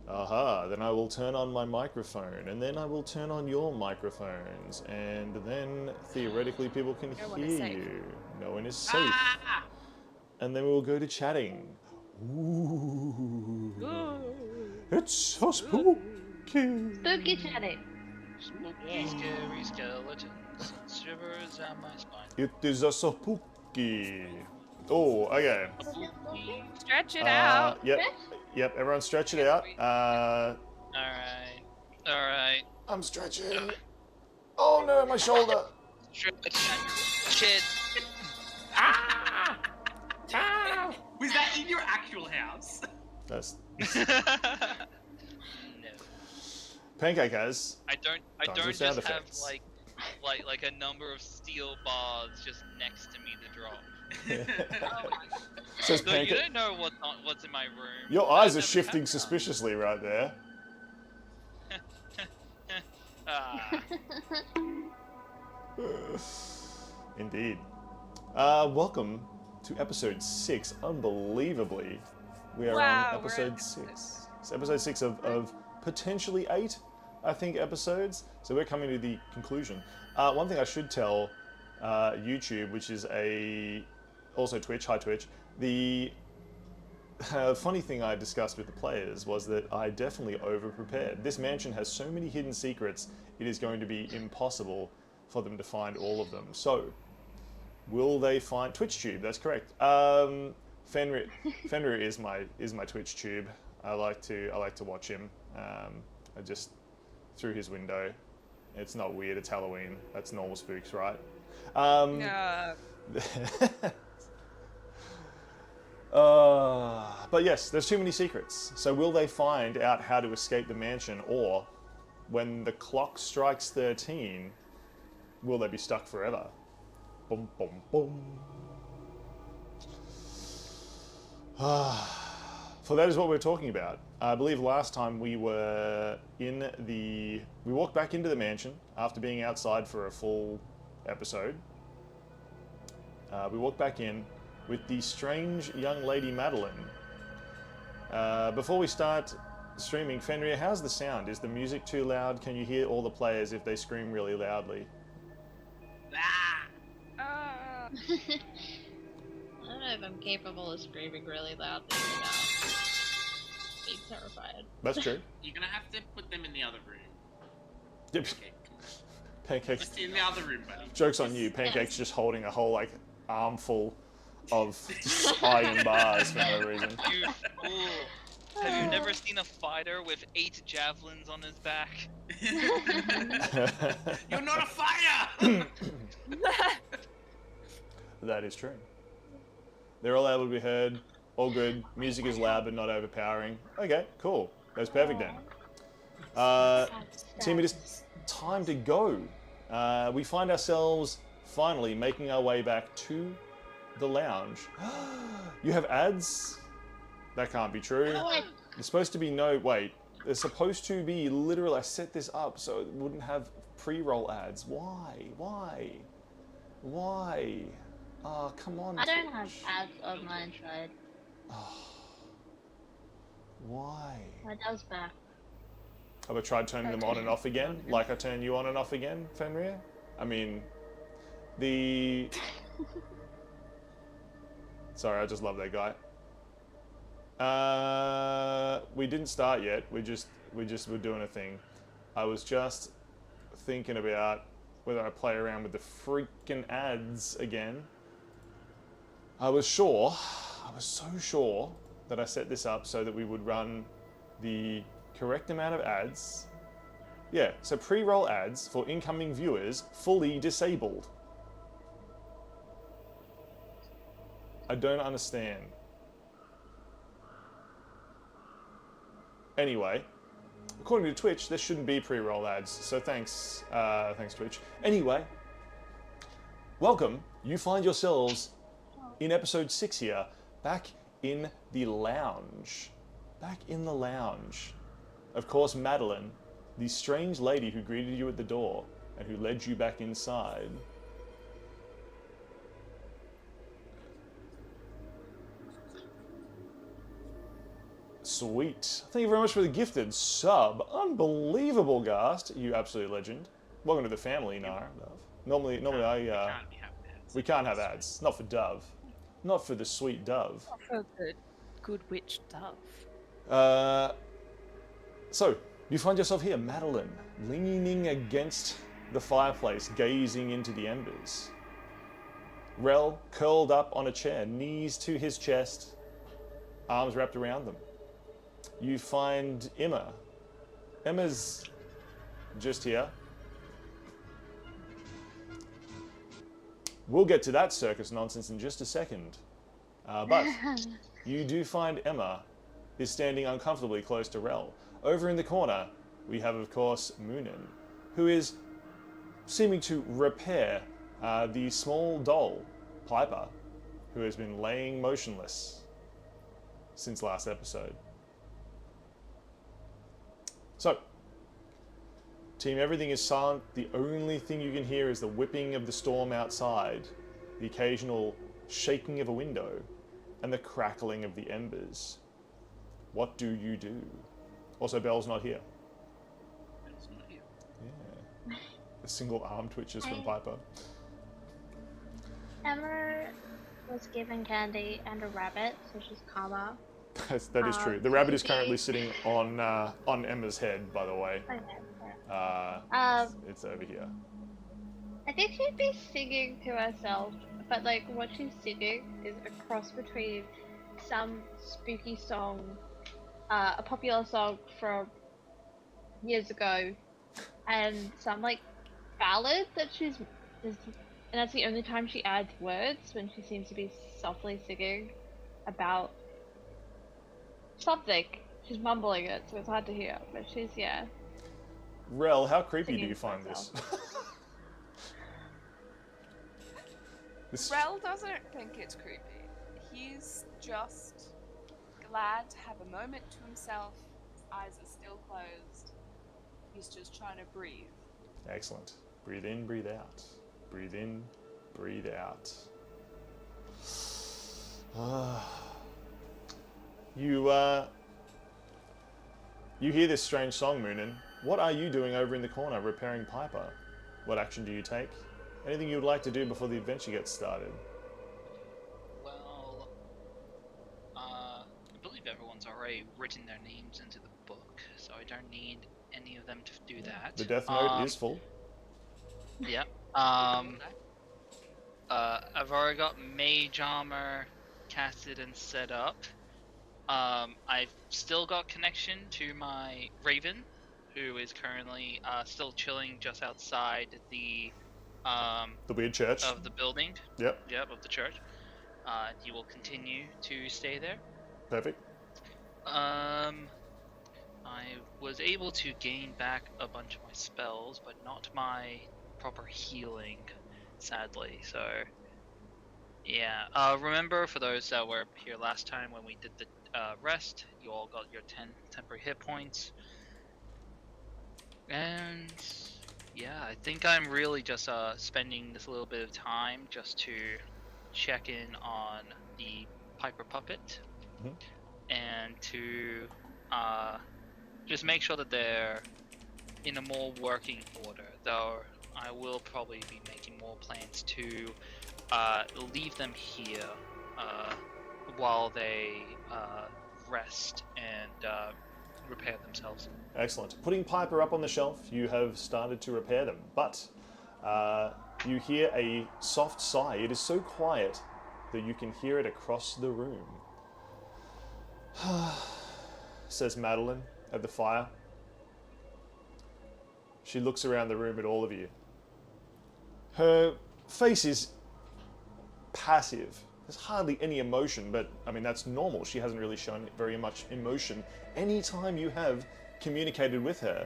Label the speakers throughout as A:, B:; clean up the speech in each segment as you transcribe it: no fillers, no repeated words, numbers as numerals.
A: Aha, then I will turn on my microphone, and then I will turn on your microphones, and then theoretically people can
B: No one is
A: hear
B: safe.
A: you. No one is safe.
C: Ah!
A: And then we will go to chatting. Ooh.
B: Ooh.
A: It's so spooky.
D: Spooky chatting.
C: Spooky, scary skeletons and shivers down my spine.
A: It is a spooky. Oh, okay.
C: Spooky.
B: Stretch it out.
A: Yep. Yep, everyone stretch it out.
C: Alright. Alright.
A: I'm stretching. Oh no, my shoulder.
C: Stretch. Shit.
A: Ah! Ah!
E: Was that in your actual house?
A: That's
C: No.
A: Pancake has.
C: I don't
A: Sound
C: just have
A: effects.
C: like a number of steel bars just next to me to drop.
A: Says
C: So you
A: Pancake.
C: don't know what's in my room.
A: Your eyes are
C: I've never
A: shifting
C: had
A: suspiciously right there.
C: some. Ah.
A: Indeed. Welcome to episode 6. Unbelievably, we are
B: Wow,
A: on
B: we're
A: episode
B: at
A: 6. It's episode 6 of potentially 8, I think, episodes. So we're coming to the conclusion. One thing I should tell YouTube, which is also Twitch, hi Twitch, the funny thing I discussed with the players was that I definitely over-prepared. This mansion has so many hidden secrets, it is going to be impossible for them to find all of them. So, will they find TwitchTube? That's correct. Fenrir is my Twitch tube. I like to watch him. I just through his window. It's not weird. It's Halloween. That's normal spooks, right? But yes, there's too many secrets. So will they find out how to escape the mansion, or when the clock strikes 13, will they be stuck forever? Boom, boom, boom. For that is what we're talking about. I believe last time we were we walked back into the mansion after being outside for a full episode. We walked back in with the strange young lady Madeline. Before we start streaming, Fenrir, how's the sound? Is the music too loud? Can you hear all the players if they scream really loudly?
B: Ah.
D: I don't know if I'm capable of screaming really loudly without being terrified.
A: That's true.
E: You're gonna have to put them in the other room.
A: Yep.
E: Okay,
A: Pancakes.
E: just in the other room, buddy.
A: Joke's on you. Pancake's just holding a whole armful of iron bars for no reason.
C: You fool. Have you never seen a fighter with 8 javelins on his back?
E: You're not a fighter!
A: That is true. They're all able to be heard. All good. Music is loud but not overpowering. Okay, cool. That's perfect then. Team, it is time to go. We find ourselves finally making our way back to the lounge. You have ads? That can't be true. There's supposed to be no... Wait. There's supposed to be literal... I set this up so it wouldn't have pre-roll ads. Why? Why? Why? Oh, come on,
D: I don't have
A: Twitch.
D: ads on my side.
A: Why?
D: My dad's back.
A: Have I tried turning them on and off again? Like I turn you on and off again, Fenrir? I mean, the... Sorry, I just love that guy. We didn't start yet. We just were doing a thing. I was just thinking about whether I play around with the freaking ads again. I was so sure that I set this up so that we would run the correct amount of ads. Yeah, so pre-roll ads for incoming viewers fully disabled. I don't understand. Anyway, according to Twitch, there shouldn't be pre-roll ads, so thanks Twitch. Anyway, welcome. You find yourselves in episode 6 here, back in the lounge. Back in the lounge. Of course, Madeline, the strange lady who greeted you at the door and who led you back inside. Sweet. Thank you very much for the gifted sub. Unbelievable, Ghast. You absolute legend. Welcome to the family, Nar. Normally
E: We
A: I
E: can't be having ads.
A: we can't have ads. Not for Dove. Not for the sweet Dove.
B: For the good witch dove.
A: So, you find yourself here, Madeline, leaning against the fireplace, gazing into the embers. Rel curled up on a chair, knees to his chest, arms wrapped around them. You find Emma. Emma's just here. We'll get to that circus nonsense in just a second. But you do find Emma is standing uncomfortably close to Rel. Over in the corner, we have, of course, Moonin, who is seeming to repair the small doll, Piper, who has been laying motionless since last episode. So, team, everything is silent. The only thing you can hear is the whipping of the storm outside, the occasional shaking of a window, and the crackling of the embers. What do you do? Also, Belle's not here.
E: It's not here.
A: Yeah. A single arm twitches from Piper.
D: Emma was given candy and a rabbit, so she's calmer.
A: That is true. The rabbit is currently sitting on Emma's head, by the way. It's over here.
D: I think she'd be singing to herself, but like what she's singing is a cross between some spooky song, a popular song from years ago, and some like ballad that and that's the only time she adds words, when she seems to be softly singing about something. She's mumbling it, so it's hard to hear, but she's, yeah.
A: Rel, how creepy do
D: Singing
A: you
D: to
A: find this?
B: Rel doesn't think it's creepy. He's just glad to have a moment to himself. His eyes are still closed. He's just trying to breathe.
A: Excellent. Breathe in, breathe out. Breathe in, breathe out. You hear this strange song, Moonin. What are you doing over in the corner, repairing Piper? What action do you take? Anything you would like to do before the adventure gets started?
C: Well, I believe everyone's already written their names into the book, so I don't need any of them to do that.
A: The death note is full.
C: Yep. I've already got mage armor casted and set up. I've still got connection to my Raven, who is currently still chilling just outside the
A: weird church
C: of the building.
A: Yep.
C: Yep, of the church. He will continue to stay there.
A: Perfect.
C: I was able to gain back a bunch of my spells, but not my proper healing, sadly. So, yeah. Remember, for those that were here last time when we did the rest, you all got your 10 temporary hit points. And yeah, I think I'm really just spending this little bit of time just to check in on the Piper puppet, and to just make sure that they're in a more working order. Though I will probably be making more plans to leave them here while they rest and repair themselves.
A: Excellent. Putting Piper up on the shelf, you have started to repair them, but you hear a soft sigh. It is so quiet that you can hear it across the room. Says Madeline at the fire. She looks around the room at all of you. Her face is passive. There's hardly any emotion, but I mean, that's normal. She hasn't really shown very much emotion anytime you have communicated with her.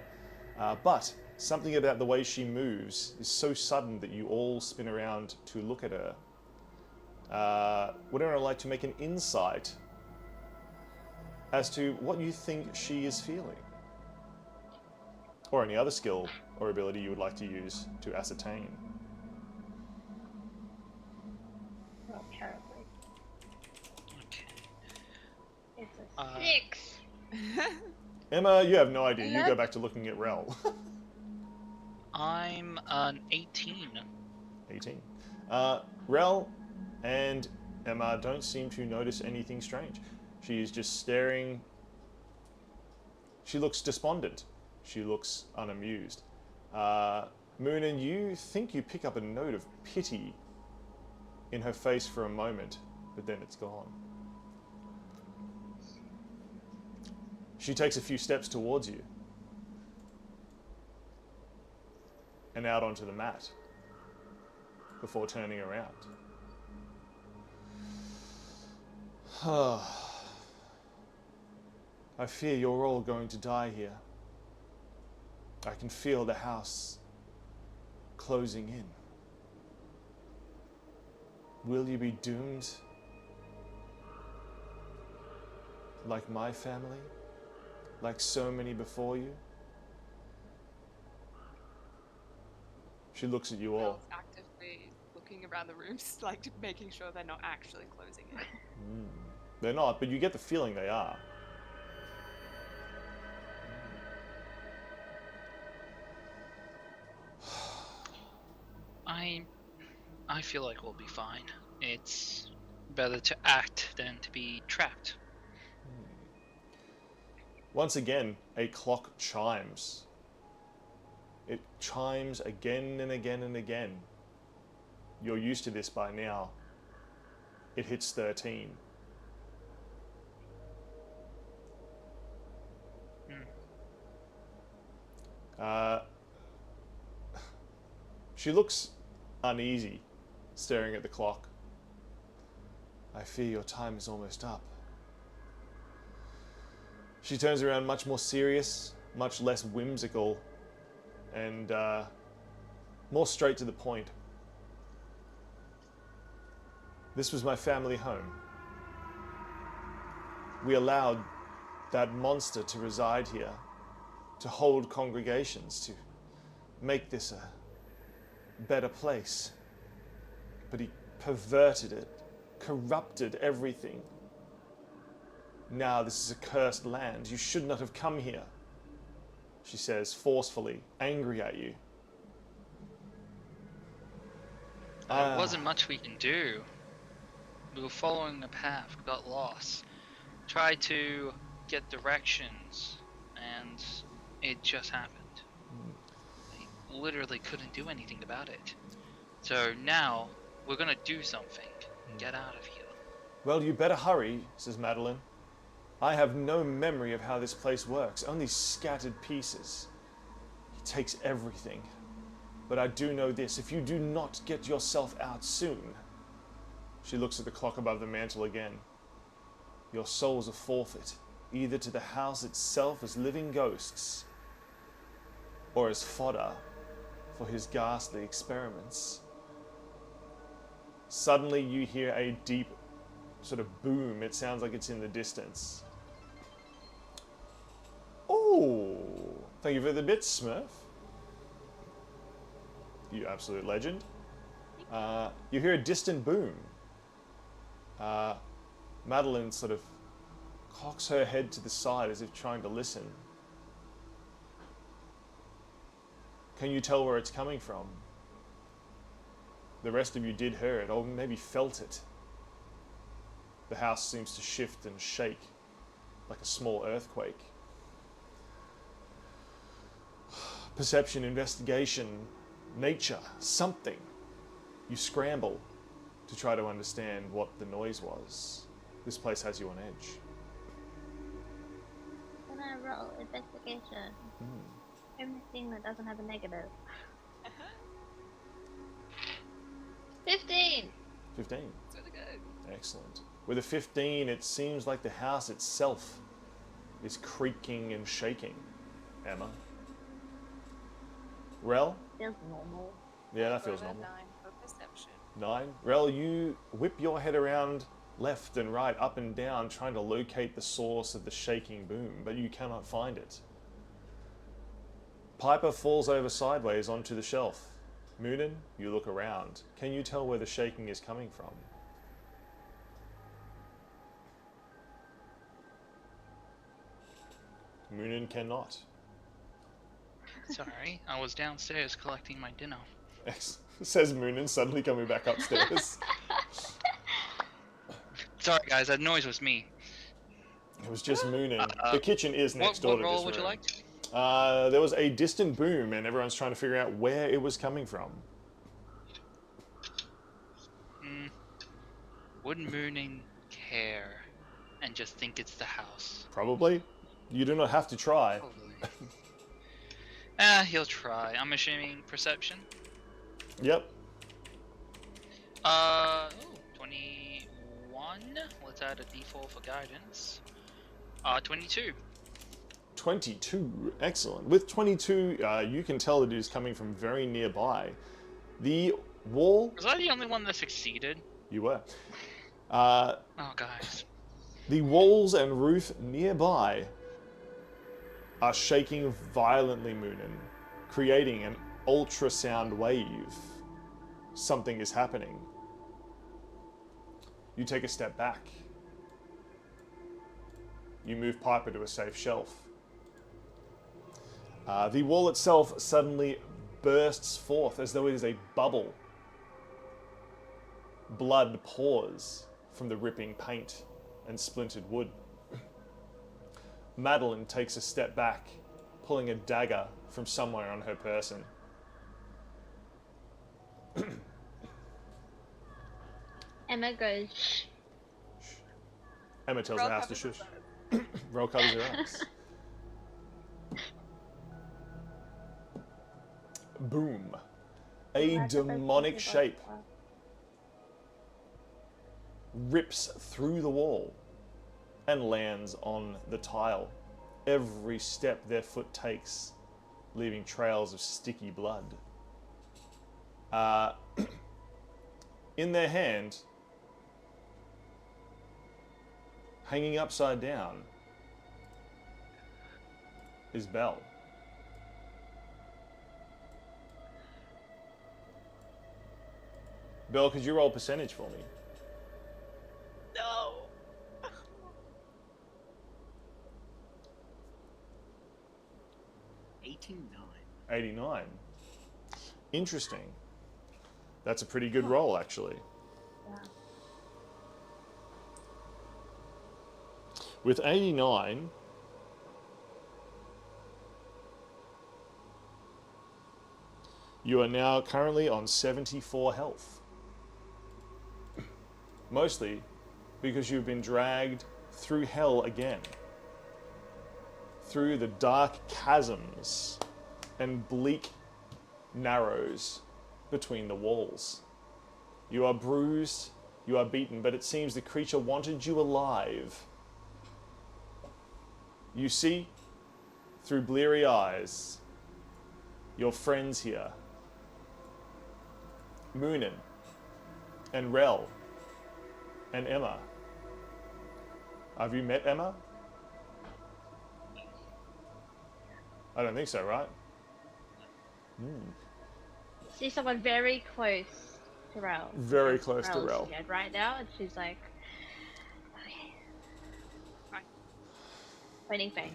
A: But something about the way she moves is so sudden that you all spin around to look at her. Would anyone like to make an insight as to what you think she is feeling? Or any other skill or ability you would like to use to ascertain?
D: Not terribly.
C: Okay.
D: It's a 6.
A: Emma, you have no idea. You
D: Hello?
A: go back to looking at Rel.
C: I'm an 18.
A: 18. Rel and Emma don't seem to notice anything strange. She is just staring. She looks despondent. She looks unamused. Moonin, you think you pick up a note of pity in her face for a moment, but then it's gone. She takes a few steps towards you and out onto the mat before turning around. I fear you're all going to die here. I can feel the house closing in. Will you be doomed like my family? Like so many before you? She looks at you all.
B: Belle's actively looking around the rooms, like making sure they're not actually closing it.
A: They're not, but you get the feeling they are.
C: I feel like we'll be fine. It's better to act than to be trapped.
A: Once again, a clock chimes. It chimes again and again and again. You're used to this by now. It hits 13. She looks uneasy, staring at the clock. I fear your time is almost up. She turns around much more serious, much less whimsical, and more straight to the point. This was my family home. We allowed that monster to reside here, to hold congregations, to make this a better place. But he perverted it, corrupted everything. Now this is a cursed land. You should not have come here, she says forcefully, angry at you.
C: There wasn't much we can do. We were following a path, got lost, tried to get directions, and it just happened. I literally couldn't do anything about it. So now, we're gonna do something. Get out of here.
A: Well, you better hurry, says Madeline. I have no memory of how this place works, only scattered pieces. He takes everything. But I do know this, if you do not get yourself out soon... She looks at the clock above the mantel again. Your souls are forfeit, either to the house itself as living ghosts, or as fodder for his ghastly experiments. Suddenly you hear a deep sort of boom. It sounds like it's in the distance. Oh, thank you for the bits, Smurf. You absolute legend. You hear a distant boom. Madeline sort of cocks her head to the side as if trying to listen. Can you tell where it's coming from? The rest of you did hear it, or maybe felt it. The house seems to shift and shake like a small earthquake. Perception, investigation, nature, something. You scramble to try to understand what the noise was. This place has you on edge.
D: Can I roll investigation? Everything that doesn't have a negative. 15!
A: 15.
B: It's really good.
A: Excellent. With a 15, it seems like the house itself is creaking and shaking. Emma? Rel?
D: Feels normal.
A: Yeah, that feels
B: Roll a
A: normal.
B: 9 for perception.
A: 9. Rel, you whip your head around left and right, up and down, trying to locate the source of the shaking boom, but you cannot find it. Piper falls over sideways onto the shelf. Moonin, you look around. Can you tell where the shaking is coming from? Moonin cannot.
C: Sorry, I was downstairs collecting my dinner.
A: Says Moonin, suddenly coming back upstairs.
C: Sorry, guys, that noise was me.
A: It was just Moonin. The kitchen is next door
C: What
A: to
C: role
A: this
C: would you
A: room.
C: like?
A: There was a distant boom, and everyone's trying to figure out where it was coming from.
C: Would Mooning care and just think it's the house?
A: Probably. You do not have to try.
C: Probably. He'll try. I'm assuming perception.
A: Yep.
C: 21. Let's add a d4 for guidance. 22.
A: 22. Excellent. With 22, you can tell that it is coming from very nearby. The wall...
C: Was I the only one that succeeded?
A: You were.
C: Oh, guys.
A: The walls and roof nearby are shaking violently, Moonin, creating an ultrasound wave. Something is happening. You take a step back. You move Piper to a safe shelf. The wall itself suddenly bursts forth as though it is a bubble. Blood pours from the ripping paint and splintered wood. Madeline takes a step back, pulling a dagger from somewhere on her person.
D: Emma goes, shh.
A: Emma tells
B: Roll
A: the house to
B: covers
A: shush.
B: her eyes.
A: Roll covers her eyes. Boom. A demonic shape rips through the wall and lands on the tile. Every step their foot takes, leaving trails of sticky blood. In their hand, hanging upside down, is Belle. Belle, could you roll percentage for me?
B: No.
A: 89. Interesting. That's a pretty good roll, actually.
D: Yeah.
A: With 89, you are now currently on 74 health. Mostly because you've been dragged through hell again. Through the dark chasms and bleak narrows between the walls. You are bruised, you are beaten, but it seems the creature wanted you alive. You see, through bleary eyes, your friends here. Moonin, and Rel, and Emma. Have you met Emma? I don't think so, right?
D: See someone very close to Rel.
A: Very close to
D: Rel's
A: Rel.
D: scared right now, and she's like, okay.
B: Right.
D: Pointing face.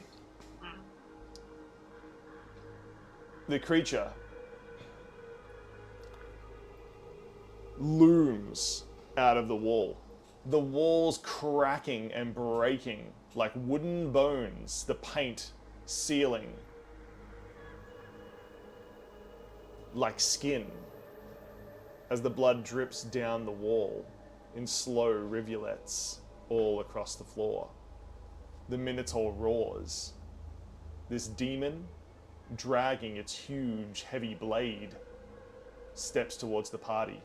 A: The creature looms out of the wall. The walls cracking and breaking like wooden bones, the paint sealing like skin as the blood drips down the wall in slow rivulets all across the floor. The Minotaur roars. This demon, dragging its huge, heavy blade, steps towards the party.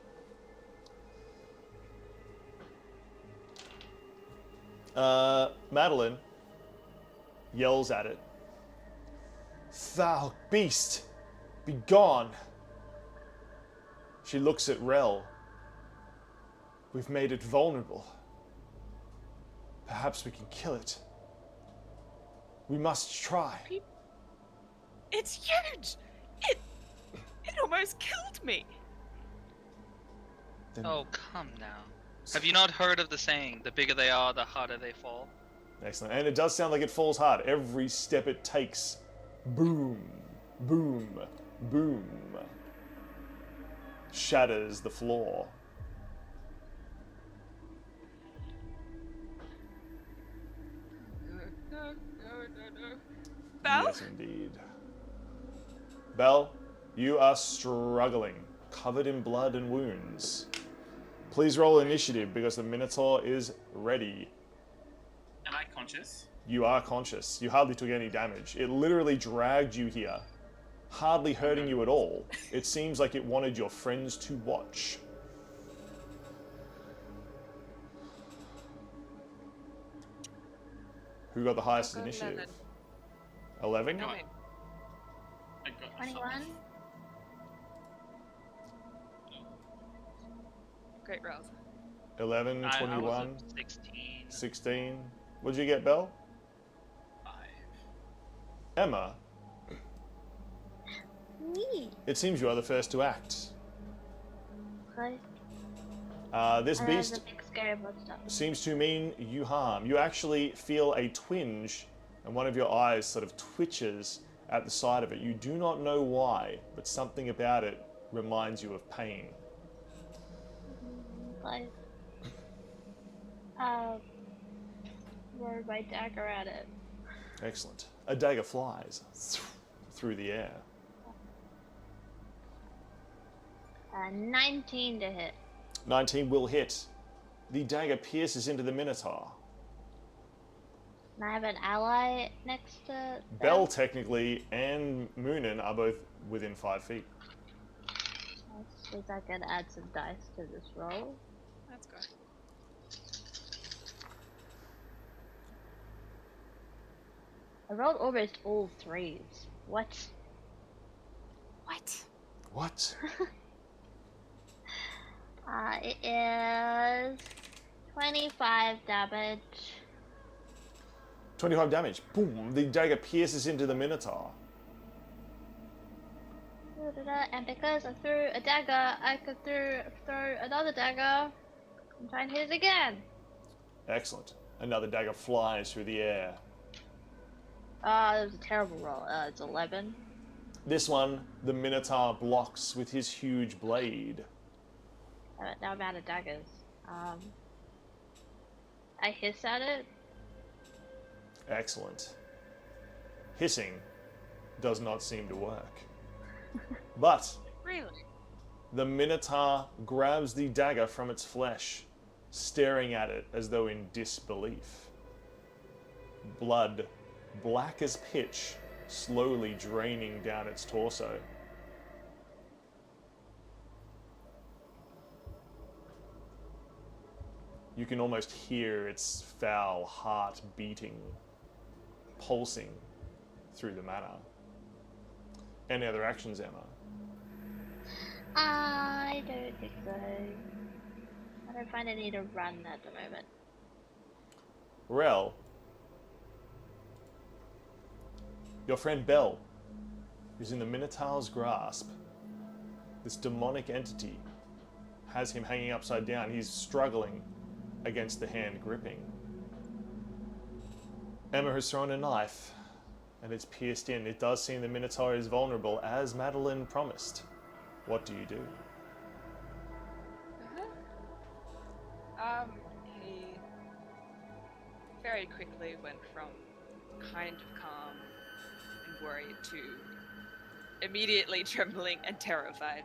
A: Madeline yells at it. Foul beast, be gone. She looks at Rel. We've made it vulnerable. Perhaps we can kill it. We must try.
B: It's huge. It almost killed me.
A: Then
C: Oh, come now. Have you not heard of the saying, the bigger they are, the harder they fall?
A: Excellent. And it does sound like it falls hard. Every step it takes, boom, boom, boom, shatters the floor.
B: No. Belle?
A: Yes, indeed. Belle, you are struggling, covered in blood and wounds. Please roll initiative because the Minotaur is ready.
E: Am I conscious?
A: You are conscious. You hardly took any damage. It literally dragged you here, hardly hurting you at all. It seems like it wanted your friends to watch. Who got the highest
B: I've got
A: initiative? 11?
E: No,
B: wait.
E: I got
D: 21.
B: Great rolls.
A: 11,
C: I was
A: 21,
C: at 16.
A: 16. What did you get, Belle?
E: 5.
A: Emma,
D: Me.
A: it seems you are the first to act.
D: Okay.
A: This
D: The
A: beast
D: big scary monster.
A: seems to mean you harm. You actually feel a twinge, and one of your eyes sort of twitches at the side of it. You do not know why, but something about it reminds you of pain.
D: Like, throw my dagger at it.
A: Excellent. A dagger flies through the air.
D: 19 to hit.
A: 19 will hit. The dagger pierces into the Minotaur.
D: And I have an ally next to them.
A: Belle, technically, and Moonin are both within 5 feet.
D: I suppose I can add some dice to this roll.
B: Let's go.
D: I rolled almost all 3s. What?
B: What?
A: What?
D: It is 25 damage.
A: 25 damage. Boom. The dagger pierces into the Minotaur.
D: And because I threw a dagger, I could throw another dagger and try and hit it again.
A: Excellent. Another dagger flies through the air.
D: That was a terrible roll. It's 11.
A: This one, the Minotaur blocks with his huge blade.
D: Now I'm out of daggers. I hiss at it.
A: Excellent. Hissing does not seem to work. But
B: Really?
A: the Minotaur grabs the dagger from its flesh, staring at it as though in disbelief. Blood, black as pitch, slowly draining down its torso. You can almost hear its foul heart beating, pulsing through the manor. Any other actions, Emma?
D: I don't think so. I don't find I need to run at the moment.
A: Rel, your friend Belle is in the Minotaur's grasp. This demonic entity has him hanging upside down. He's struggling against the hand gripping. Emma has thrown a knife, and it's pierced in. It does seem the Minotaur is vulnerable, as Madeline promised. What do you do?
B: He very quickly went from kind of calm and worried to immediately trembling and terrified.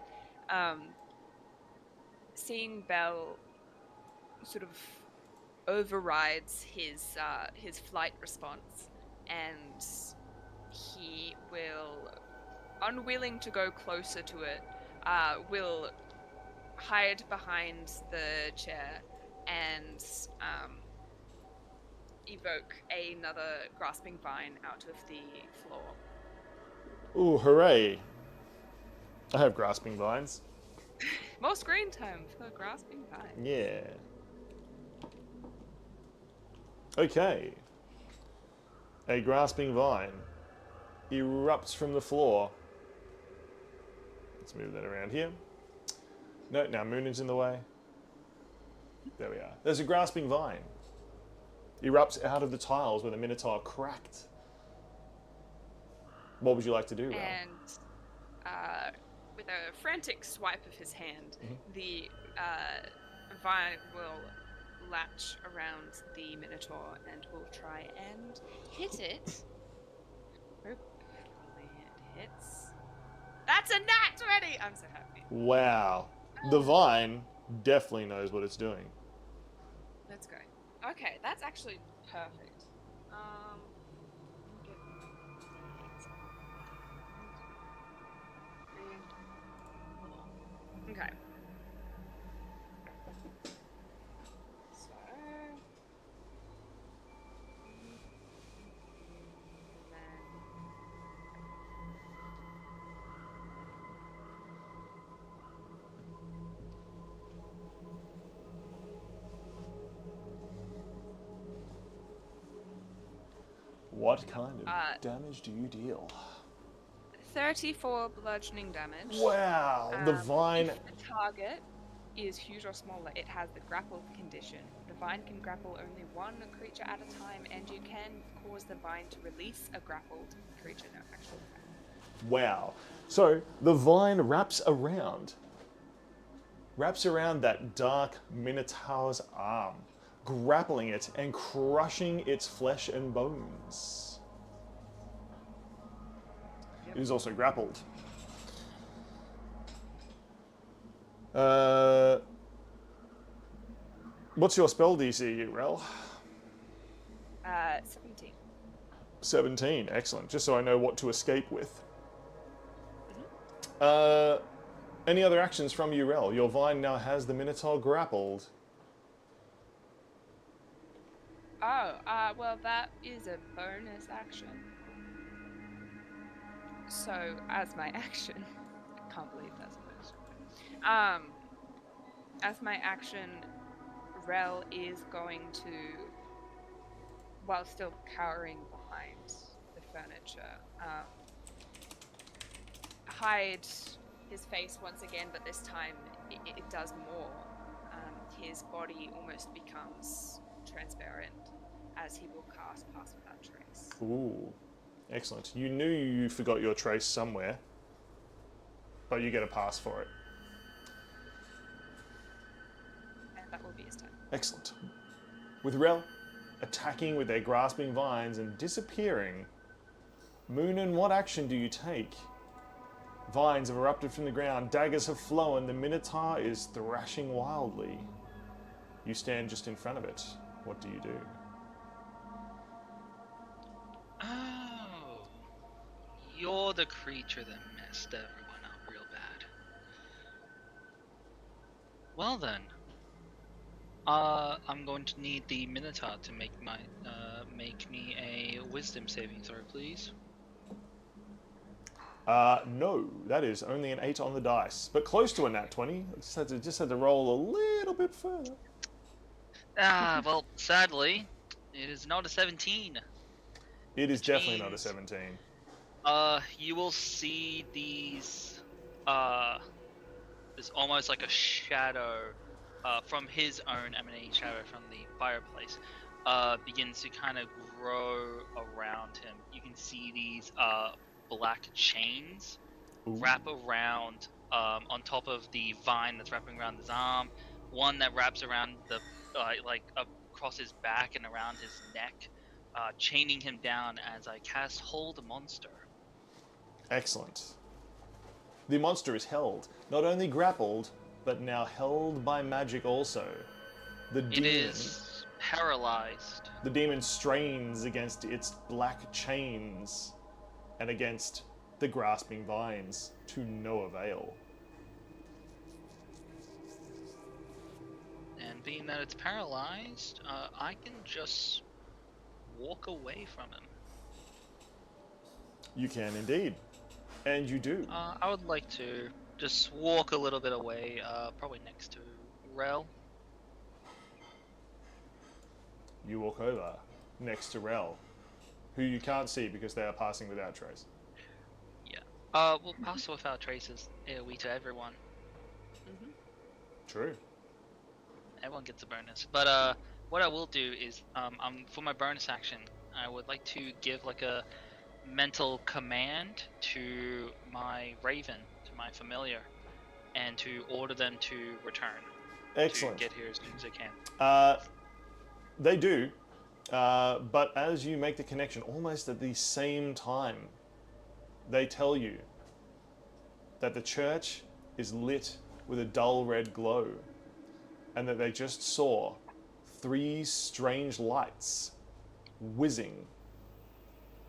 B: Seeing Belle sort of overrides his flight response, and he will, unwilling to go closer to it, will hide behind the chair and evoke another grasping vine out of the floor.
A: Ooh, hooray! I have grasping vines.
B: More screen time for grasping vine.
A: Yeah. Okay. A grasping vine erupts from the floor. Let's move that around here. No, now Moonage in the way. There we are. There's a grasping vine erupts out of the tiles where the Minotaur cracked. What would you like to do, Rel?
B: And with a frantic swipe of his hand, the vine will latch around the Minotaur and will try and hit it. Hopefully it hits. That's a nat 20! I'm so happy.
A: Wow. The vine definitely knows what it's doing.
B: Let's go. Okay, that's actually perfect. Okay. So.
A: What kind of damage do you deal?
B: 34 bludgeoning damage.
A: Wow, the vine...
B: If the target is huge or smaller, it has the grappled condition. The vine can grapple only one creature at a time, and you can cause the vine to release a grappled creature. No, actually.
A: Wow. So, the vine wraps around that dark Minotaur's arm, grappling it and crushing its flesh and bones. It is also grappled. What's your spell DC, Rel?
B: 17.
A: 17, excellent. Just so I know what to escape with. Any other actions from you, Rel? Your vine now has the Minotaur grappled.
B: Oh, well, that is a bonus action. So, as my action, I can't believe that's a bonus action. As my action, Rel is going to, while still cowering behind the furniture, hide his face once again, but this time it does more. His body almost becomes transparent as he will cast Pass Without Trace.
A: Ooh, excellent. You knew you forgot your trace somewhere, but you get a pass for it.
B: And that will be his turn.
A: Excellent. With Rel attacking with their grasping vines and disappearing, Moonin, what action do you take? Vines have erupted from the ground, daggers have flown, the Minotaur is thrashing wildly. You stand just in front of it. What do you do?
C: Oh, you're the creature that messed everyone up real bad. Well then, I'm going to need the Minotaur to make me a Wisdom saving throw, please.
A: No, that is only an 8 on the dice, but close to a nat 20. Just had to roll a little bit further.
C: Well, sadly, it is not a 17.
A: It is
C: Which
A: definitely not a
C: means,
A: 17.
C: You will see these, there's almost like a shadow, from his own emanating shadow from the fireplace, begins to kind of grow around him. You can see these, black chains wrap around, on top of the vine that's wrapping around his arm, one that wraps around the, across his back and around his neck, chaining him down as I cast Hold Monster.
A: Excellent. The monster is held, not only grappled, but now held by magic also.
C: It is paralyzed.
A: The demon strains against its black chains and against the grasping vines to no avail.
C: And being that it's paralyzed, I can just walk away from him.
A: You can indeed. And you do.
C: I would like to just walk a little bit away, probably next to Rel.
A: You walk over next to Rel, who you can't see because they are passing without trace.
C: Yeah. We'll pass without traces AoE to everyone.
A: True.
C: Everyone gets a bonus. But what I will do is, for my bonus action, I would like to give like a mental command to my raven, to my familiar, and to order them to return.
A: Excellent.
C: To get here as soon as they can.
A: They do, but as you make the connection, almost at the same time, they tell you that the church is lit with a dull red glow, and that they just saw 3 strange lights whizzing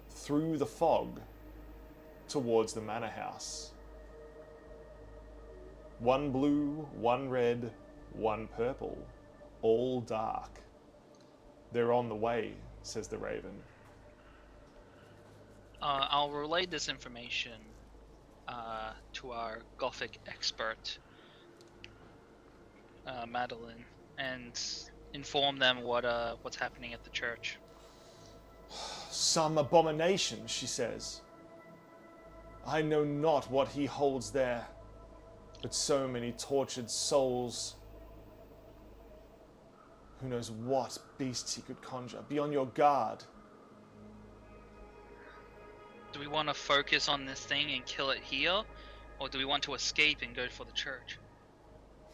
A: through the fog towards the manor house. 1 blue, 1 red, 1 purple, all dark. They're on the way, says the raven.
C: I'll relay this information to our Gothic expert, Madeline, and inform them what's happening at the church.
A: Some abomination, she says. I know not what he holds there, but so many tortured souls. Who knows what beasts he could conjure? Be on your guard.
C: Do we want to focus on this thing and kill it here, or do we want to escape and go for the church?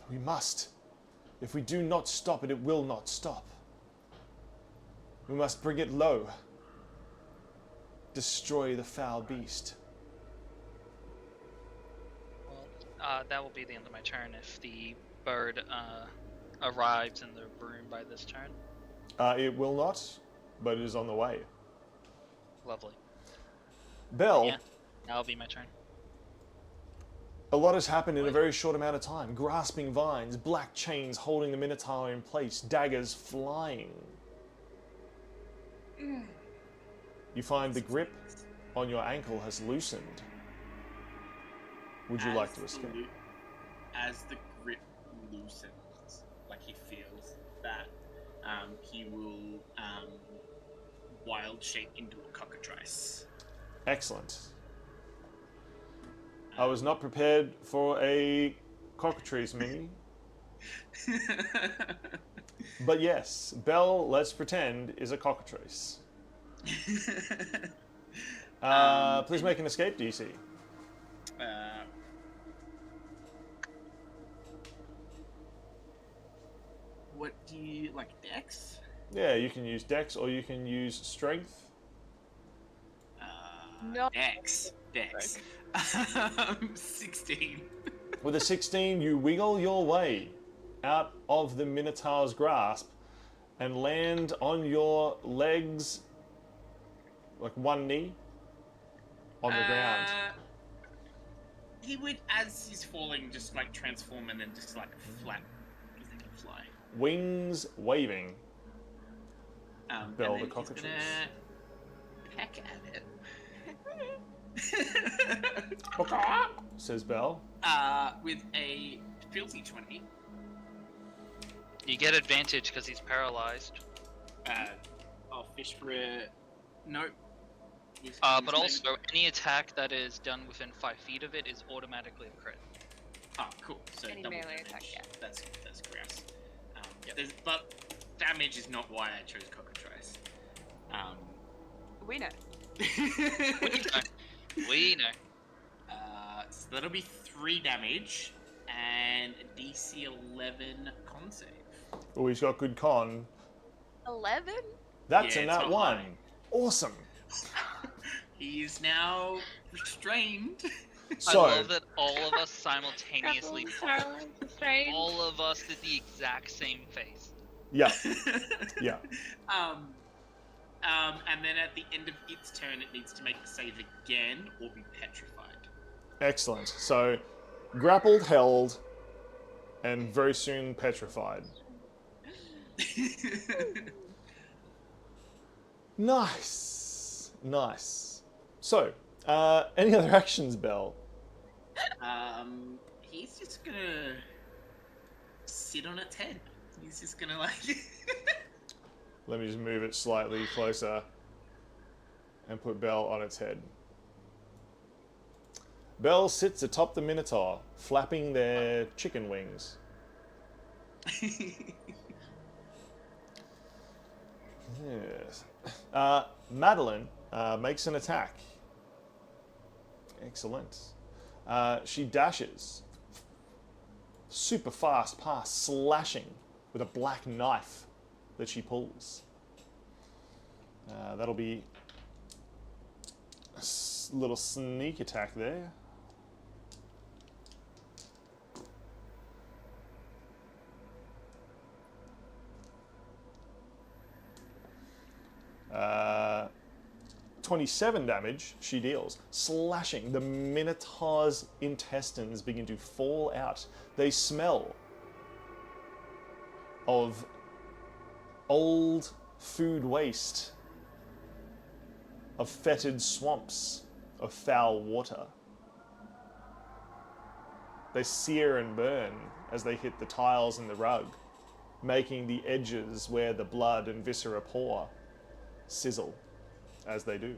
A: We must. If we do not stop it, it will not stop. We must bring it low. Destroy the foul beast.
C: Well, that will be the end of my turn if the bird arrives in the room by this turn.
A: It will not, but it is on the way.
C: Lovely.
A: Bell,
C: Yeah, that'll be my turn.
A: a lot has happened in a very short amount of time. Grasping vines, black chains holding the Minotaur in place, daggers flying. You find the grip on your ankle has loosened. Would you like to escape?
E: As the grip loosens, like he feels that, he will wild shape into a cockatrice.
A: Excellent. I was not prepared for a cockatrice, Mimi. But yes, Bell, let's pretend, is a cockatrice. Please make an escape DC.
E: What do you like, Dex?
A: Yeah, you can use Dex or you can use Strength.
B: No.
E: Dex. 16.
A: With a 16, you wiggle your way out of the Minotaur's grasp and land on your legs, like one knee, on the ground.
E: He would, as he's falling, just like transform and then just like flap because they can fly.
A: Wings waving. Bell
E: and
A: the
E: then
A: cockatrice.
E: He's gonna peck at it.
A: Says Bell.
E: With a filthy 20.
C: You get advantage because he's paralyzed.
E: I'll fish for a... Nope.
C: But also, any attack that is done within 5 feet of it is automatically a crit.
E: Oh, cool. So
B: Any
E: double
B: melee
E: damage.
B: attack, yeah.
E: That's gross. But damage is not why I chose cockatrice.
B: We know.
C: We know.
E: So that'll be 3 damage and a DC 11 con save.
A: Oh, he's got good con.
B: 11?
A: That's
E: Yeah,
A: a
E: it's
A: nat
E: not
A: 1.
E: high.
A: Awesome.
E: He is now restrained.
A: So,
C: I love that all of us simultaneously.
D: Paralyzed, restrained.
C: All of us did the exact same face.
A: yeah, yeah.
E: And then at the end of its turn, it needs to make the save again or be petrified.
A: Excellent. So, grappled, held, and very soon petrified. Nice. Nice. So, any other actions, Bell?
E: He's just gonna sit on its head. He's just gonna like.
A: Let me just move it slightly closer and put Bell on its head. Bell sits atop the Minotaur, flapping their chicken wings. Yes. Madeline makes an attack. Excellent. She dashes. Super fast pass, slashing with a black knife that she pulls. That'll be a little sneak attack there. Uh, 27 damage she deals, slashing. The Minotaur's intestines begin to fall out. They smell of old food waste, of fetid swamps, of foul water. They sear and burn as they hit the tiles and the rug, making the edges where the blood and viscera pour sizzle as they do.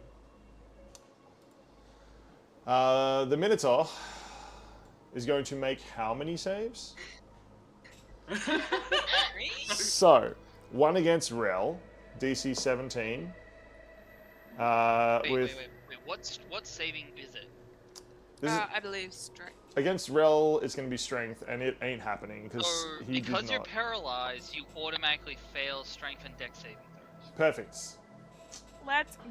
A: The Minotaur is going to make how many saves? So, one against Rel, DC 17.
C: Wait. What saving is it?
A: This is,
B: I believe strength.
A: against Rel, it's going to be strength, and it ain't happening because
C: Or
A: he did
C: because
A: not.
C: you're paralyzed, you automatically fail strength and dex saving throws.
A: Perfect.
B: Let's go.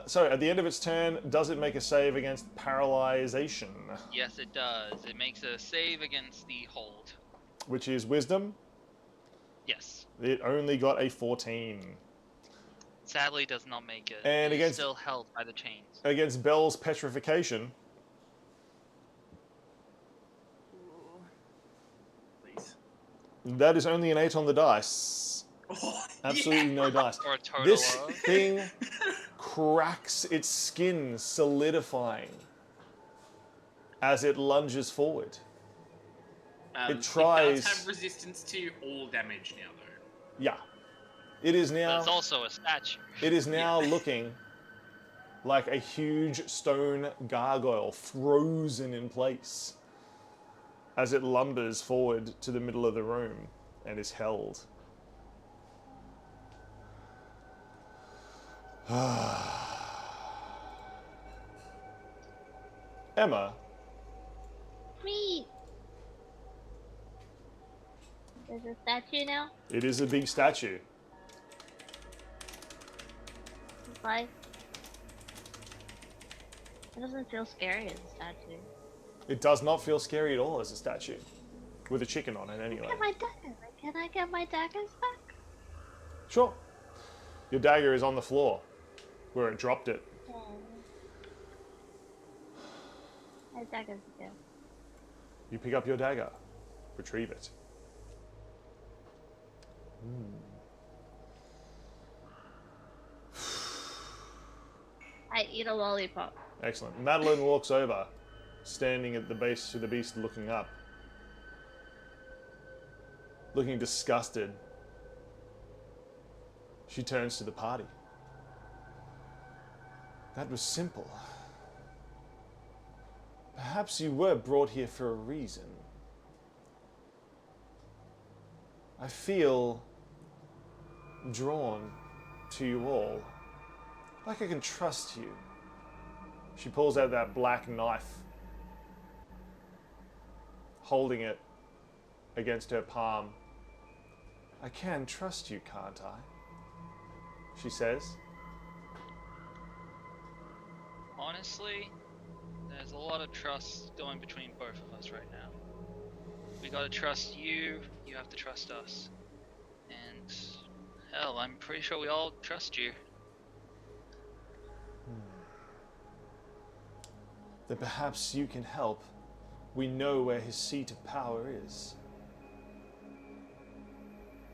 A: So at the end of its turn, does it make a save against paralyzation,
C: Yes, it does. It makes a save against the hold.
A: which is Wisdom?
C: Yes.
A: It only got a 14.
C: Sadly, does not make it.
A: And
C: It is
A: against-
C: still held by the chains.
A: Against Bell's Petrification,
B: Ooh.
E: Please.
A: that is only an 8 on the dice.
E: Oh,
A: Absolutely
E: yeah.
A: no dice.
C: Or a total
A: This
C: of...
A: thing cracks its skin, solidifying as it lunges forward. It tries-
E: It does have resistance to all damage now, though.
A: Yeah. It is
C: But
A: now...
C: it's also a statue.
A: It is now
E: Yeah.
A: looking like a huge stone gargoyle frozen in place as it lumbers forward to the middle of the room and is held. Emma,
D: Me. There's a statue now.
A: it is a big statue.
D: It's like it doesn't feel scary as a statue.
A: It does not feel scary at all as a statue. With a chicken on it, anyway.
D: Get my dagger. Can I get my daggers back?
A: Sure. Your dagger is on the floor where it dropped it.
D: Oh. My daggers again.
A: You pick up your dagger, retrieve it.
D: I eat a lollipop.
A: Excellent. Madeline walks over, standing at the base of the beast looking up. Looking disgusted. She turns to the party. That was simple. Perhaps you were brought here for a reason. I feel drawn to you all. Like I can trust you. She pulls out that black knife, holding it against her palm. I can trust you, can't I? She says.
C: Honestly, there's a lot of trust going between both of us right now. We gotta trust you, you have to trust us. And hell, I'm pretty sure we all trust you.
A: Then perhaps you can help. We know where his seat of power is.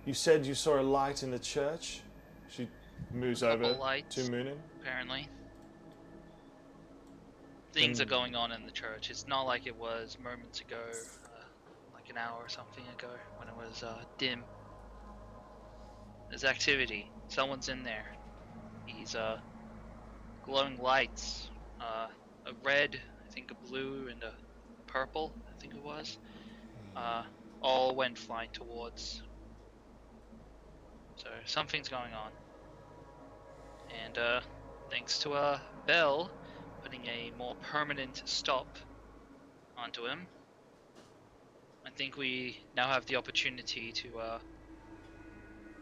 A: You said you saw a light in the church? She moves
C: A couple
A: over
C: lights.
A: to Moonin.
C: Apparently. Things
A: Hmm.
C: are going on in the church. It's not like it was moments ago, like an hour or something ago, when it was dim. There's activity. Someone's in there. These glowing lights, a red, I think a blue, and a purple, I think it was, all went flying towards So something's going on. And thanks to Bell putting a more permanent stop onto him, I think we now have the opportunity to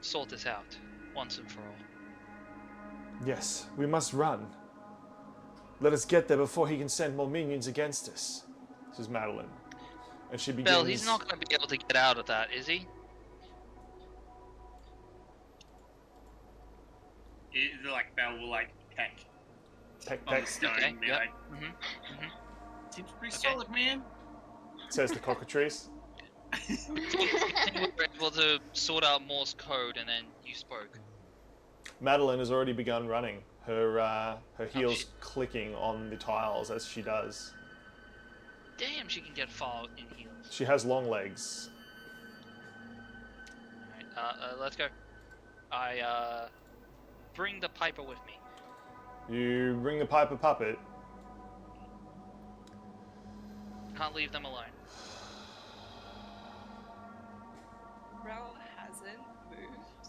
C: sort this out once and for all.
A: Yes, we must run. Let us get there before he can send more minions against us, says Madeline. And she begins...
C: Bell, he's not going to be able to get out of that, is he?
E: Like Bell will like peck
A: Peck,
E: on the
A: peck,
E: stone.
C: Okay,
E: And be
C: yep.
E: like, seems pretty solid, man.
A: says the cockatrice.
C: We were able to sort out Morse code, and then you spoke.
A: Madeline has already begun running, her heels
C: shit.
A: clicking on the tiles as she does.
C: Damn, she can get far in heels.
A: She has long legs.
C: Alright, let's go. I bring the Piper with me.
A: You bring the Piper puppet.
C: Can't leave them alone.
B: Rel hasn't moved.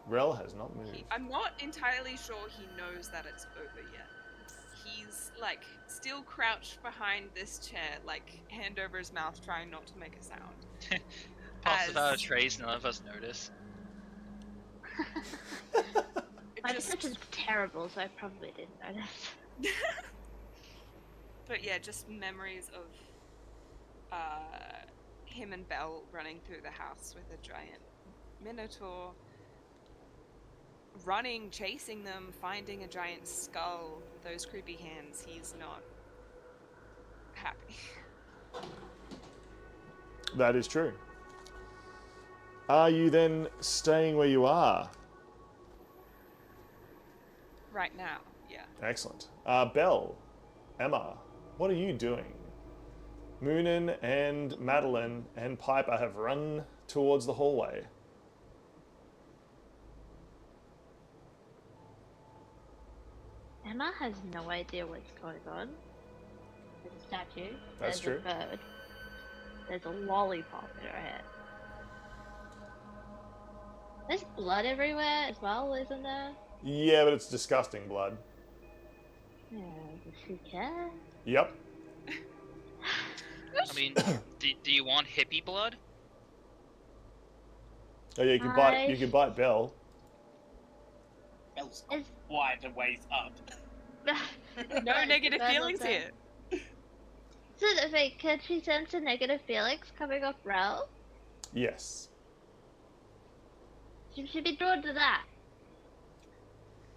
A: Rel has not moved.
B: I'm not entirely sure he knows that it's over yet. He's like still crouched behind this chair, like hand over his mouth, trying not to make a sound.
C: Pass it out
B: As-
C: of trays, none of us notice.
D: My
B: Just-
D: perception's terrible, so I probably didn't notice.
B: But yeah, just memories of him and Belle running through the house with a giant minotaur, running, chasing them, finding a giant skull, those creepy hands. He's not happy.
A: That is true. Are you then staying where you are?
B: Right now, yeah.
A: Excellent. Belle, Emma, what are you doing? Moonin and Madeline and Piper have run towards the hallway.
D: Emma has no idea what's going on. There's a statue.
A: That's
D: there's
A: true.
D: a bird. There's a lollipop in her head. There's blood everywhere as well, isn't there?
A: Yeah, but it's disgusting blood.
D: Yeah, does she care?
A: Yep.
C: I mean, do you want hippie blood?
A: Oh yeah, you can bite Belle.
E: Bell's
D: Is...
E: wide a ways up.
B: No negative
D: Bird
B: feelings
D: was there.
B: here.
D: So, wait, can she sense a negative feelings coming off Rel?
A: Yes.
D: She should be drawn to that.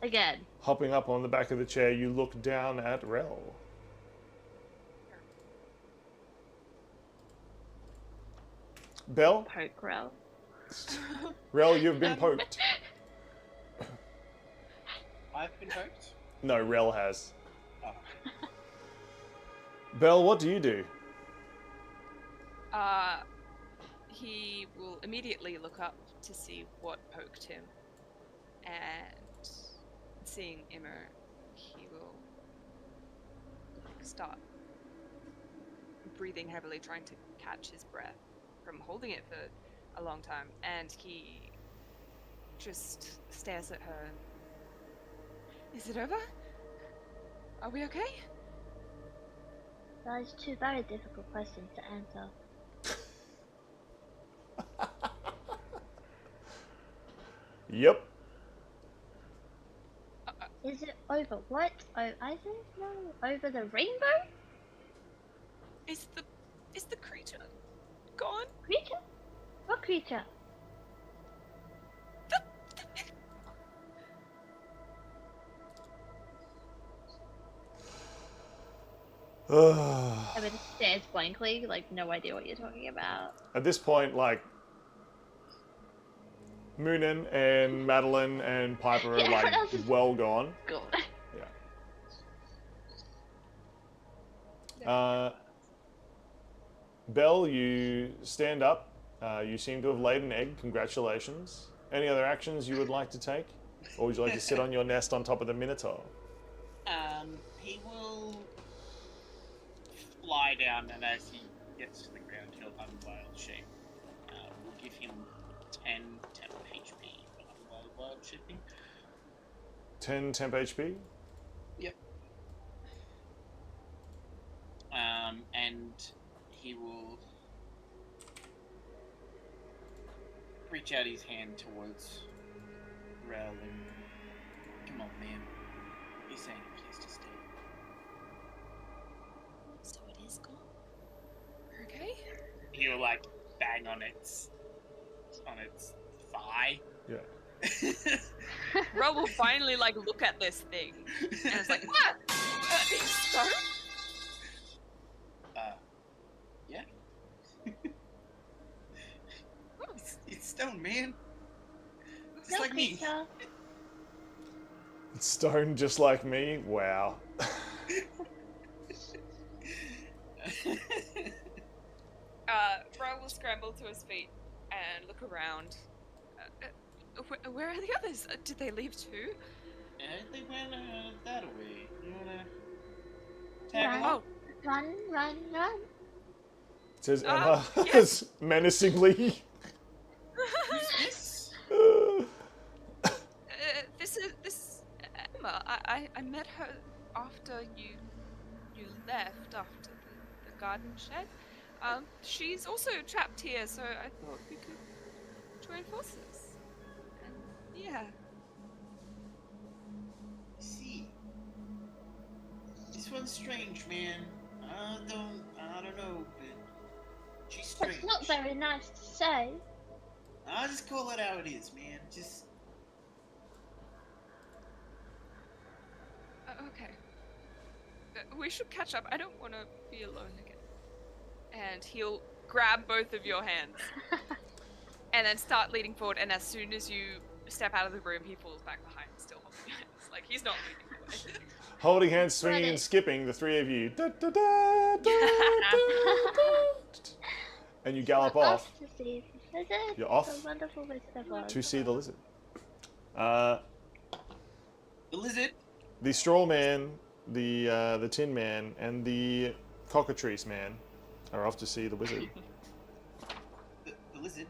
D: Again.
A: Hopping up on the back of the chair, you look down at Rel. Belle?
D: Poke Rel.
A: Rel, you've been poked.
E: I've been poked.
A: No, Rel has.
E: Oh.
A: Belle, what do you do?
B: He will immediately look up to see what poked him, and seeing Immer, he will start breathing heavily, trying to catch his breath from holding it for a long time, and he just stares at her. Is it over? Are we okay?
D: That is two very difficult questions to answer.
A: Yep.
D: Is it over what? Oh, I don't know. Over the rainbow?
B: Is the creature gone?
D: Creature? What creature? I mean, it stares blankly, like no idea what you're talking about.
A: At this point, like, Moonin and Madeline and Piper are
D: Yeah,
A: like
D: everyone else is-
A: well gone.
D: God.
A: Belle, you stand up. You seem to have laid an egg. Congratulations. Any other actions you would like to take? Or would you like to sit on your nest on top of the Minotaur?
E: He will fly down, and as he gets to the ground, he'll unveil shape. We'll give him 10 temp HP. blood shipping.
A: 10 temp HP.
E: Yep. And he will reach out his hand towards Rel and come on, man. You're saying a place to stay.
B: So it is gone. Okay.
E: He'll like bang on its thigh.
A: Yeah.
B: Ro will finally like look at this thing, and it's like, what? It's stone?
E: Yeah. It's stone, man. Just
D: No
E: like me.
D: creature.
A: Stone just like me. Wow.
B: Ro will scramble to his feet and look around. Where are the others? Did they leave too?
E: They went that way. You wanna tag
D: Right.
E: along?
D: Run, run, run.
A: Says Emma
B: yes.
A: menacingly.
E: Who's this?
B: This is Emma. I met her after you left after the garden shed. She's also trapped here, so I thought we could join forces. And yeah.
E: See, this one's strange, man. I don't know, but she's strange.
D: That's not very nice to say.
E: I'll just call it how it is, man. Just
B: Okay. We should catch up. I don't want to be alone again. And he'll grab both of your hands and then start leading forward. And as soon as you step out of the room, he falls back behind, still holding your hands. Like he's not leading away.
A: Holding hands, swinging
D: Ready.
A: and skipping, the three of you. Da, da, da, da, da, and you gallop off
D: To see the lizard.
A: You're off.
D: The wonderful Wizard of Oz.
A: to see the lizard.
E: the lizard.
A: The straw man, the tin man, and the cockatrice man are off to see the wizard.
E: The lizard.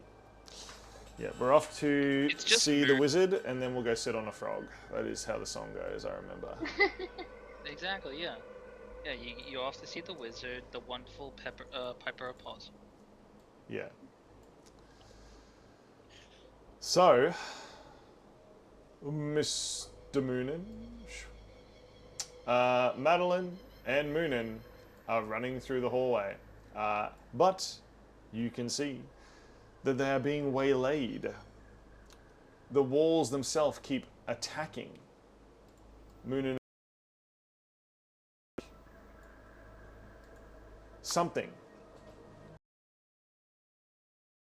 A: Yeah, we're off to
C: It's just
A: see the
C: weird.
A: wizard, and then we'll go sit on a frog. That is how the song goes, I remember.
C: Exactly, yeah. Yeah, you're off to see the wizard, the wonderful Piper of Paws.
A: Yeah. So, Mr. Moonin, Madeline and Moonin are running through the hallway, but you can see that they are being waylaid. The walls themselves keep attacking Moonin. Something.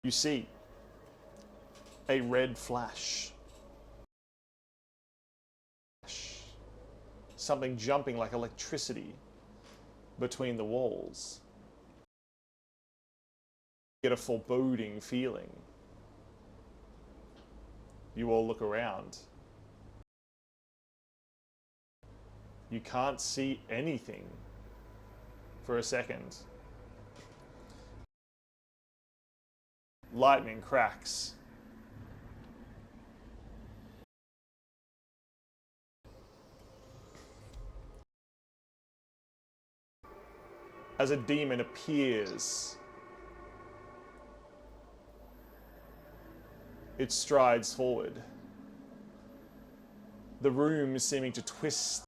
A: You see a red flash. Something jumping like electricity between the walls. You get a foreboding feeling. You all look around. You can't see anything for a second. Lightning cracks. As a demon appears, it strides forward. The room is seeming to twist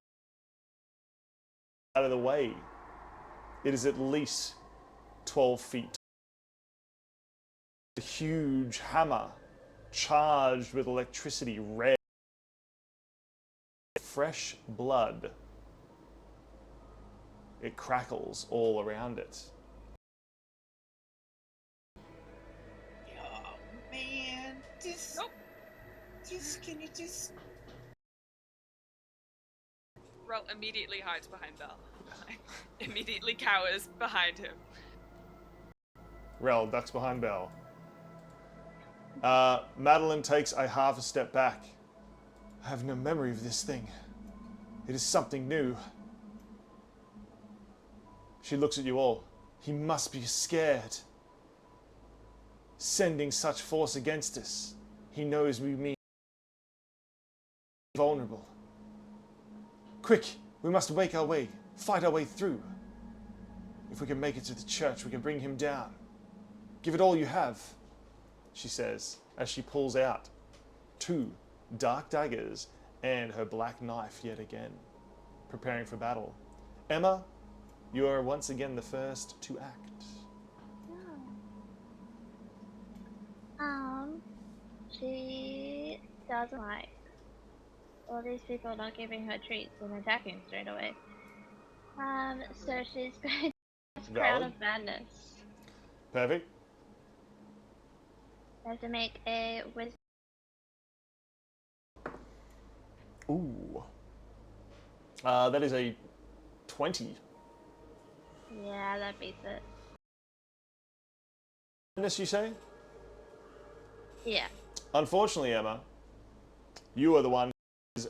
A: out of the way. It is at least 12 feet. A huge hammer charged with electricity, red. Fresh blood. It crackles all around it.
E: Oh man, just can you just?
B: Rel immediately hides behind Belle. Immediately cowers behind him.
A: Rel ducks behind Belle. Madeline takes a half a step back. I have no memory of this thing. It is something new. She looks at you all. He must be scared. Sending such force against us. He knows we mean vulnerable. Quick, we must make our way, fight our way through. If we can make it to the church, we can bring him down. Give it all you have, she says, as she pulls out 2 dark daggers and her black knife yet again, preparing for battle. Emma, you are once again the first to act.
D: She doesn't like all these people not giving her treats and attacking straight away. So she's going to Crown of Madness.
A: Perfect.
D: I have to make a wisdom.
A: Ooh. That is a 20.
D: Yeah, that beats it.
A: Madness, you say?
D: Yeah.
A: Unfortunately, Emma, you are the one who is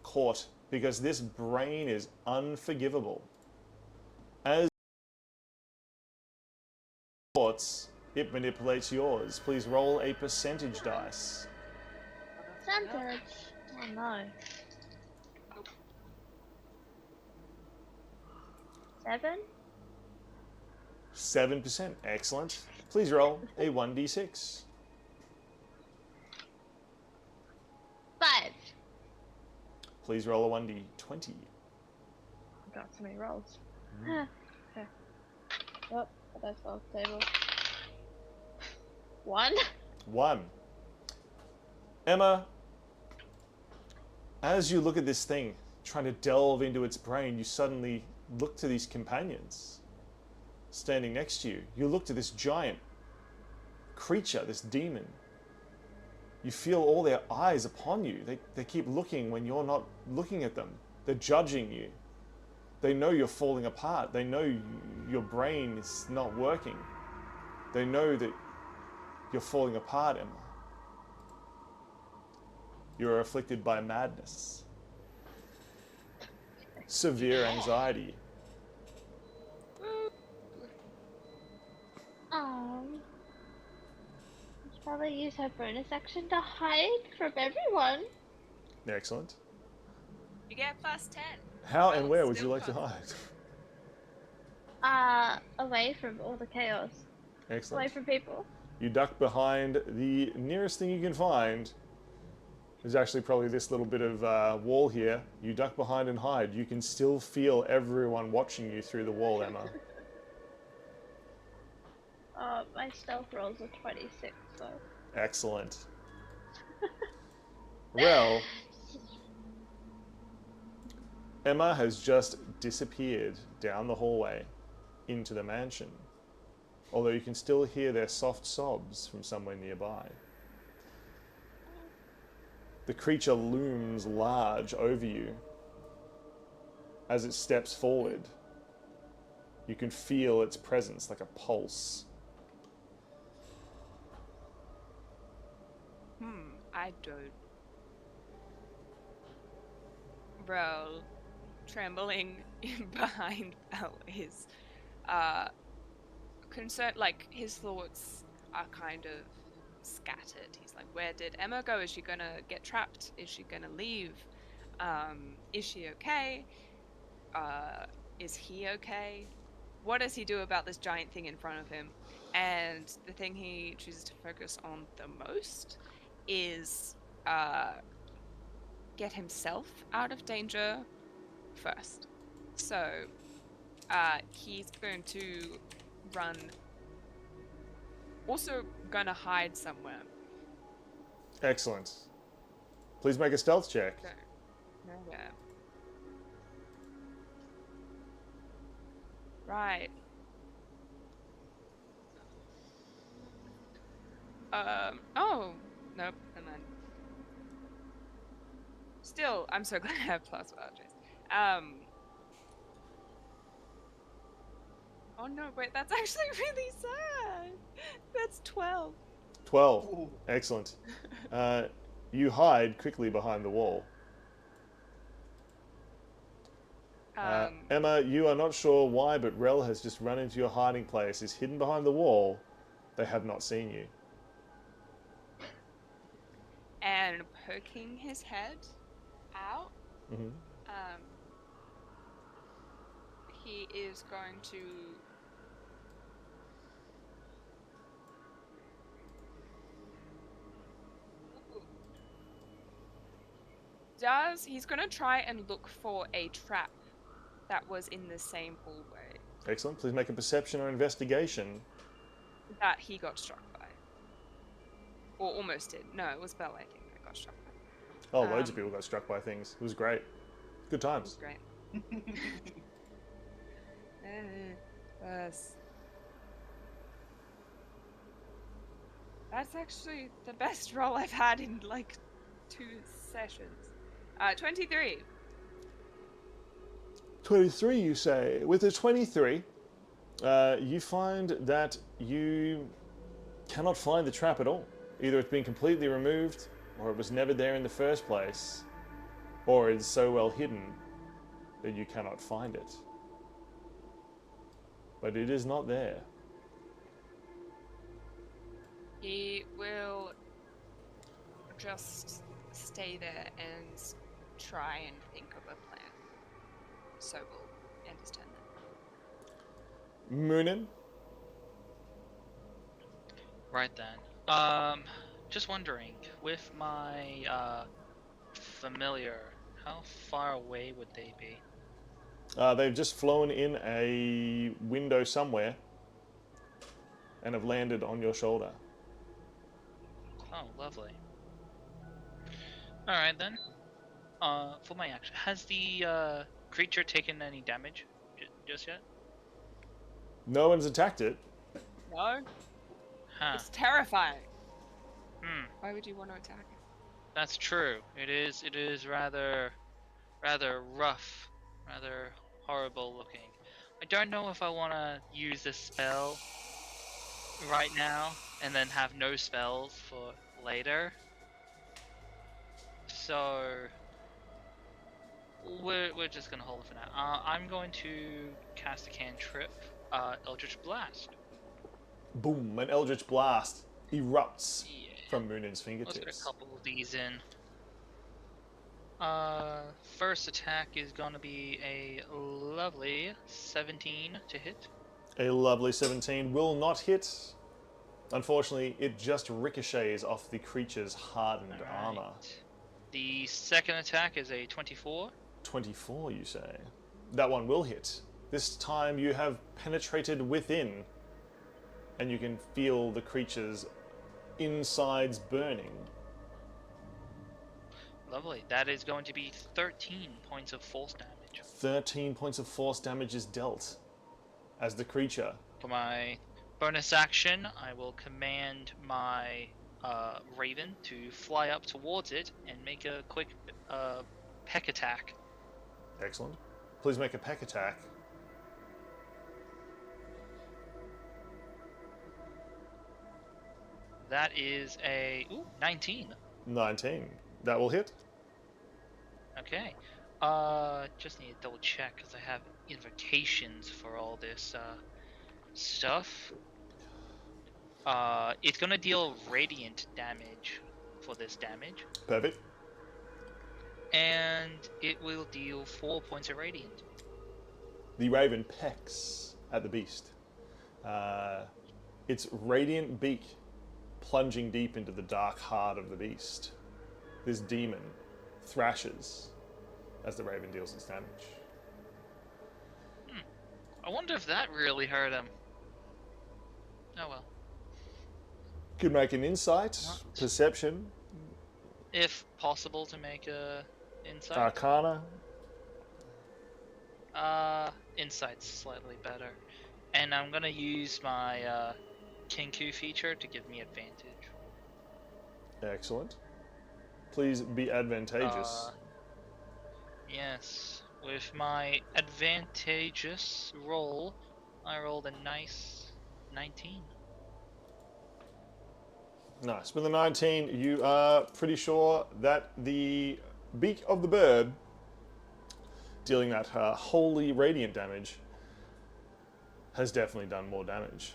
A: caught because this brain is unforgivable. As thoughts, it manipulates yours. Please roll a percentage dice.
D: Percentage? Oh no. 7?
A: 7%. Excellent. Please roll a 1d6.
D: 5.
A: Please roll a 1d20.
D: Got so many rolls. Okay. Oh, that's off the table. 1?
A: 1. Emma, as you look at this thing, trying to delve into its brain, you suddenly look to these companions standing next to you. You look to this giant creature, this demon. You feel all their eyes upon you. They keep looking when you're not looking at them. They're judging you. They know you're falling apart. They know your brain is not working. They know that you're falling apart, Emma. You're afflicted by madness, severe anxiety.
D: Let's probably use her bonus action to hide from everyone.
A: Excellent.
B: You get +10.
A: How
B: Well,
A: and where would
B: still
A: you like to
B: fun.
A: hide?
D: Away from all the chaos. Away
A: Excellent.
D: from people.
A: You duck behind the nearest thing you can find. There's actually probably this little bit of wall here. You duck behind and hide. You can still feel everyone watching you through the wall, Emma.
D: My stealth rolls are 26, so.
A: Excellent. Well, Emma has just disappeared down the hallway into the mansion, although you can still hear their soft sobs from somewhere nearby. The creature looms large over you as it steps forward. You can feel its presence like a pulse.
B: I don't. Rel, trembling behind Belle, is concerned. Like, his thoughts are kind of scattered. He's like, where did Emma go? Is she gonna get trapped? Is she gonna leave? Is she okay? Is he okay? What does he do about this giant thing in front of him? And the thing he chooses to focus on the most is get himself out of danger first. So he's going to run, also gonna hide somewhere.
A: Excellent. Please make a stealth check.
B: So, nowhere. Right. Oh, nope, and then. Still, I'm so glad I have plus archers. Oh no, wait, that's actually really sad. That's 12.
A: 12.
E: Ooh.
A: Excellent. You hide quickly behind the wall. Emma, you are not sure why, but Rel has just run into your hiding place, is hidden behind the wall. They have not seen you.
B: And poking his head
A: Mhm.
B: He is going to he's going to try and look for a trap that was in the same hallway
A: Excellent. Please make a perception or investigation.
B: that he got struck by. Or almost did. No, it was Belle, I think, that got struck by.
A: Oh, loads of people got struck by things. It was great. Good
B: It was
A: times.
B: great. Yes. That's actually the best roll I've had in like 2 sessions. 23.
A: 23, you say. With a 23, you find that you cannot find the trap at all. Either it's been completely removed, or it was never there in the first place, or it's so well hidden that you cannot find it. But it is not there.
B: He will just stay there and try and think of a plan. So we'll end his turn then.
A: Moonin?
C: Right then. Just wondering, with my familiar, how far away would they be?
A: They've just flown in a window somewhere and have landed on your shoulder.
C: Oh, lovely. All right then. For my action, has the creature taken any damage just yet?
A: No one's attacked it.
B: No,
C: Huh.
B: it's terrifying.
C: Hmm.
B: Why would you want to attack it?
C: That's true. It is rather rough, rather horrible looking. I don't know if I want to use this spell right now and then have no spells for later. So we're just gonna hold it for now. I'm going to cast a cantrip, Eldritch Blast.
A: Boom, an eldritch blast erupts
C: Yeah.
A: from Moonin's
C: Let's get a
A: fingertips.
C: couple of these in. First attack is gonna be a lovely 17 to hit.
A: A lovely 17 will not hit. Unfortunately, it just ricochets off the creature's hardened armor.
C: Alright. The second attack is a 24.
A: 24, you say? That one will hit. This time you have penetrated within, and you can feel the creature's insides burning.
C: Lovely. That is going to be 13 points of force damage.
A: 13 points of force damage is dealt as the creature.
C: For my bonus action, I will command my raven to fly up towards it and make a quick peck attack.
A: Excellent. Please make a peck attack.
C: That is a 19.
A: 19. That will hit.
C: Okay. Just need to double check because I have invocations for all this stuff. It's gonna deal radiant damage for this damage,
A: Perfect.
C: and it will deal 4 points of radiant.
A: The raven pecks at the beast. Its radiant beak plunging deep into the dark heart of the beast. This demon thrashes as the raven deals its damage.
C: I wonder if that really hurt him. Oh well.
A: Could make an insight,
C: What?
A: perception,
C: If possible to make a insight.
A: arcana.
C: Insight's slightly better. And I'm gonna use my Kinku feature to give me advantage.
A: Excellent. Please be advantageous.
C: Yes. With my advantageous roll, I rolled a nice 19.
A: Nice. With the 19, you are pretty sure that the beak of the bird, dealing that holy radiant damage, has definitely done more damage.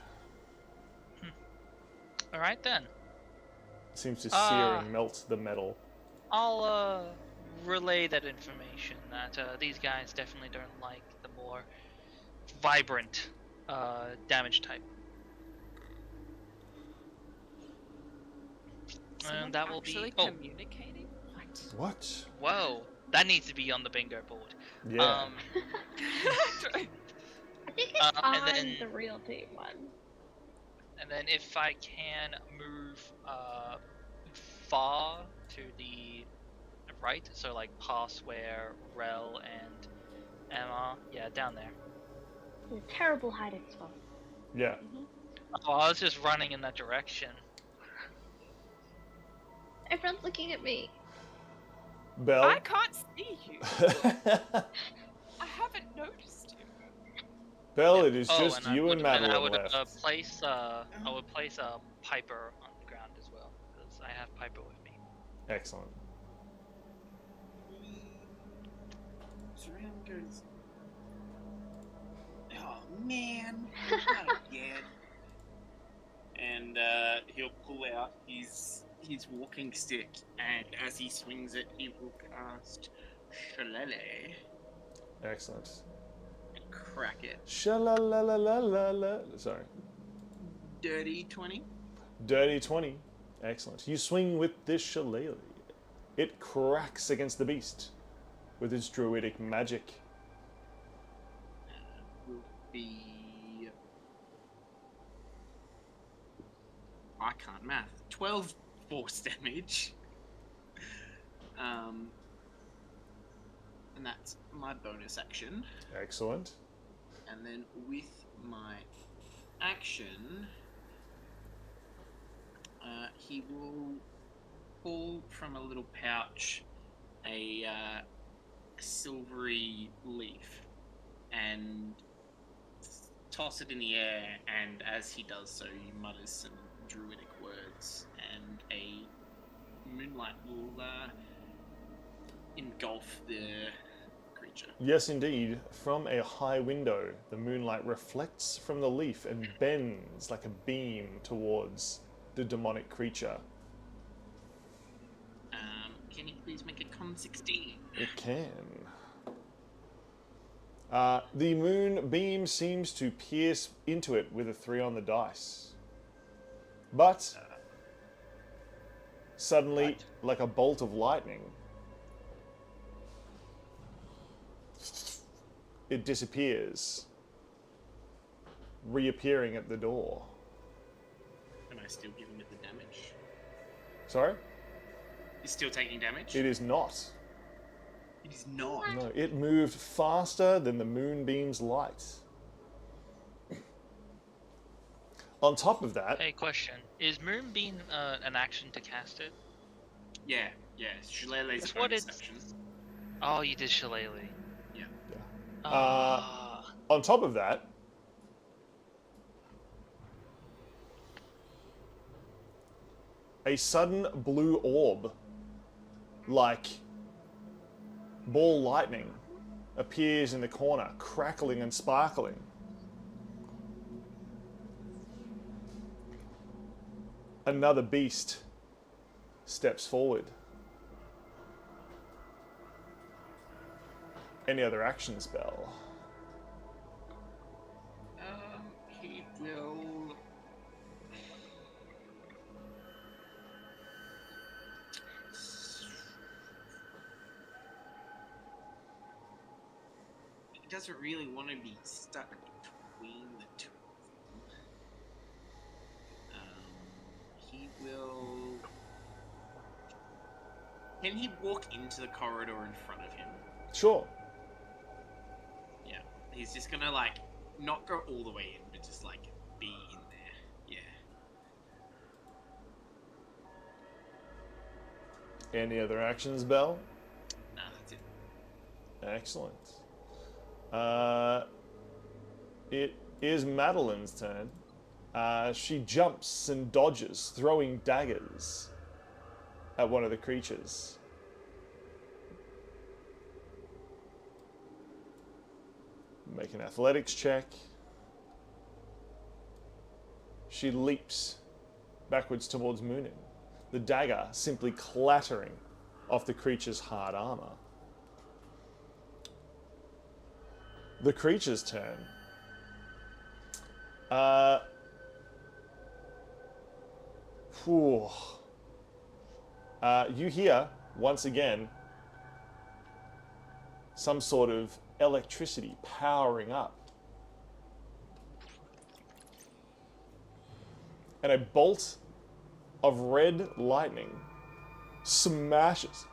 C: Alright then.
A: Seems to sear and melt the metal.
C: I'll relay that information that these guys definitely don't like the more vibrant damage type.
B: Someone
C: And that will
B: actually
C: be. Oh,
B: communicating? What?
A: What?
C: whoa! That needs to be on the bingo board.
A: Yeah.
D: I think it's
C: and
D: on
C: then
D: the real team one.
C: and then if I can move far to the right, so like past where Rel and Emma, yeah, down there.
D: It's a terrible hiding spot.
A: Yeah.
C: Oh, I was just running in that direction.
D: Everyone's looking at me.
A: Bell.
B: I can't see you. I haven't noticed you.
A: Bell,
C: Yeah.
A: it is just you and Madeline
C: I would
A: left.
C: place I would place a Piper on the ground as well because I have Piper with me.
A: Excellent.
E: Surround goes. Oh man, not again. And he'll pull out his walking stick, and as he swings it, he will cast Shillelagh
A: Excellent.
E: and crack it.
A: Sha-la-la-la-la-la-la. Sorry.
E: Dirty 20.
A: Dirty 20. Excellent. You swing with this shillelagh. It cracks against the beast with its druidic magic.
E: Will be. I can't math. 12 force damage. And that's my bonus action.
A: Excellent.
E: And then with my action, he will pull from a little pouch a silvery leaf and toss it in the air, and as he does so, he mutters some druidic words, and a moonlight will engulf the creature.
A: Yes, indeed. From a high window, the moonlight reflects from the leaf and bends like a beam towards the demonic creature.
E: Can you please make a con 16?
A: It can. The moon beam seems to pierce into it with a 3 on the dice. But suddenly,
E: Right.
A: like a bolt of lightning, it disappears, reappearing at the door.
E: Am I still giving it the damage?
A: Sorry?
E: He's still taking damage?
A: It is not.
E: It is not.
A: No, it moved faster than the moonbeam's light. On top of that,
C: Hey, question: is Moonbeam an action to cast it?
E: Yeah. Shillelagh's
C: That's what
E: bonus
C: it's-
E: action.
C: Oh, you did Shillelagh.
E: Yeah.
A: on top of that, a sudden blue orb, like ball lightning, appears in the corner, crackling and sparkling. Another beast steps forward. Any other action spell?
E: He will. He doesn't really want to be stuck between the two of them. He will. Can he walk into the corridor in front of him?
A: Sure.
E: Yeah. He's just gonna like not go all the way in, but just like be in there. Yeah.
A: Any other actions, Bell?
E: Nah, that's it.
A: Excellent. It is Madeline's turn. She jumps and dodges, throwing daggers at one of the creatures. Make an athletics check. She leaps backwards towards Moonin, the dagger simply clattering off the creature's hard armor. The creature's turn. Whew. You hear, once again, some sort of electricity powering up. And a bolt of red lightning smashes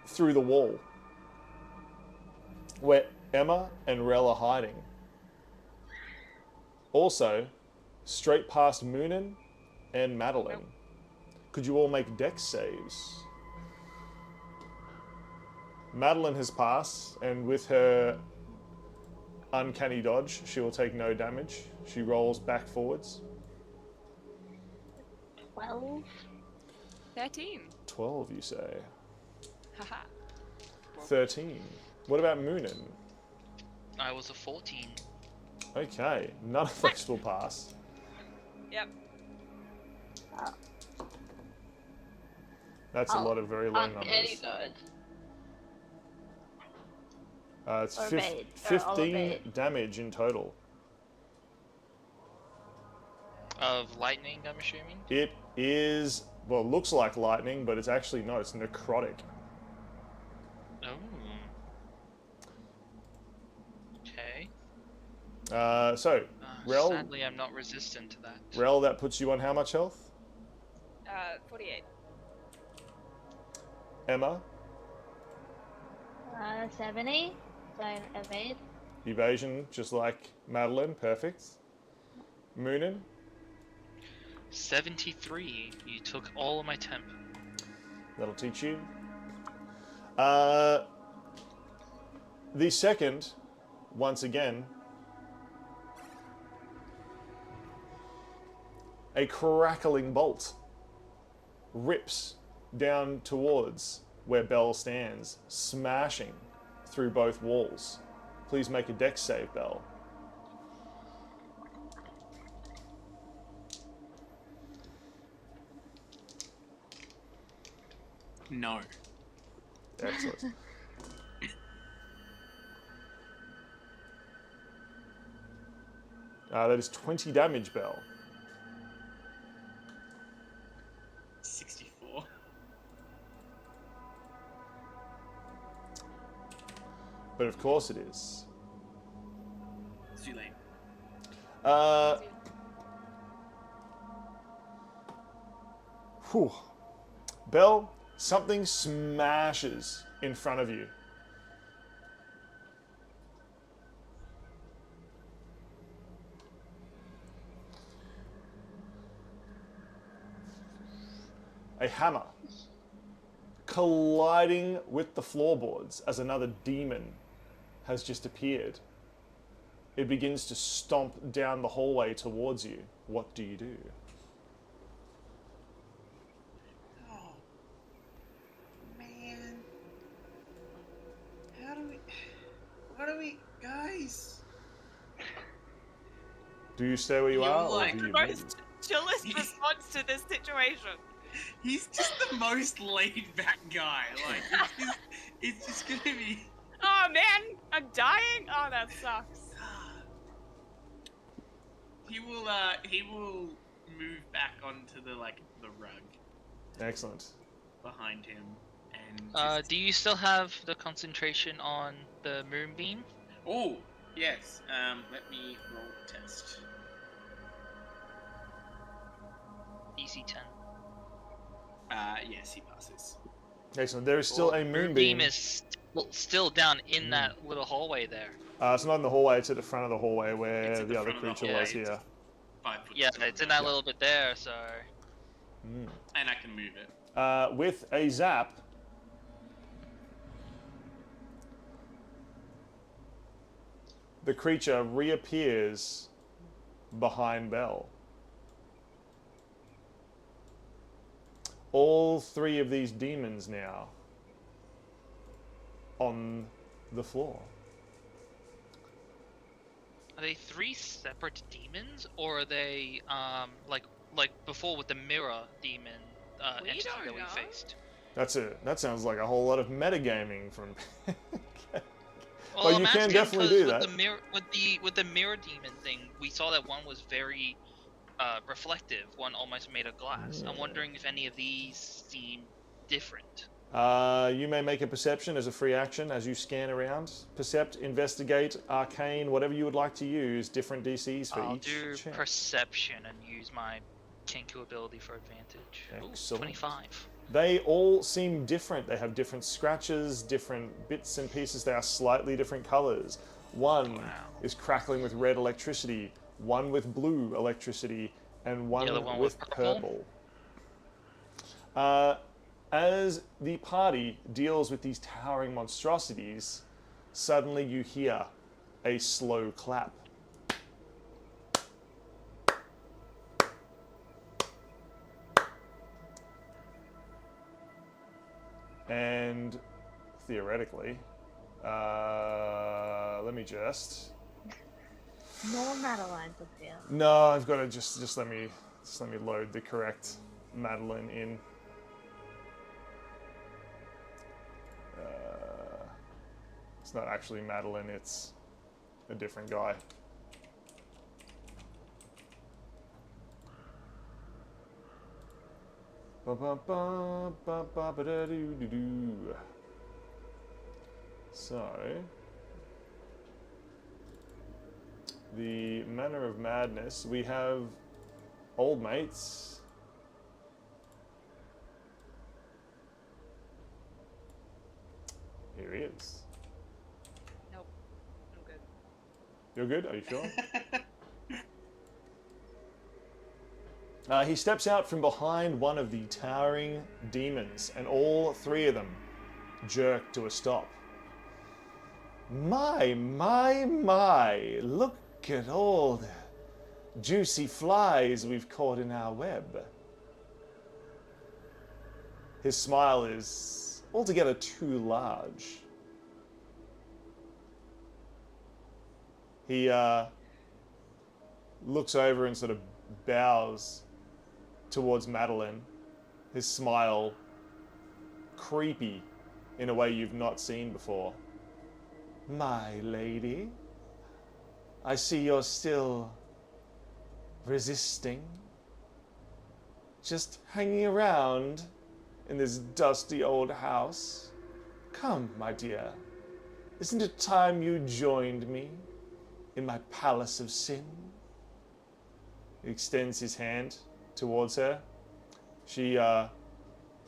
A: through the wall where Emma and Rel are hiding. Also, straight past Moonin and Madeline.
B: Nope.
A: Could you all make dex saves? Madeline has passed, and with her uncanny dodge, she will take no damage. She rolls back forwards.
D: 12.
B: 13.
A: 12, you say.
B: Haha.
A: 13. What about Moonin?
C: I was a 14.
A: Okay, none of those will pass.
B: Yep.
A: That's a lot of very low numbers.
D: Any good.
A: It's
D: Or
A: 15
D: obeyed.
A: damage in total.
C: Of lightning, I'm assuming?
A: It is, well, looks like lightning, but it's actually not. It's necrotic.
C: Oh. Okay.
A: So, Rel,
C: Sadly, I'm not resistant to that.
A: Rel, that puts you on how much health?
B: 48.
A: Emma,
D: 70. So I evade.
A: evasion, just like Madeline, perfect. Moonin,
C: 73. You took all of my temp.
A: that'll teach you. The second, once again, a crackling bolt rips down towards where Belle stands, smashing through both walls. Please make a dex save, Belle.
E: No.
A: Excellent. That is 20 damage, Belle.
E: 64.
A: But of course it is.
E: Zulane.
A: Whew. Belle, something smashes in front of you. A hammer colliding with the floorboards as another demon has just appeared. It begins to stomp down the hallway towards you. What do you do?
E: Oh. Man. How do we... What do we... Guys?
A: Do you stay where you
E: You're
A: are,
E: like
A: or do you
B: The
A: move?
B: most chillest response to this situation.
E: He's just the most laid-back guy. Like, it's just gonna be...
B: Oh man, I'm dying. Oh, that sucks.
E: He will move back onto the rug
A: Excellent.
E: behind him and just...
C: Do you still have the concentration on the moonbeam?
E: Oh, yes. Let me roll a test.
C: DC 10.
E: Yes, he passes.
A: Excellent. There is still a moonbeam.
C: is still down in that little hallway there.
A: It's not in the hallway, it's at the front of the hallway
E: It's
A: where
E: at
A: the
E: the
A: other
E: front of the
A: creature was
E: hallway.
A: here.
E: 5 foot.
C: Yeah, it's in that little bit there, so...
E: And I can move it.
A: With a zap, the creature reappears behind Belle. All three of these demons now on the floor.
C: Are they 3 separate demons, or are they like before with the mirror demon
B: We
C: entity
B: don't
C: that we
B: know.
C: faced?
A: That sounds like a whole lot of metagaming from.
C: Well,
A: Well, you
C: imagine
A: can definitely
C: because
A: do
C: with
A: that.
C: the mirror, with the mirror demon thing, we saw that one was very reflective. One almost made of glass. I'm wondering if any of these seem different.
A: You may make a perception as a free action as you scan around. Percept, investigate, arcane, whatever you would like to use. Different DCs for
C: I'll
A: each
C: do
A: check.
C: perception and use my Kenku ability for advantage. Ooh,
A: Excellent.
C: 25.
A: They all seem different. They have different scratches, different bits and pieces. They are slightly different colors. One
C: Wow.
A: is crackling with red electricity, one with blue electricity, and one,
C: other one
A: with
C: with purple?
A: purple. As the party deals with these towering monstrosities, suddenly you hear a slow clap. And theoretically, let me just.
D: More Madeline's appeal.
A: No, I've got to just let me load the correct Madeline in. It's not actually Madeline, it's a different guy. So, the Manor of Madness, we have old mates. Here he is.
B: Nope. I'm good.
A: You're good? Are you sure? He steps out from behind one of the towering demons, and all three of them jerk to a stop. My, look at all the juicy flies we've caught in our web. His smile is altogether too large. He looks over and sort of bows towards Madeline, his smile creepy in a way you've not seen before. My lady, I see you're still resisting, just hanging around in this dusty old house. Come, my dear, isn't it time you joined me in my palace of sin? He extends his hand towards her. She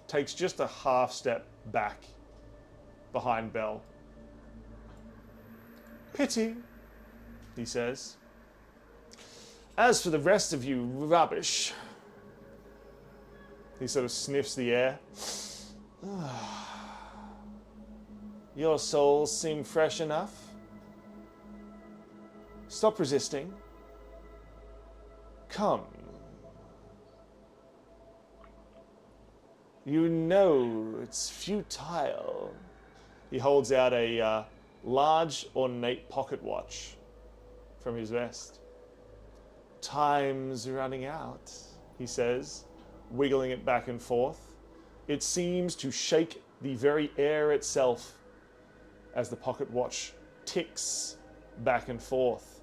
A: takes just a half step back behind Belle. Pity, he says. As for the rest of you rubbish, he sort of sniffs the air. Your souls seem fresh enough. Stop resisting. Come. You know it's futile. He holds out a large, ornate pocket watch from his vest. Time's running out, he says, wiggling it back and forth. It seems to shake the very air itself as the pocket watch ticks back and forth.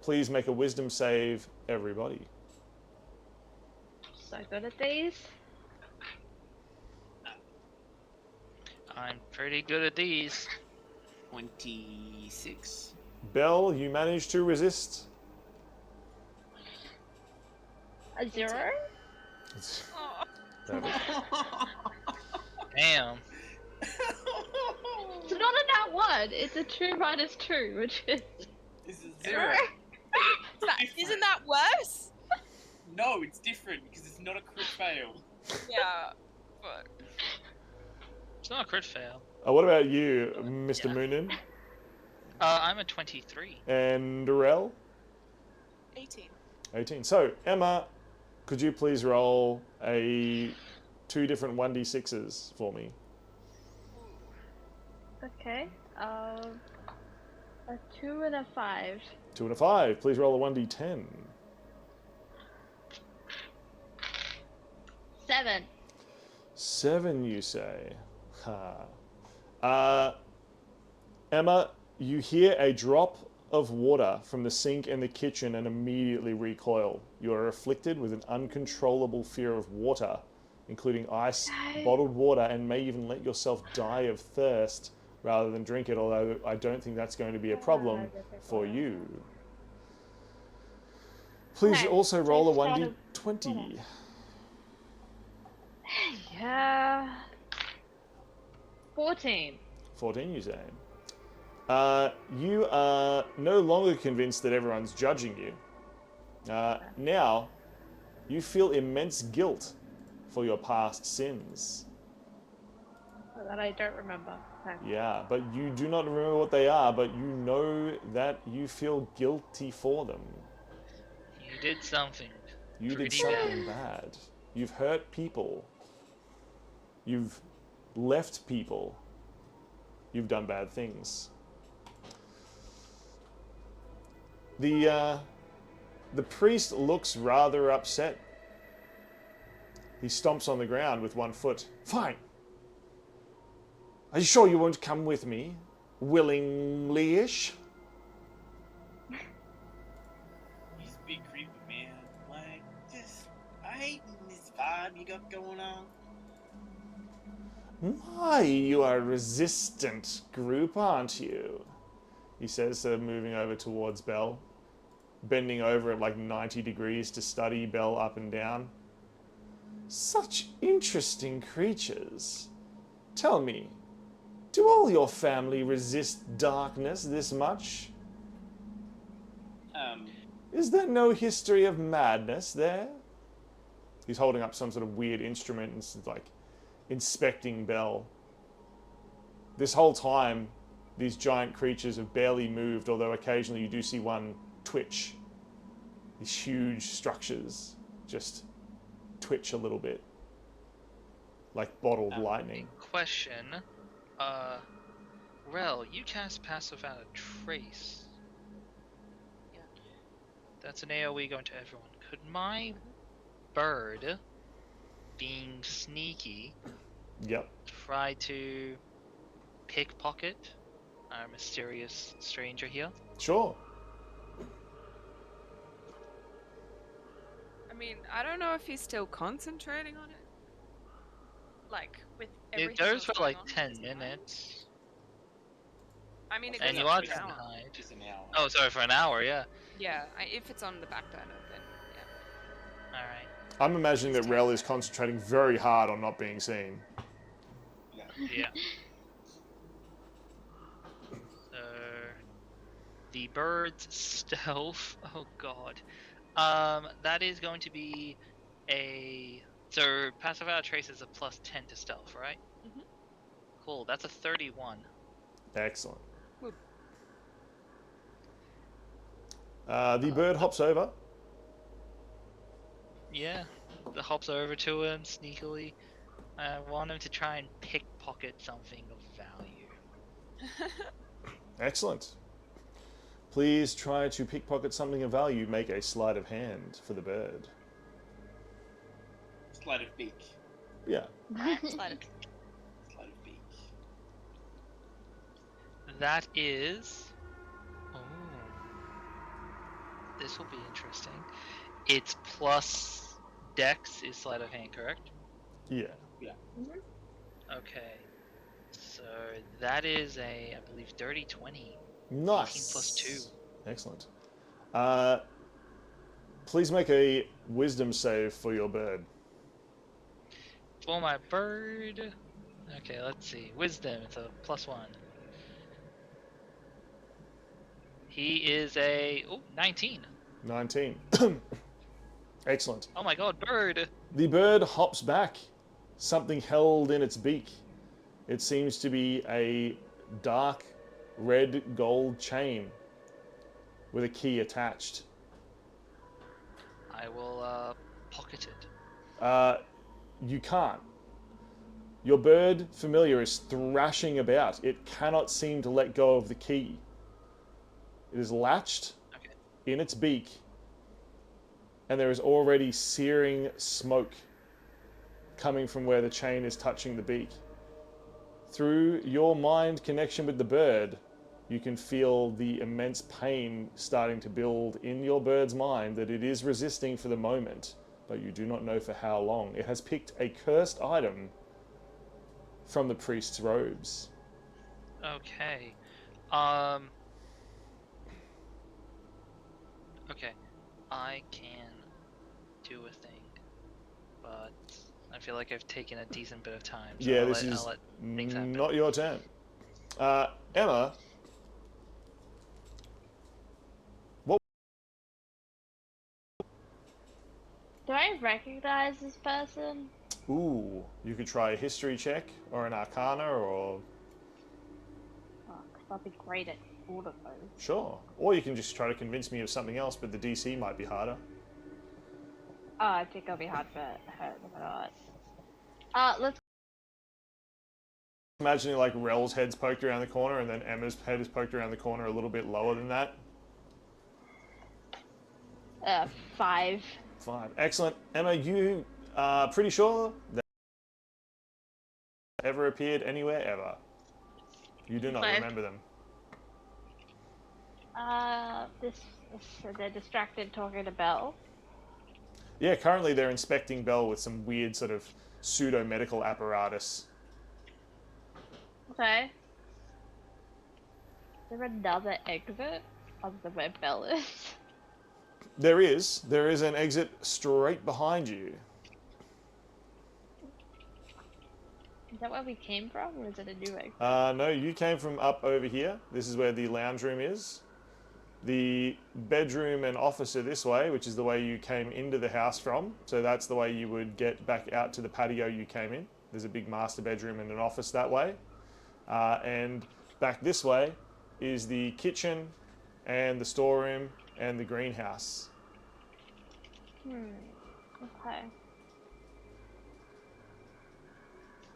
A: Please make a wisdom save, everybody.
D: So good at these.
C: I'm pretty good at these.
E: 26.
A: Belle, you managed to resist.
D: A 0?
B: Oh,
C: Damn.
D: It's not a nat 1, it's a 2 minus 2, which is
E: This is 0.
B: isn't that worse?
E: No, it's different because it's not a crit fail.
B: Yeah, but
C: It's not a crit fail.
A: What about you, Mr.
C: Yeah.
A: Moonin?
C: I'm a 23.
A: And Darrell?
B: 18.
A: 18. So, Emma, could you please roll two different 1d6s for me?
D: okay. A 2 and a 5.
A: 2 and a 5. Please roll a 1d10.
D: 7.
A: 7, you say. Ha. Emma, you hear a drop of water from the sink in the kitchen and immediately recoil. You are afflicted with an uncontrollable fear of water, including ice, bottled water, and may even let yourself die of thirst rather than drink it, although I don't think that's going to be a problem for you. Please
D: Okay,
A: also
D: so
A: roll a
D: start of
A: 1d20.
D: Yeah. 14.
A: 14, you say. You are no longer convinced that everyone's judging you. Now, you feel immense guilt for your past sins.
D: That I don't remember. Okay.
A: Yeah, but you do not remember what they are, but you know that you feel guilty for them.
C: You did something.
A: You did
C: Pretty
A: something bad. You've hurt people. You've left people. You've done bad things. The priest looks rather upset. He stomps on the ground with one foot. Fine. Are you sure you won't come with me? Willingly-ish?
E: He's a big creepy, man. Like, just, I hate this vibe you got going on.
A: My, you are a resistant group, aren't you? He says, moving over towards Belle. Bending over at like 90 degrees to study Belle up and down. Such interesting creatures. Tell me, do all your family resist darkness this much? Is there no history of madness there? He's holding up some sort of weird instrument and is like inspecting Belle. This whole time, these giant creatures have barely moved, although occasionally you do see one twitch. These huge structures just twitch a little bit. Like bottled lightning.
C: Question. Rel, you cast Pass Without a Trace.
B: Yeah.
C: That's an AoE going to everyone. Could my bird, being sneaky,
A: Yep.
C: try to pickpocket our mysterious stranger here?
A: Sure.
B: I mean, I don't know if he's still concentrating on it. Like, with everything
C: It goes
B: else
C: for
B: going
C: like
B: on in
C: 10
B: his mind.
C: minutes.
B: I mean, it
C: And
B: goes
C: you
B: up
C: are
B: to an
C: just
B: hour.
C: behind.
E: Just an hour.
C: Oh, sorry, for an hour, yeah.
B: Yeah, if it's on the back burner, then yeah.
C: Alright.
A: I'm imagining that Rel is concentrating very hard on not being seen.
E: Yeah.
C: Yeah. So, the bird's stealth. Oh god. That is going to be a. So, Pass Without a Trace is a plus 10 to stealth, right?
B: Mhm.
C: Cool. That's a 31.
A: Excellent.
B: Whoop.
A: The bird hops over.
C: Yeah. The hops over to him sneakily. I want him to try and pickpocket something of value.
A: Excellent. Please try to pickpocket something of value. Make a sleight of hand for the bird.
E: Sleight of beak.
A: Yeah.
B: Sleight of-
E: Sleight of beak.
C: That is. Oh. This will be interesting. It's plus Dex is sleight of hand, correct?
A: Yeah.
C: Okay. So that is a, I believe, dirty 20.
A: Nice.
C: 18 plus 2.
A: Excellent. Please make a wisdom save for your bird.
C: For my bird. Okay, let's see. Wisdom, it's a plus 1. He is a 19.
A: 19. Excellent.
C: Oh my god, bird!
A: The bird hops back, something held in its beak. It seems to be a dark red gold chain with a key attached.
C: I will pocket it.
A: You can't. Your bird familiar is thrashing about. It cannot seem to let go of the key. It is latched
C: Okay.
A: in its beak, and there is already searing smoke coming from where the chain is touching the beak. Through your mind connection with the bird, you can feel the immense pain starting to build in your bird's mind that it is resisting for the moment, but you do not know for how long. It has picked a cursed item from the priest's robes.
C: Okay. Okay. I can do a thing, but I feel like I've taken a decent bit of time. So
A: Yeah,
C: I'll
A: this
C: let,
A: is
C: I'll let things happen.
A: not your turn. Emma, what?
D: Do I recognize this person?
A: Ooh, you could try a history check or an arcana or...
D: Oh, 'cause I'll be great at all of those.
A: Sure. Or you can just try to convince me of something else, but the DC might be harder.
D: Oh, I think it'll be hard for her to not. Let's.
A: Imagining like Rel's head's poked around the corner and then Emma's head is poked around the corner a little bit lower than that.
D: 5.
A: 5. Excellent. Emma, you are pretty sure that ever appeared anywhere ever. You do not
D: 5.
A: remember them.
D: They're distracted talking to Belle.
A: Yeah, currently they're inspecting Belle with some weird sort of pseudo-medical apparatus.
D: Okay. Is there another exit other than where Belle is?
A: There is. There is an exit straight behind you.
D: Is that where we came from, or is it a new exit?
A: No, you came from up over here. This is where the lounge room is. The bedroom and office are this way, which is the way you came into the house from. So that's the way you would get back out to the patio you came in. There's a big master bedroom and an office that way. And back this way is the kitchen and the storeroom and the greenhouse.
D: Okay.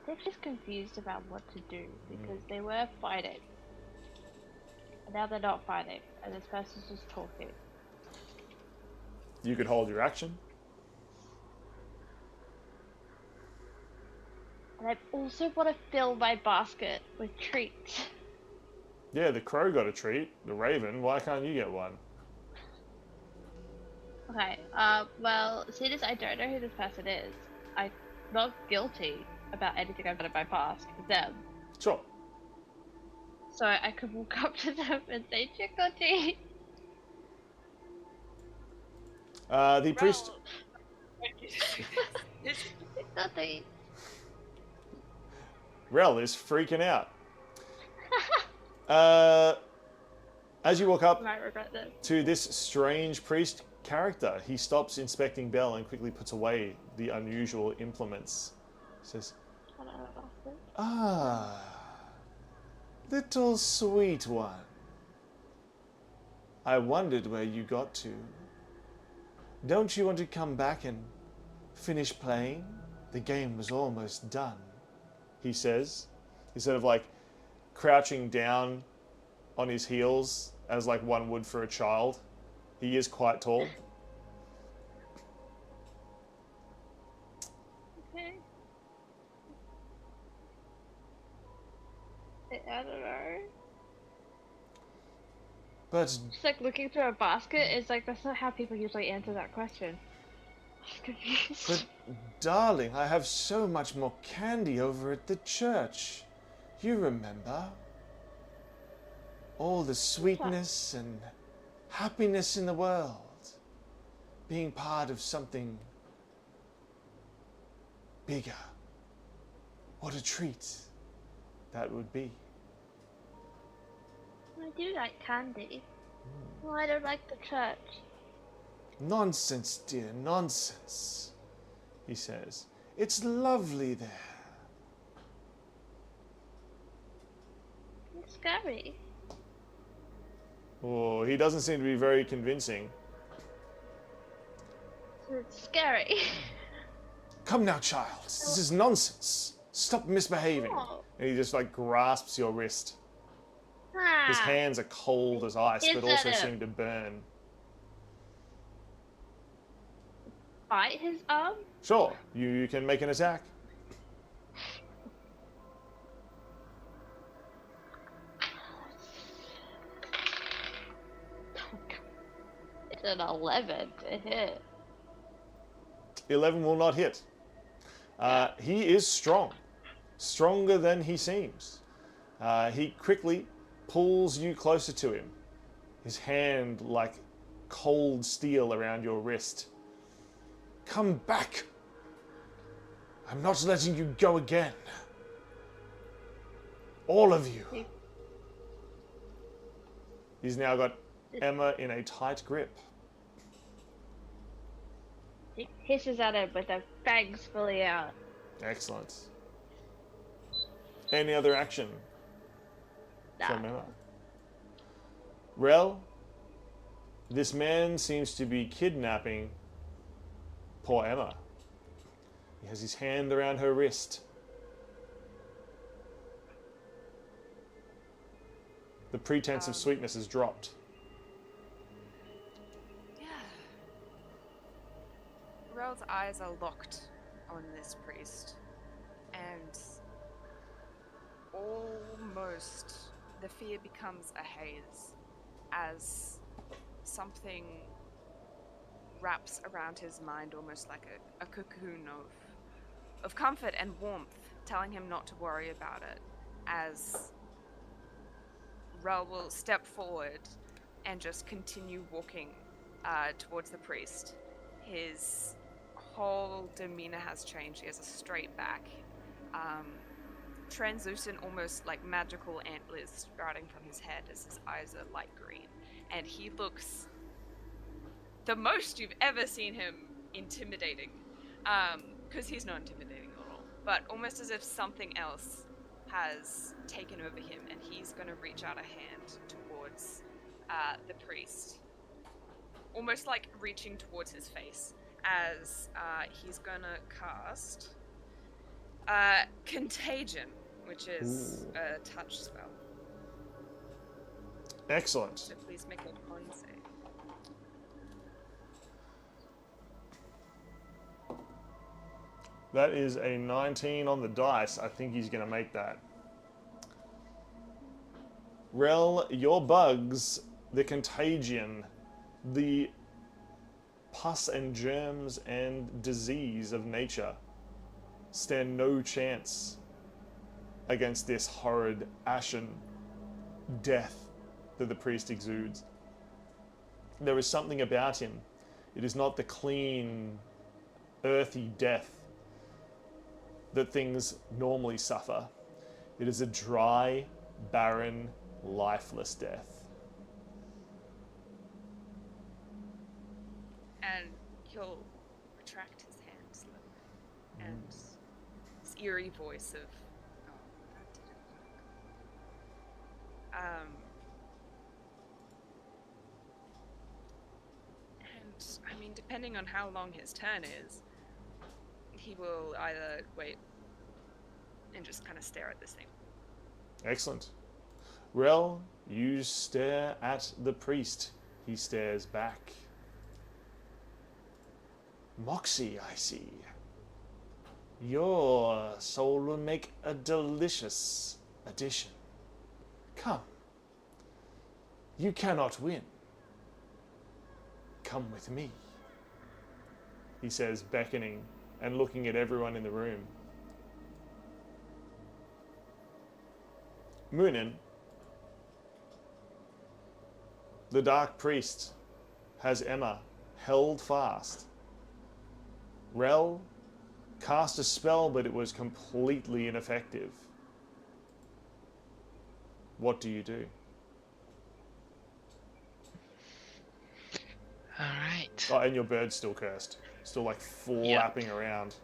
D: They're just confused about what to do because they were fighting. And now they're not fighting, and this person's just talking.
A: You could hold your action.
D: And I also want to fill my basket with treats.
A: Yeah, the crow got a treat. The raven, why can't you get one?
D: Okay, well, seeing as I don't know who this person is, I'm not guilty about anything I've done in my past with them.
A: Sure.
D: So I could walk up to them and say, trick or treat.
A: The priest...
D: Nothing.
A: Rel is freaking out. As you walk up
D: I might regret this.
A: to this strange priest character, he stops inspecting Belle and quickly puts away the unusual implements. He says,
D: I don't know about this.
A: "Ah, little sweet one. I wondered where you got to. Don't you want to come back and finish playing? The game was almost done," he says. He's sort of like crouching down on his heels as like one would for a child. He is quite tall.
D: Okay. I don't know.
A: But,
D: Just like looking through a basket is like, that's not how people usually answer that question. I'm confused.
A: but, darling, I have so much more candy over at the church. You remember? All the sweetness and happiness in the world. Being part of something bigger. What a treat that would be.
D: I do like candy. Well, I don't like the church.
A: Nonsense, dear, nonsense, he says. It's lovely there.
D: It's scary.
A: Oh, he doesn't seem to be very convincing.
D: So it's scary.
A: Come now, child, this is nonsense. Stop misbehaving.
D: Oh.
A: And he just like grasps your wrist. His
D: Ah.
A: hands are cold as ice,
D: Is
A: but also
D: that
A: seem to burn.
D: Bite his arm?
A: Sure, you can make an attack.
D: an 11 to hit.
A: 11 will not hit. He is strong. Stronger than he seems. He quickly pulls you closer to him. His hand like cold steel around your wrist. Come back! I'm not letting you go again. All of you. He's now got Emma in a tight grip.
D: He hisses at him with their fangs fully out.
A: Excellent. Any other action from
D: Nah.
A: Emma? Rel, this man seems to be kidnapping poor Emma. He has his hand around her wrist. The pretense of sweetness has dropped.
B: Yeah. Rel's eyes are locked on this priest, and almost the fear becomes a haze as something wraps around his mind, almost like a cocoon of comfort and warmth, telling him not to worry about it, as Rel will step forward and just continue walking towards the priest. His whole demeanor has changed. He has a straight back, translucent, almost like magical antlers sprouting from his head as his eyes are light green. And he looks the most you've ever seen him intimidating, because he's not intimidating at all, but almost as if something else has taken over him, and he's going to reach out a hand towards the priest, almost like reaching towards his face, as he's going to cast Contagion, which is a touch spell.
A: Excellent.
B: So please make a con save.
A: That is a 19 on the dice. I think he's going to make that. Rel, your bugs, the contagion, the pus and germs and disease of nature stand no chance against this horrid ashen death that the priest exudes. There is something about him. It is not the clean, earthy death that things normally suffer. It is a dry, barren, lifeless death.
B: And he'll retract his hand slowly, and this eerie voice of, "Oh, that didn't work." And I mean, depending on how long his turn is, he will either wait and just kind of stare at this thing.
A: Excellent. Rel, you stare at the priest. He stares back. Moxie, I see. Your soul will make a delicious addition. Come. You cannot win. Come with me, he says, beckoning and looking at everyone in the room. Moonin, the dark priest, has Emma held fast. Rel cast a spell, but it was completely ineffective. What do you do?
C: Alright.
A: Oh, and your bird's still cursed. Still like flapping around.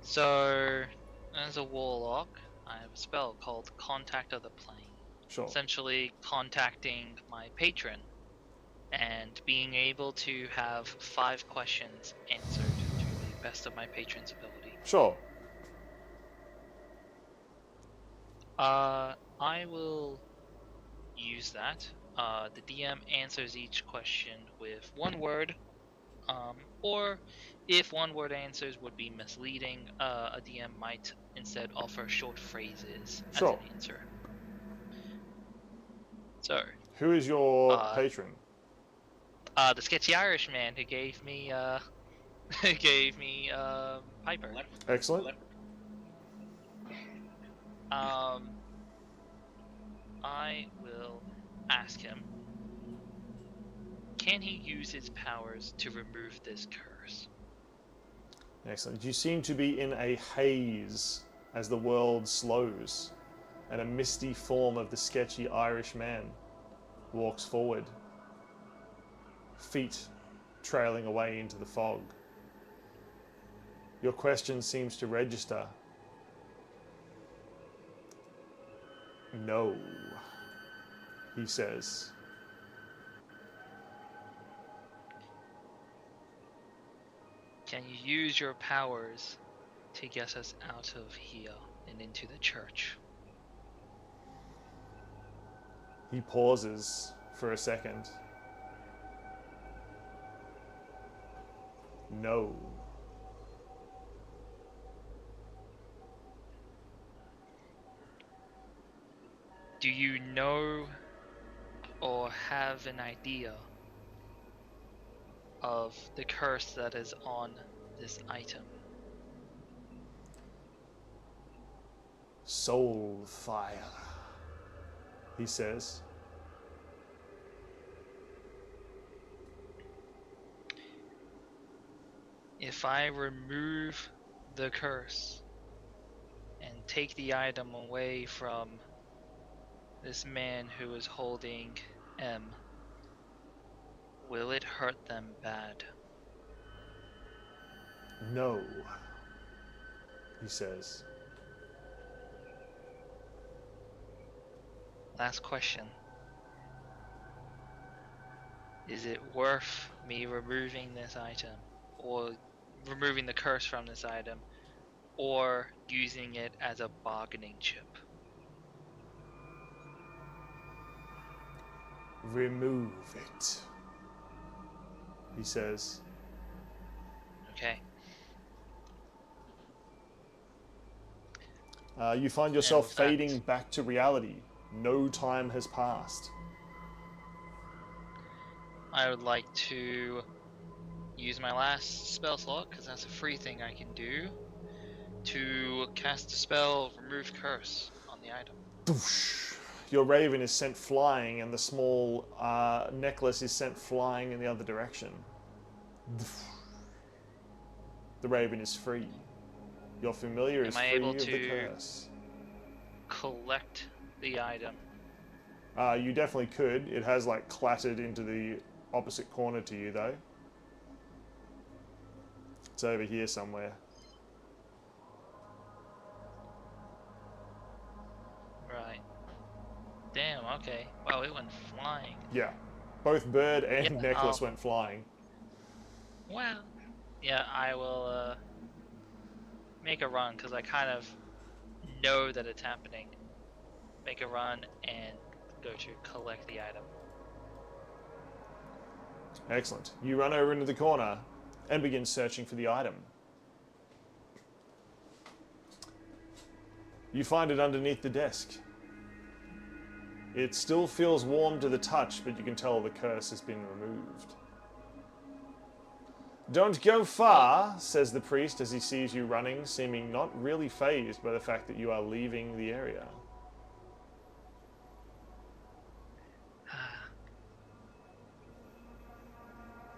C: So, as a warlock, I have a spell called Contact of the Plane.
A: Sure.
C: Essentially contacting my patron and being able to have 5 questions answered to the best of my patron's ability.
A: Sure.
C: I will use that. The DM answers each question with 1 word, or if 1 word answers would be misleading, a DM might instead offer short phrases as
A: Sure.
C: an answer. So,
A: Who is your patron?
C: The sketchy Irish man who gave me Piper.
A: Excellent.
C: I will ask him, can he use his powers to remove this curse?
A: Excellent. You seem to be in a haze as the world slows, and a misty form of the sketchy Irish man walks forward, feet trailing away into the fog. Your question seems to register. No, he says.
C: Can you use your powers to get us out of here and into the church?
A: He pauses for a second. No.
C: Do you know or have an idea of the curse that is on this item?
A: Soul fire, he says.
C: If I remove the curse and take the item away from this man who is holding M, will it hurt them bad?
A: No, he says.
C: Last question. Is it worth me removing this item, or removing the curse from this item, or using it as a bargaining chip?
A: Remove it, he says.
C: Okay.
A: You find yourself
C: And with that-
A: fading back to reality. No time has passed.
C: I would like to use my last spell slot, because that's a free thing I can do, to cast a spell, Remove Curse, on the item.
A: Doosh. Your raven is sent flying, and the small necklace is sent flying in the other direction. Doosh. The raven is free. Your familiar is
C: Am I
A: free
C: able
A: of the
C: to-
A: curse.
C: Collect the item.
A: You definitely could. It has like clattered into the opposite corner to you, though. It's over here somewhere.
C: Right. Damn, okay. Wow, it went flying.
A: Yeah. Both bird and
C: Yeah,
A: necklace went flying.
C: Wow. Yeah, I will make a run, because I kind of know that it's happening. Make a run and go to collect the item.
A: Excellent. You run over into the corner and begin searching for the item. You find it underneath the desk. It still feels warm to the touch, but you can tell the curse has been removed. Don't go far, says the priest as he sees you running, seeming not really fazed by the fact that you are leaving the area.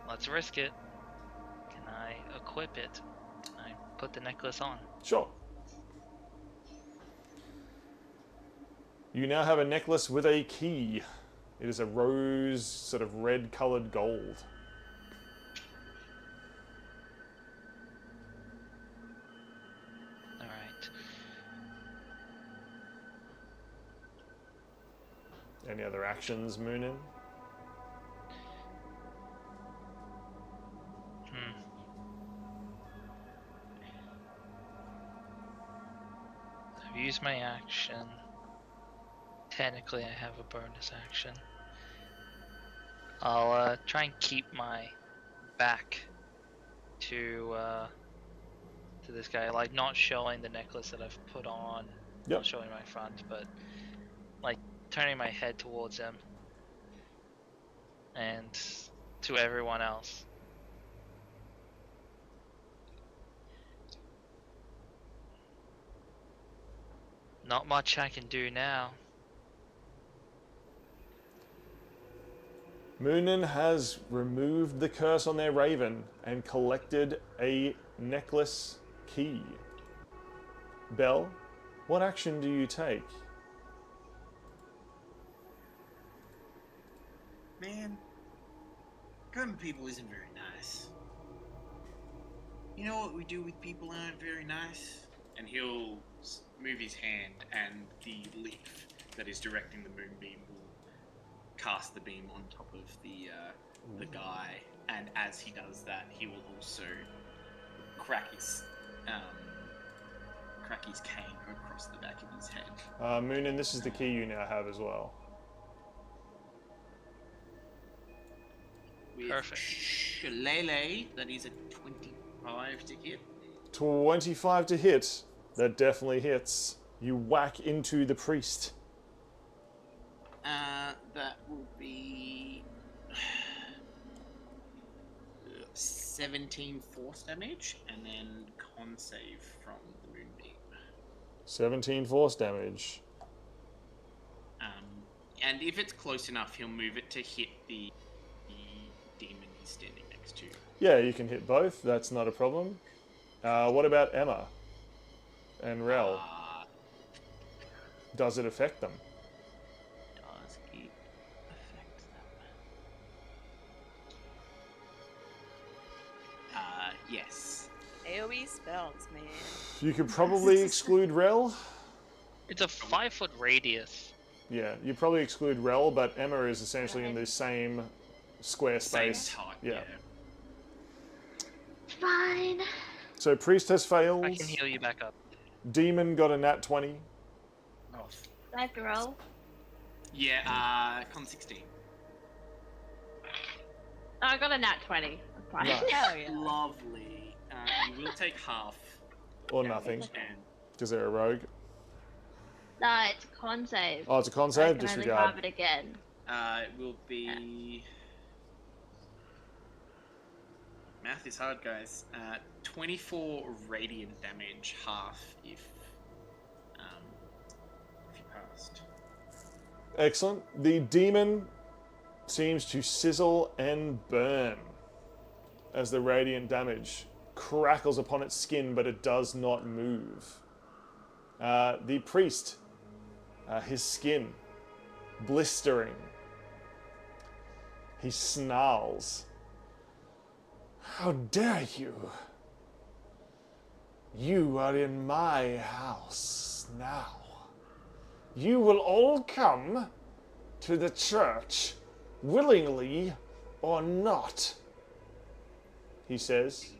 C: Let's risk it. Can I equip it? Can I put the necklace on?
A: Sure. You now have a necklace with a key. It is a rose, sort of red-coloured gold.
C: Alright.
A: Any other actions, Moonin?
C: I've used my action. Technically, I have a bonus action. I'll try and keep my back to this guy, like not showing the necklace that I've put on,
A: Yep.
C: not showing my front, but like turning my head towards him and to everyone else. Not much I can do now.
A: Moonin has removed the curse on their raven and collected a necklace key. Belle, what action do you take?
E: Man, grabbing people isn't very nice. You know what we do with people who aren't very nice? And he'll move his hand, and the leaf that is directing the moonbeam will cast the beam on top of the guy. And as he does that, he will also crack his cane across the back of his head.
A: Moonin, this is the key you now have as well.
E: With
C: Perfect.
E: Shillelagh, that is a 25 to hit.
A: 25 to hit. That definitely hits. You whack into the priest.
E: That will be 17 force damage, and then con save from the moonbeam.
A: 17 force damage.
E: And if it's close enough, he'll move it to hit the demon he's standing next to.
A: Yeah, you can hit both. That's not a problem. What about Emma and Rel? Does it affect them?
E: Does it affect them? Yes.
B: AoE spells, man.
A: You could probably exclude Rel.
C: It's a 5-foot radius.
A: Yeah, you probably exclude Rel, but Emma is essentially in the same square
E: Same
A: space.
E: type,
A: Yeah.
D: Fine.
A: So Priestess failed.
C: I can heal you back up.
A: Demon got a nat 20.
E: Oh.
D: Do I have to roll?
E: Yeah, con 16.
D: Oh, I got a nat 20. That's fine.
A: Nice.
B: Hell yeah.
E: Lovely. You will take half.
A: Or
E: damage,
A: nothing,
E: And
A: because they're a rogue.
D: No, it's a con save.
A: Oh, it's a con
D: So I
A: save?
D: can only
A: Disregard.
D: have it again.
E: it will be. Math is hard, guys. 24 radiant damage, half if you passed.
A: Excellent. The demon seems to sizzle and burn as the radiant damage crackles upon its skin, but it does not move. The priest, his skin blistering. He snarls. How dare you? You are in my house now. You will all come to the church, willingly or not, he says.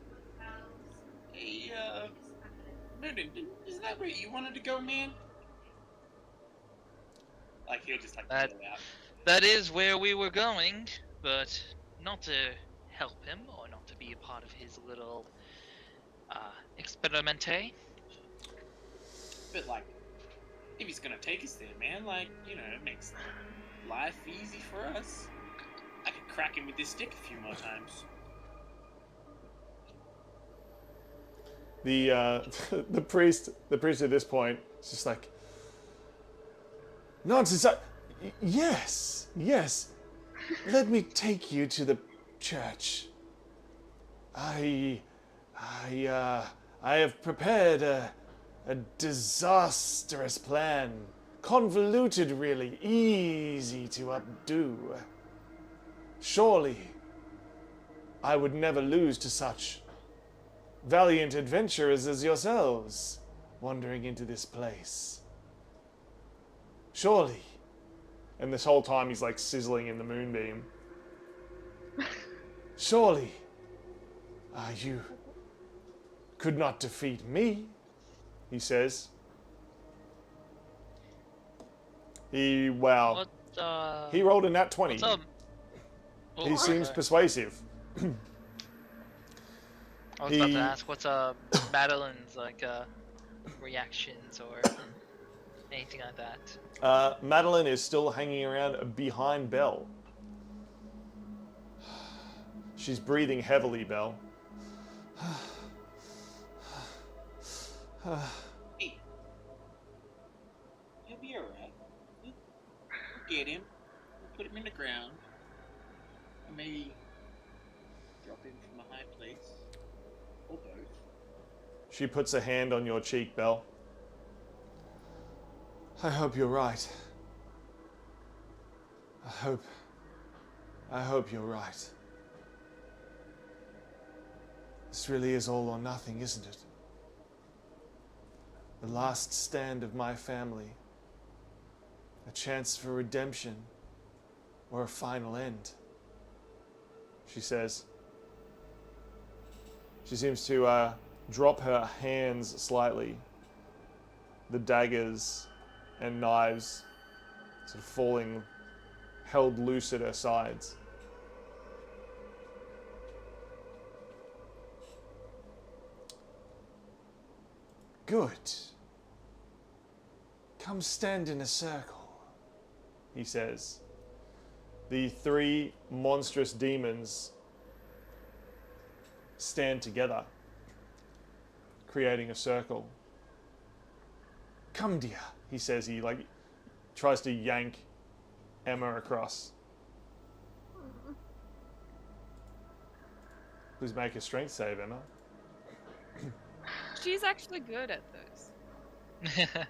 E: Hey, Noonan, isn't that where you wanted to go, man? Like, he'll just, like,
C: That-
E: chill out.
C: That is where we were going, but not to help him or not to be a part of his little experimente.
E: But, like, if he's gonna take us there, man, like, you know, it makes life easy for us. I could crack him with this stick a few more times.
A: The the priest at this point is just like, nonsense. Yes. Let me take you to the church. I have prepared a disastrous plan, convoluted, really easy to updo. Surely, I would never lose to such valiant adventurers as yourselves, wandering into this place. Surely. And this whole time he's like sizzling in the moonbeam. Surely, you could not defeat me, he says. He rolled a nat 20.
C: What's up? Oh,
A: He seems
C: okay.
A: persuasive.
C: I was about
A: he-
C: to ask what's Madeline's reactions or anything like that.
A: Madeline is still hanging around behind Belle. She's breathing heavily, Belle.
E: Hey, he'll be alright. We'll get him. We'll put him in the ground. And maybe drop him from a high place. Or both.
A: She puts a hand on your cheek, Belle. I hope you're right. I hope you're right. This really is all or nothing, isn't it? The last stand of my family. A chance for redemption or a final end. She says. She seems to drop her hands slightly. The daggers and knives sort of falling, held loose at her sides. Good. Come stand in a circle, he says. The three monstrous demons stand together, creating a circle. Come, dear, he says. He tries to yank Emma across. Please make a strength save, Emma.
B: She's actually good at those.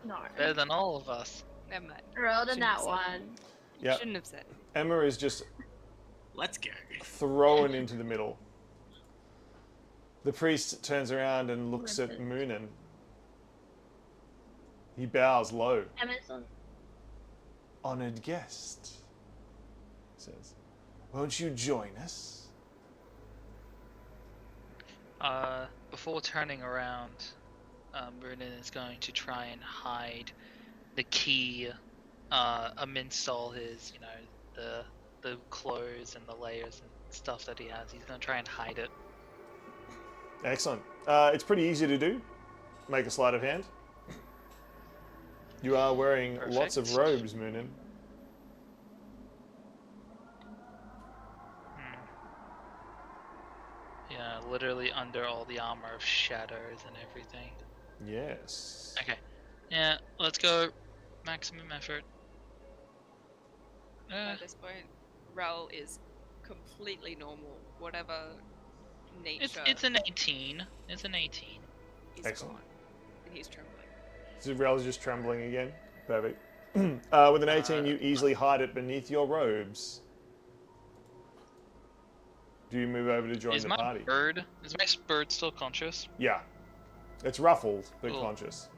D: No.
C: Better than all of us.
B: Never mind.
D: Rolled in
B: Shouldn't
D: that
B: have said
D: one.
A: Yep.
B: Shouldn't have said.
A: Emma is just
E: Let's go.
A: thrown into the middle. The priest turns around and looks at Moonin. He bows low.
D: Amazon.
A: Honored guest, he says. Won't you join us?
C: Before turning around, Brunin is going to try and hide the key amidst all his, the clothes and the layers and stuff that he has. He's going to try and hide it.
A: Excellent. It's pretty easy to do. Make a sleight of hand. You are wearing lots of
C: Perfect.
A: robes, Moonin.
C: Yeah, literally under all the armor of shadows and everything.
A: Yes.
C: Okay. Yeah, let's go. Maximum effort.
B: At this point, Rel is completely normal. Whatever nature
C: It's an 18. It's an 18.
B: is
A: Excellent.
B: gone, and he's trembling.
A: So Rel's just trembling again. Perfect. With an 18, you easily hide it beneath your robes. Do you move over to join
C: Is
A: the
C: my
A: party?
C: bird still conscious?
A: Yeah. It's ruffled, but
C: Cool.
A: conscious.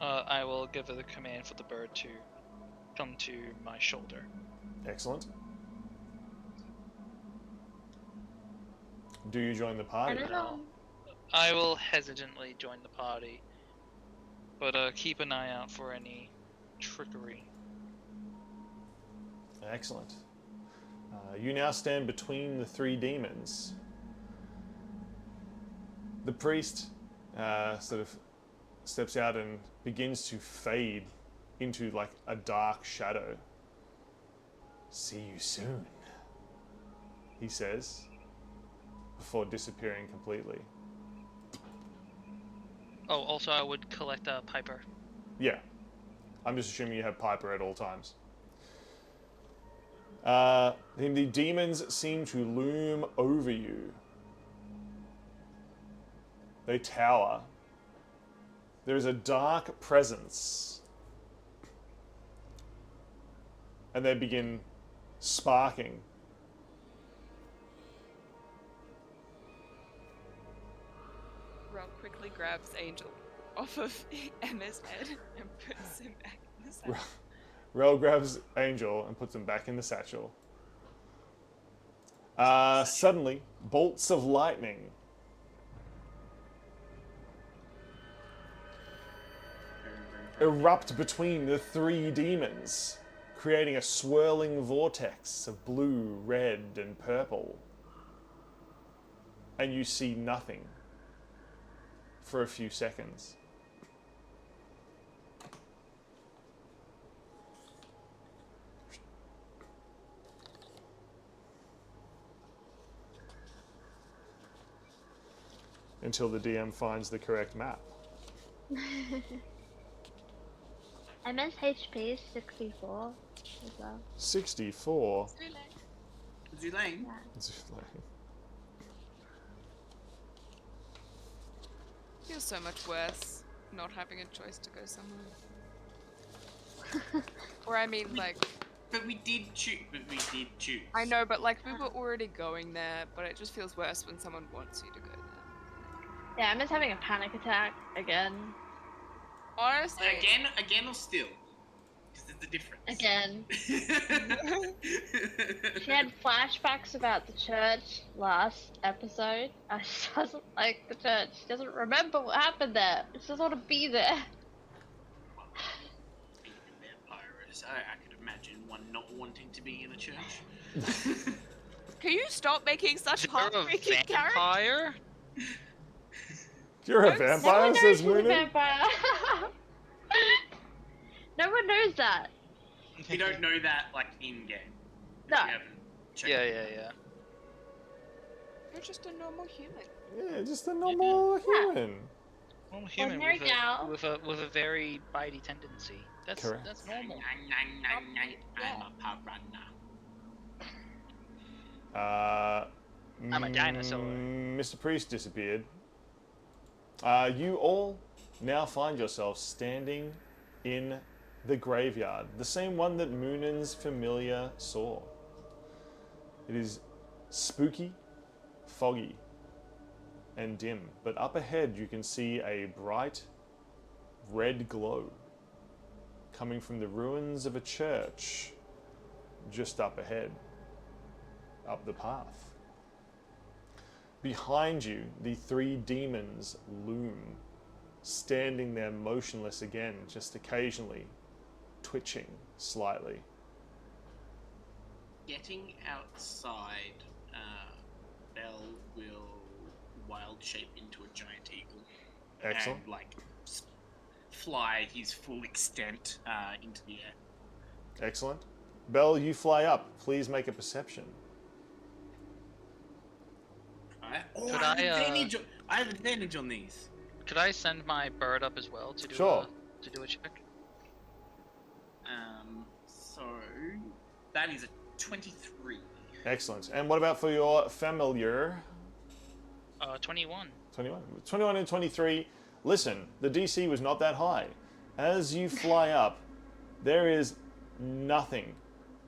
C: I will give the command for the bird to come to my shoulder.
A: Excellent. Do you join the
D: I
A: party?
D: don't know.
C: I will hesitantly join the party, but keep an eye out for any trickery.
A: Excellent. You now stand between the three demons. The priest sort of steps out and begins to fade into like a dark shadow. See you soon, he says, before disappearing completely.
C: Oh, also I would collect a Piper.
A: Yeah. I'm just assuming you have Piper at all times. The demons seem to loom over you. They tower. There is a dark presence. And they begin sparking.
B: Rel quickly grabs Angel off of Emma's head and puts him back in the saddle.
A: Rel grabs Angel and puts him back in the satchel. Suddenly, bolts of lightning erupt between the three demons, creating a swirling vortex of blue, red, and purple. And you see nothing for a few seconds. until the DM finds the correct map.
D: MSHP is 64 as well.
A: 64.
E: Zulane.
D: Yeah.
B: Feels so much worse not having a choice to go somewhere. Or I mean, like,
E: But we did choose.
B: I know, but like we were already going there, but it just feels worse when someone wants you to go there.
D: Yeah, I'm just having a panic attack again.
B: Honestly,
E: Again or still? Because there's a difference.
D: Again. She had flashbacks about the church last episode. She doesn't like the church. She doesn't remember what happened there. She doesn't want to be there.
E: Being a vampire is, I could imagine one not wanting to be in a church.
B: can you stop making such
C: You're a
B: heartbreaking characters?
C: vampire?
A: You're a
B: No
A: vampire,
D: one knows
A: says
D: she's a
A: Moonin.
D: vampire. No one knows that.
E: You don't know that, like, in-game.
D: No.
E: You haven't checked
C: Yeah,
E: it.
C: yeah.
B: You're just a normal human.
A: Yeah, just a normal human.
C: Well, human
D: Ordinary gal.
C: with a very bitey tendency. That's
A: Correct.
C: that's normal.
E: I'm a piranha.
C: I'm a dinosaur.
A: Mr. Priest disappeared. You all now find yourself standing in the graveyard, the same one that Moonin's familiar saw. It is spooky, foggy, and dim, but up ahead you can see a bright red glow coming from the ruins of a church just up ahead, up the path. Behind you, the three demons loom, standing there motionless again, just occasionally twitching slightly.
E: Getting outside, Bell will wild shape into a giant eagle.
A: Excellent.
E: And, like, fly his full extent into the air.
A: Excellent. Bell, you fly up. Please make a perception.
E: Alright. Oh,
C: Could
E: I have advantage on these.
C: Could I send my bird up as well to do
A: Sure.
C: to do a check?
E: So that is a 23.
A: Excellent. And what about for your familiar?
C: 21.
A: 21. 21 and 23. Listen, the DC was not that high. As you fly up, there is nothing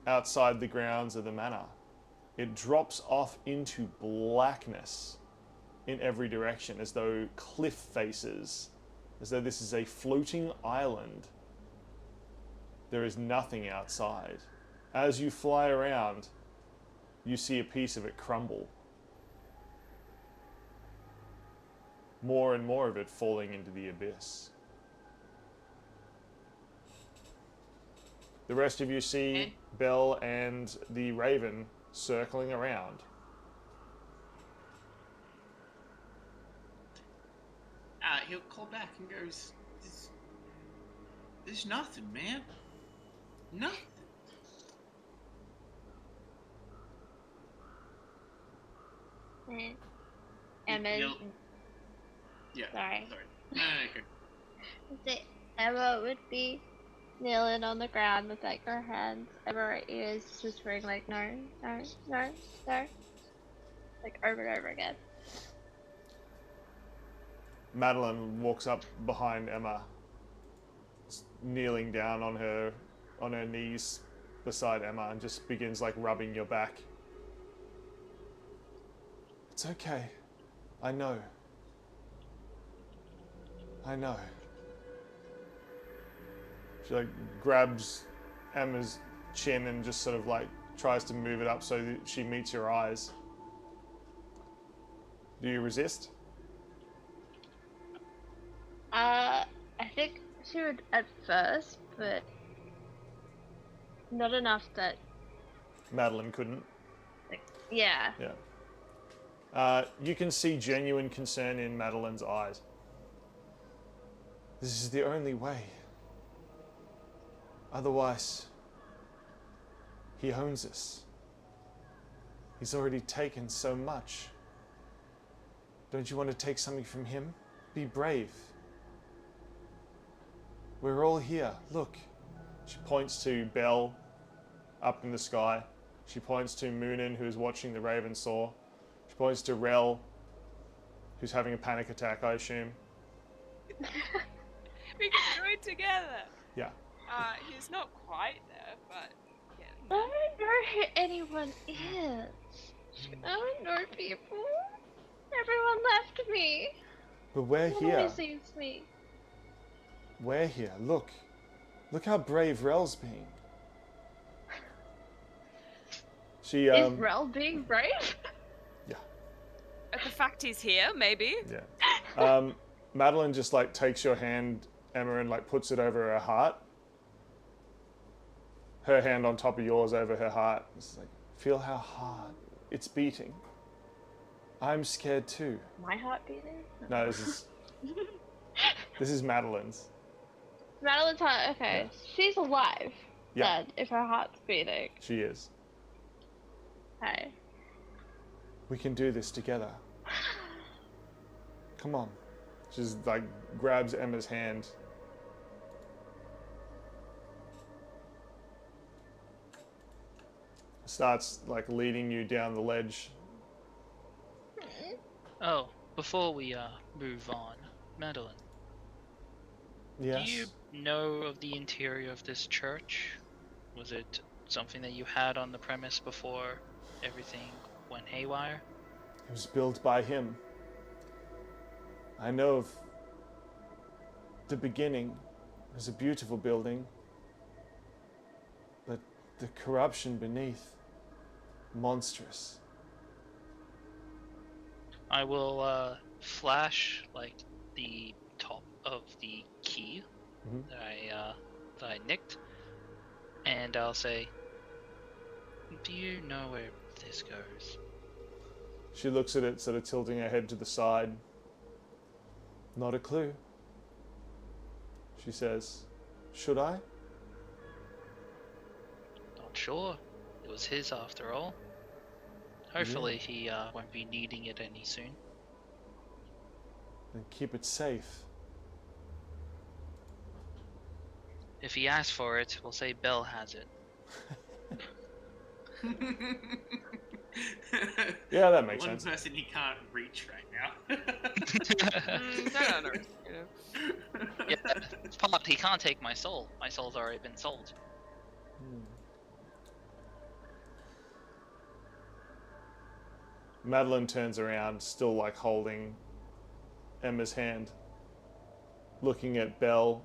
A: outside the grounds of the manor. It drops off into blackness in every direction, as though cliff faces, as though this is a floating island. There is nothing outside. As you fly around, you see a piece of it crumble. More and more of it falling into the abyss. The rest of you see Bell and the Raven circling around.
E: He'll call back and goes, there's nothing, man. Nothing.
D: Emma.
E: Yeah.
D: Sorry.
E: No, okay.
D: Emma would be kneeling on the ground with like her hands over her ears, whispering like no, no, no, no, like over and over again.
A: Madeline walks up behind Emma, kneeling down on her knees beside Emma, and just begins like rubbing your back. It's okay. I know. I know. She like grabs Emma's chin and just sort of like tries to move it up so that she meets your eyes. Do you resist?
D: I think she would at first, but not enough that.
A: Madeline couldn't.
D: Yeah.
A: Yeah. You can see genuine concern in Madeline's eyes. This is the only way. Otherwise, he owns us. He's already taken so much. Don't you want to take something from him? Be brave. We're all here. Look. She points to Belle up in the sky. She points to Moonin, who is watching the Raven soar. She points to Rel, who's having a panic attack, I assume.
B: We can do it together.
A: Yeah.
B: He's not quite there, but yeah.
D: I don't know who anyone is. I don't know people. Everyone left me.
A: But we're
D: No one
A: here.
D: always leaves me.
A: We're here. Look. Look how brave Rel's being. She,
D: Is Rel being brave?
A: Yeah.
B: The fact he's here, maybe.
A: Yeah. Madeline just like takes your hand, Emma, and like puts it over her heart. Her hand on top of yours over her heart. It's like, feel how hard it's beating. I'm scared too.
D: My heart beating?
A: No, this is Madeline's.
D: Madeline's heart, okay.
A: Yeah.
D: She's alive.
A: Yeah.
D: Then, if her heart's beating.
A: She is.
D: Okay.
A: We can do this together. Come on. She's like grabs Emma's hand. Starts like leading you down the ledge.
C: Oh, before we move on, Madeline,
A: Yes.
C: do you know of the interior of this church? Was it something that you had on the premise before everything went haywire?
A: It was built by him. I know of the beginning. It was a beautiful building. But the corruption beneath, monstrous.
C: I will flash like the top of the key
A: Mhm.
C: that I nicked, and I'll say, "Do you know where this goes?"
A: She looks at it, sort of tilting her head to the side. Not a clue. She says, should I?
C: Not sure. It was his after all. Hopefully he won't be needing it any soon.
A: Then keep it safe.
C: If he asks for it, we'll say Belle has it.
A: Yeah, that makes
E: One
A: sense.
E: person he can't reach right now.
B: Don't underestimate him.
C: Yeah, it's part he can't take my soul. My soul's already been sold.
A: Madeline turns around, still like holding Emma's hand, looking at Belle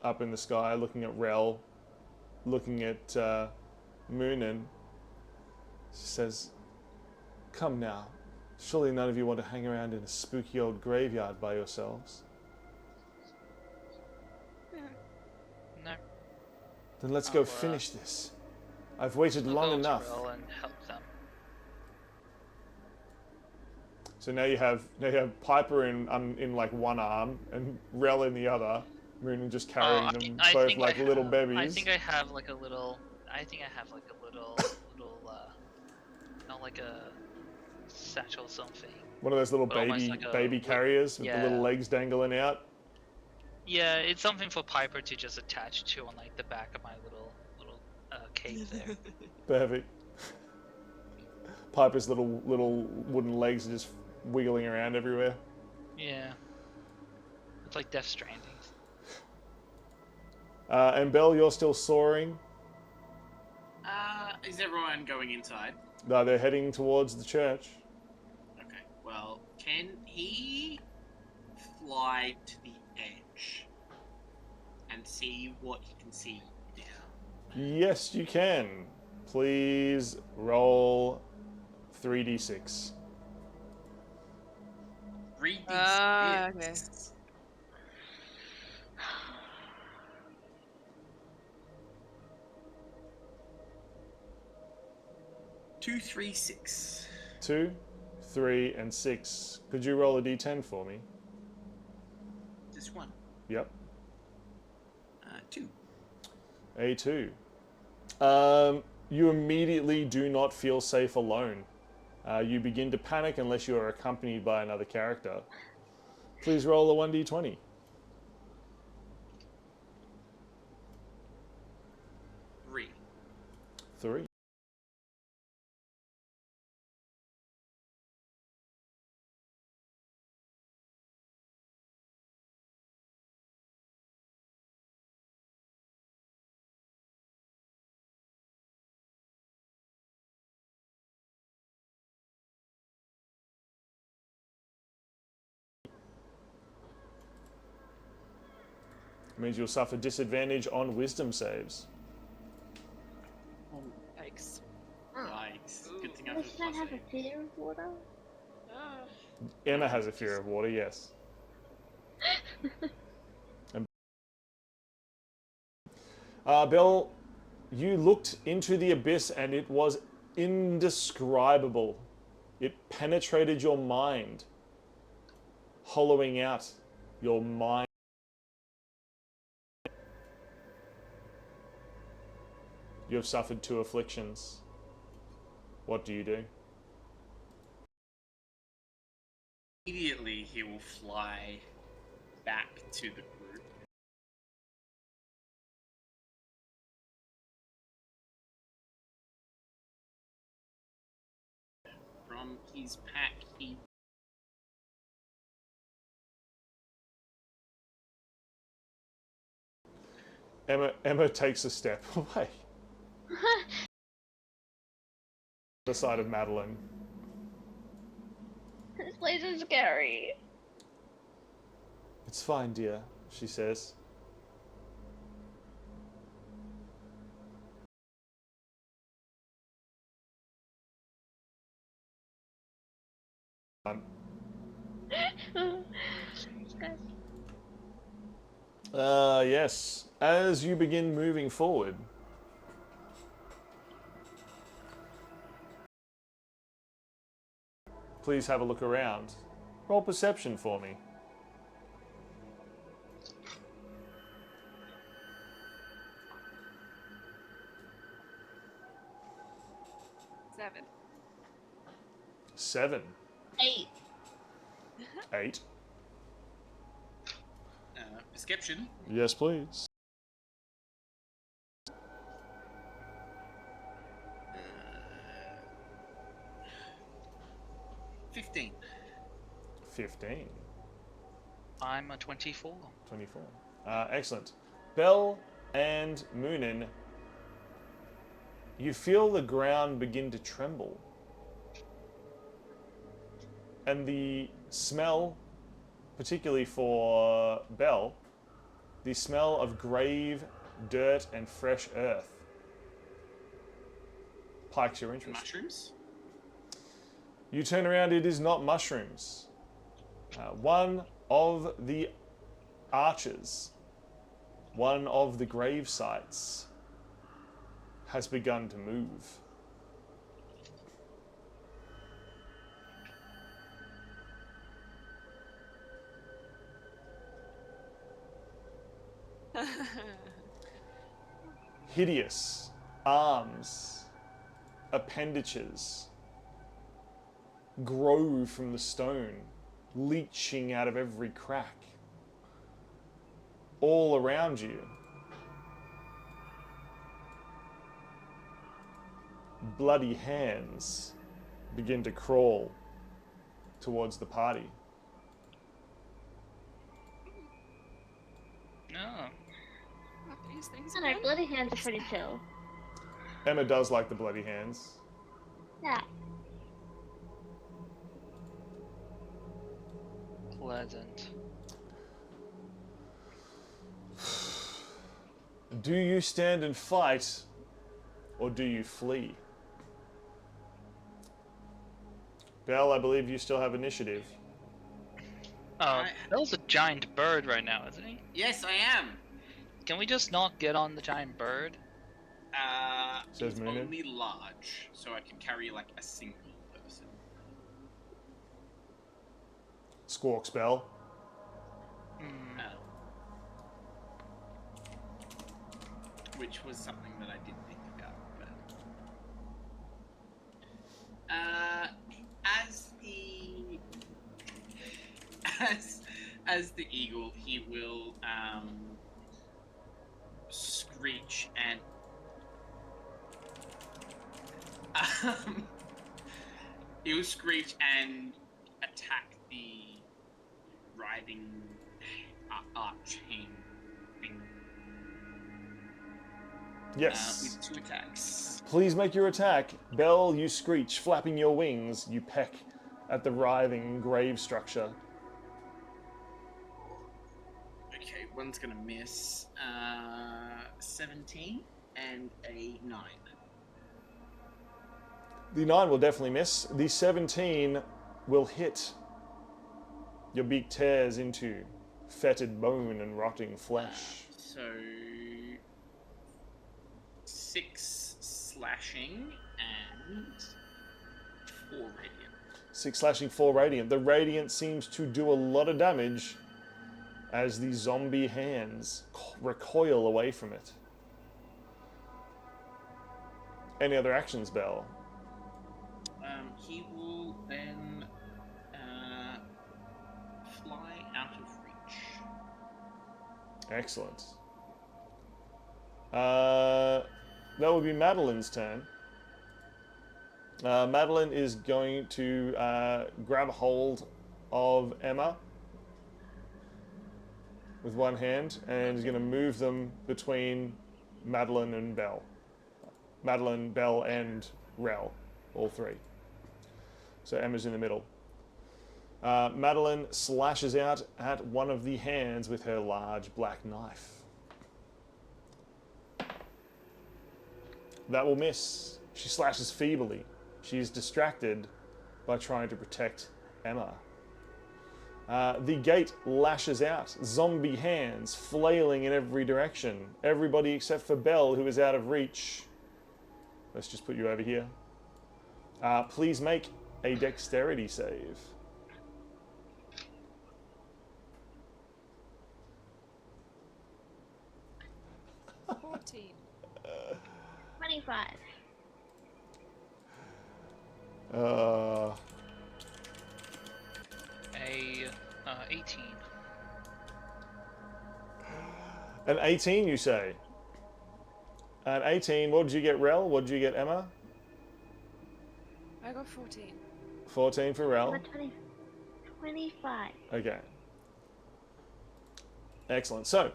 A: up in the sky, looking at Rel, looking at Moonin. She says, come now. Surely none of you want to hang around in a spooky old graveyard by yourselves.
C: No.
A: Then let's go
C: I'll,
A: finish this. I've waited
C: I'll
A: long
C: go to
A: enough.
C: Rel and help them.
A: So now you have Piper in like one arm and Rel in the other. Moonin just carrying them both
C: think
A: like little babies.
C: I think I have like a little. Not like a satchel or something.
A: One of those little
C: But almost
A: baby
C: like a
A: baby carriers with the little
C: yeah.
A: legs dangling out.
C: Yeah, it's something for Piper to just attach to on like the back of my little cave there.
A: Perfect. Piper's little wooden legs are just wiggling around everywhere.
C: Yeah. It's like Death Stranding.
A: And Belle, you're still soaring.
E: Is everyone going inside?
A: No, they're heading towards the church.
E: Okay, well, can he fly to the edge and see what he can see now?
A: Yes, you can. Please roll 3d6.
E: Read these
B: Okay.
E: bits. 2, 3, 6.
A: 2, 3, and 6. Could you roll a d10 for me?
E: Just one.
A: Yep.
E: 2.
A: A2. You immediately do not feel safe alone. You begin to panic unless you are accompanied by another character. Please roll a 1d20.
E: 3.
A: 3. Means you'll suffer disadvantage on wisdom saves.
B: Yikes.
E: Yikes. Good thing I
D: Does
E: have
D: that
E: a
D: have a
E: plus
D: fear of water?
A: Emma has a fear of water, yes. Belle, you looked into the abyss and it was indescribable. It penetrated your mind, hollowing out your mind. You have suffered 2 afflictions. What do you do?
E: Immediately, he will fly back to the group. From his pack, he
A: Emma takes a step away. The side of Madeline.
D: This place is scary.
A: It's fine, dear, she says. Yes. As you begin moving forward, please have a look around. Roll perception for me.
B: 7.
A: 7.
D: 8.
A: 8.
E: Perception.
A: Yes, please.
E: 15.
A: 15.
C: I'm a 24.
A: 24. Excellent. Belle and Moonin, you feel the ground begin to tremble. And the smell, particularly for Belle, the smell of grave, dirt, and fresh earth pikes your interest.
E: Mushrooms?
A: You turn around, it is not mushrooms. One of the arches, one of the grave sites, has begun to move. Hideous arms, appendages grow from the stone, leaching out of every crack. All around you, bloody hands begin to crawl towards the party.
C: No.
B: Not these things
D: I know,
B: again?
D: bloody hands are pretty chill.
A: Emma does like the bloody hands.
D: Yeah.
C: Pleasant.
A: Do you stand and fight, or do you flee? Belle, I believe you still have initiative.
C: Oh, that was a giant bird right now, isn't he?
E: Yes, I am.
C: Can we just not get on the giant bird?
A: Says
E: It's
A: Moonin.
E: only large, so I can carry like a single person.
A: Squawks Belle.
C: Hmm.
E: Which was something that I did think about, but as the eagle, he will screech and he will screech and attack the writhing arching thing.
A: Yes.
E: With 2 attacks.
A: Please make your attack. Bell, you screech, flapping your wings, you peck at the writhing grave structure.
E: Okay, one's gonna miss. 17 and a 9.
A: The 9 will definitely miss. The 17 will hit. Your beak tears into fetid bone and rotting flesh.
E: So 6 slashing and 4 radiant.
A: 6 slashing, 4 radiant. The radiant seems to do a lot of damage as the zombie hands recoil away from it. Any other actions, Bell?
E: He will then fly out of reach.
A: Excellent. That would be Madeline's turn. Madeline is going to grab hold of Emma with one hand and is going to move them between Madeline and Belle. Madeline, Belle, and Rel, all 3. So Emma's in the middle. Madeline slashes out at one of the hands with her large black knife. That will miss. She slashes feebly. She is distracted by trying to protect Emma. The gate lashes out. Zombie hands flailing in every direction. Everybody except for Belle, who is out of reach. Let's just put you over here. Please make a dexterity save.
B: $14.
D: 25.
C: A 18.
A: An 18, you say? An 18, what did you get, Rel? What did you get, Emma?
B: I got 14.
A: 14 for Rel.
D: 25.
A: Okay. Excellent. So,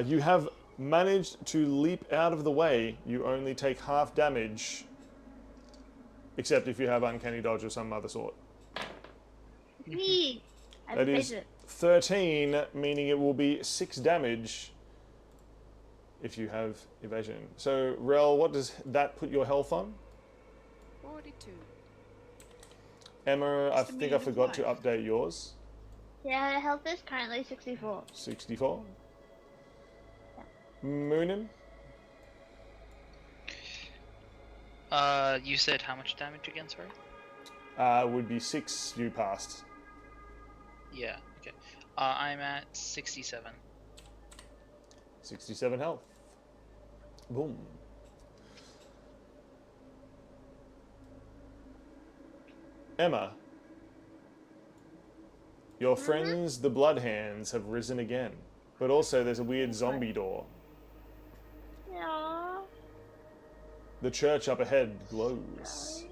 A: you have managed to leap out of the way. You only take half damage, except if you have Uncanny Dodge or some other sort.
D: Me.
A: That is 13, meaning it will be 6 damage if you have evasion. So, Rel, what does that put your health on?
B: 42.
A: Emma, I
E: the
A: think I
E: meaning of
A: forgot to
E: life?
A: update yours.
D: Yeah, health is currently 64.
A: 64. Moonin?
C: You said how much damage again, sorry?
A: Would be 6 you passed.
C: Yeah, okay. I'm at 67.
A: 67 health. Boom. Emma, your friends, the Bloodhands, have risen again. But also there's a weird zombie door.
D: Yeah.
A: The church up ahead glows.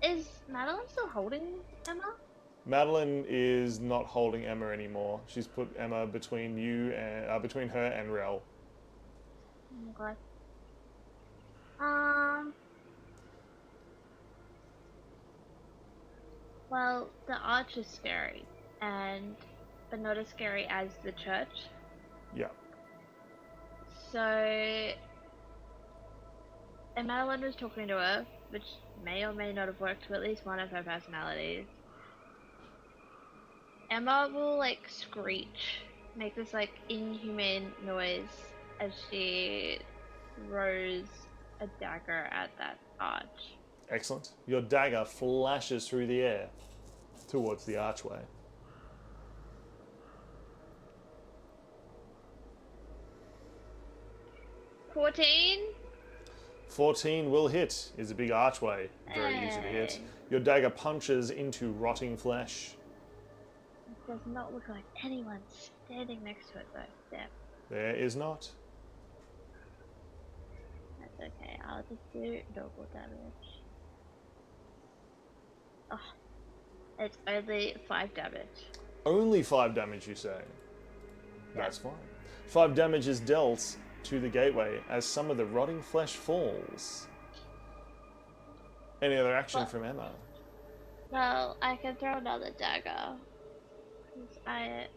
D: Is Madeline still holding Emma?
A: Madeline is not holding Emma anymore. She's put Emma between you and between her and Rel.
D: Oh my god. Well, the arch is scary, but not as scary as the church.
A: Yeah.
D: So, and Madeline was talking to her, which may or may not have worked to at least one of her personalities. Emma will like screech, make this like inhumane noise as she throws a dagger at that arch.
A: Excellent. Your dagger flashes through the air towards the archway.
D: 14?
A: 14 will hit. Is a big archway. Very easy to hit.
D: Hey.
A: Your dagger punches into rotting flesh.
D: It does not look like anyone's standing next to it though. Damn.
A: There is not.
D: That's okay. I'll just do normal damage. Oh, it's only 5 damage.
A: Only 5 damage, you say? That's fine. 5 damage is dealt to the gateway as some of the rotting flesh falls. Any other action
D: Well-
A: from Emma?
D: Well, I can throw another dagger. 'Cause I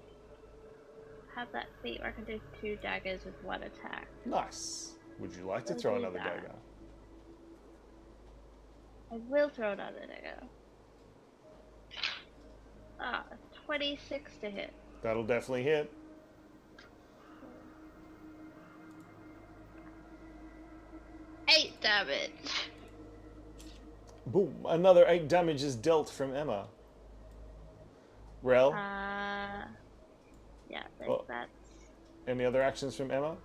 D: have that feat where I can do 2 daggers with 1 attack.
A: Nice. Would you like to
D: I'll
A: throw
D: do
A: another
D: that.
A: dagger?
D: I will throw another dagger. 26 to hit.
A: That'll definitely hit.
D: Eight damage.
A: Boom. Another 8 damage is dealt from Emma. Rel,
D: Yeah,
A: Oh.
D: that's
A: any other actions from Emma?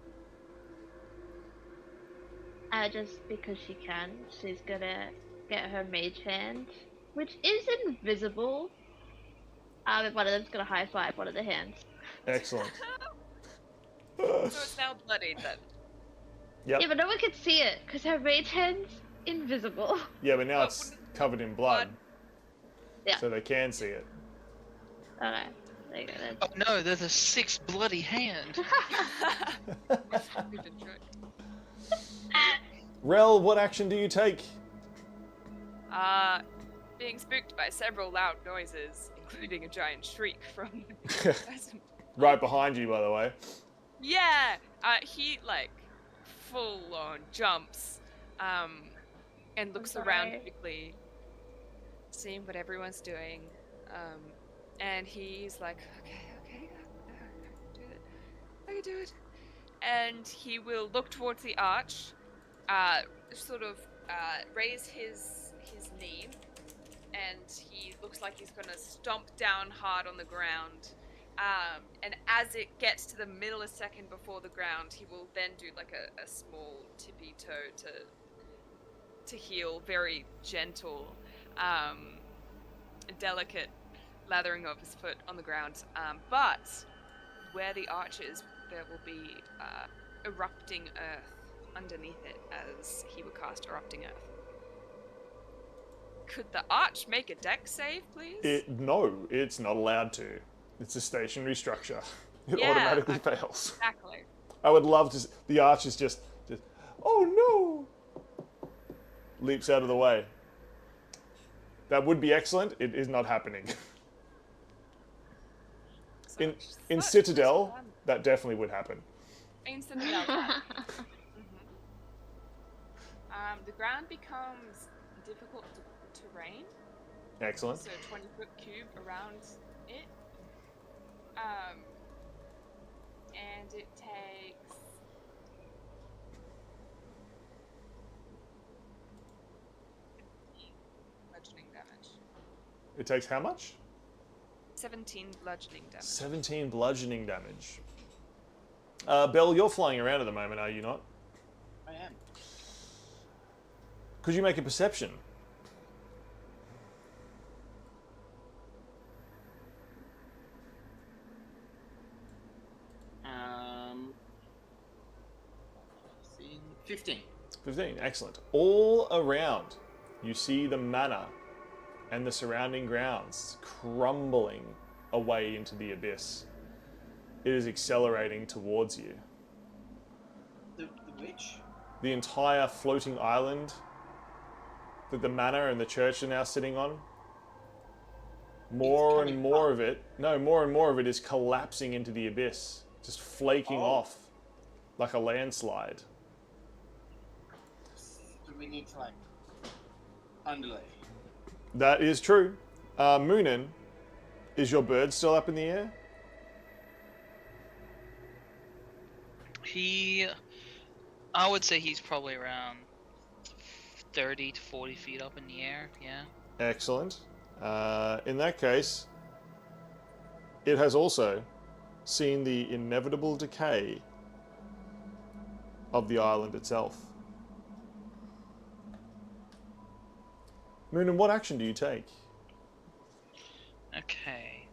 D: just because she can, she's gonna get her mage hand, which is invisible. And one of them's gonna high five one of the hands.
A: Excellent.
B: So it's now bloodied then.
A: Yep.
D: Yeah, but no one can see it because her mage hand's invisible.
A: Yeah, but now
B: Well,
A: it's covered in blood.
D: Yeah.
A: So they can see it.
D: Okay, there you go. Then.
C: Oh no, there's a 6 bloody hand.
B: We've been tricked.
A: Rel, what action do you take?
B: Being spooked by several loud noises, including a giant shriek from.
A: Right behind you, by the way.
B: Yeah, he like full on jumps, and looks around
D: sorry.
B: quickly, seeing what everyone's doing, and he's like, okay, I can do it, and he will look towards the arch, raise his knee, and he looks like he's gonna stomp down hard on the ground. And as it gets to the middle a second before the ground, he will then do like a small tippy toe to heel, very gentle, delicate lathering of his foot on the ground. But where the arch is, there will be erupting earth underneath it as he would cast erupting earth. Could the arch make a deck save, please?
A: No, it's not allowed to. It's a stationary structure. It
B: Yeah,
A: automatically fails.
B: Exactly.
A: I would love to. The arch is just. Oh no! Leaps out of the way. That would be excellent. It is not happening.
B: So
A: In
B: slow-
A: Citadel,
B: slow down.
A: that definitely would happen.
B: In Citadel. The ground becomes difficult terrain.
A: Excellent.
B: So 20-foot cube around it. And it takes bludgeoning damage.
A: It takes how much?
B: 17 bludgeoning damage.
A: 17 bludgeoning damage. Belle, you're flying around at the moment, are you not?
E: I am.
A: Could you make a perception?
E: See, 15.
A: 15, excellent. All around, you see the manor and the surrounding grounds crumbling away into the abyss. It is accelerating towards you.
E: The witch?
A: The entire floating island that the manor and the church are now sitting on, more and
E: coming
A: more
E: up.
A: of it, no, more and more of it is collapsing into the abyss, just flaking
E: Oh.
A: off like a landslide.
E: Do we need to like underlay?
A: That is true. Moonin, is your bird still up in the air?
C: I would say he's probably around 30 to 40 feet up in the air, yeah.
A: Excellent. In that case, it has also seen the inevitable decay of the island itself. Moonin, what action do you take?
C: Okay.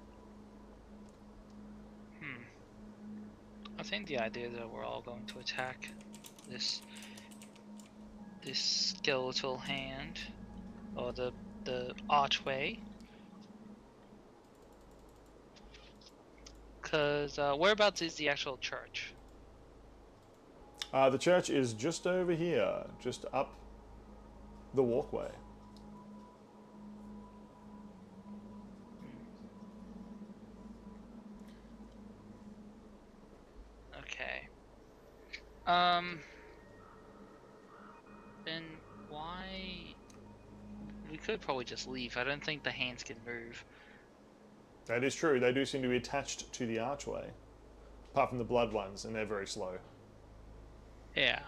C: I think the idea that we're all going to attack this skeletal hand, or the archway. Because whereabouts is the actual church?
A: The church is just over here, just up the walkway.
C: Okay. Then why? We could probably just leave. I don't think the hands can move.
A: That is true. They do seem to be attached to the archway, apart from the blood ones, and they're very slow.
C: Yeah.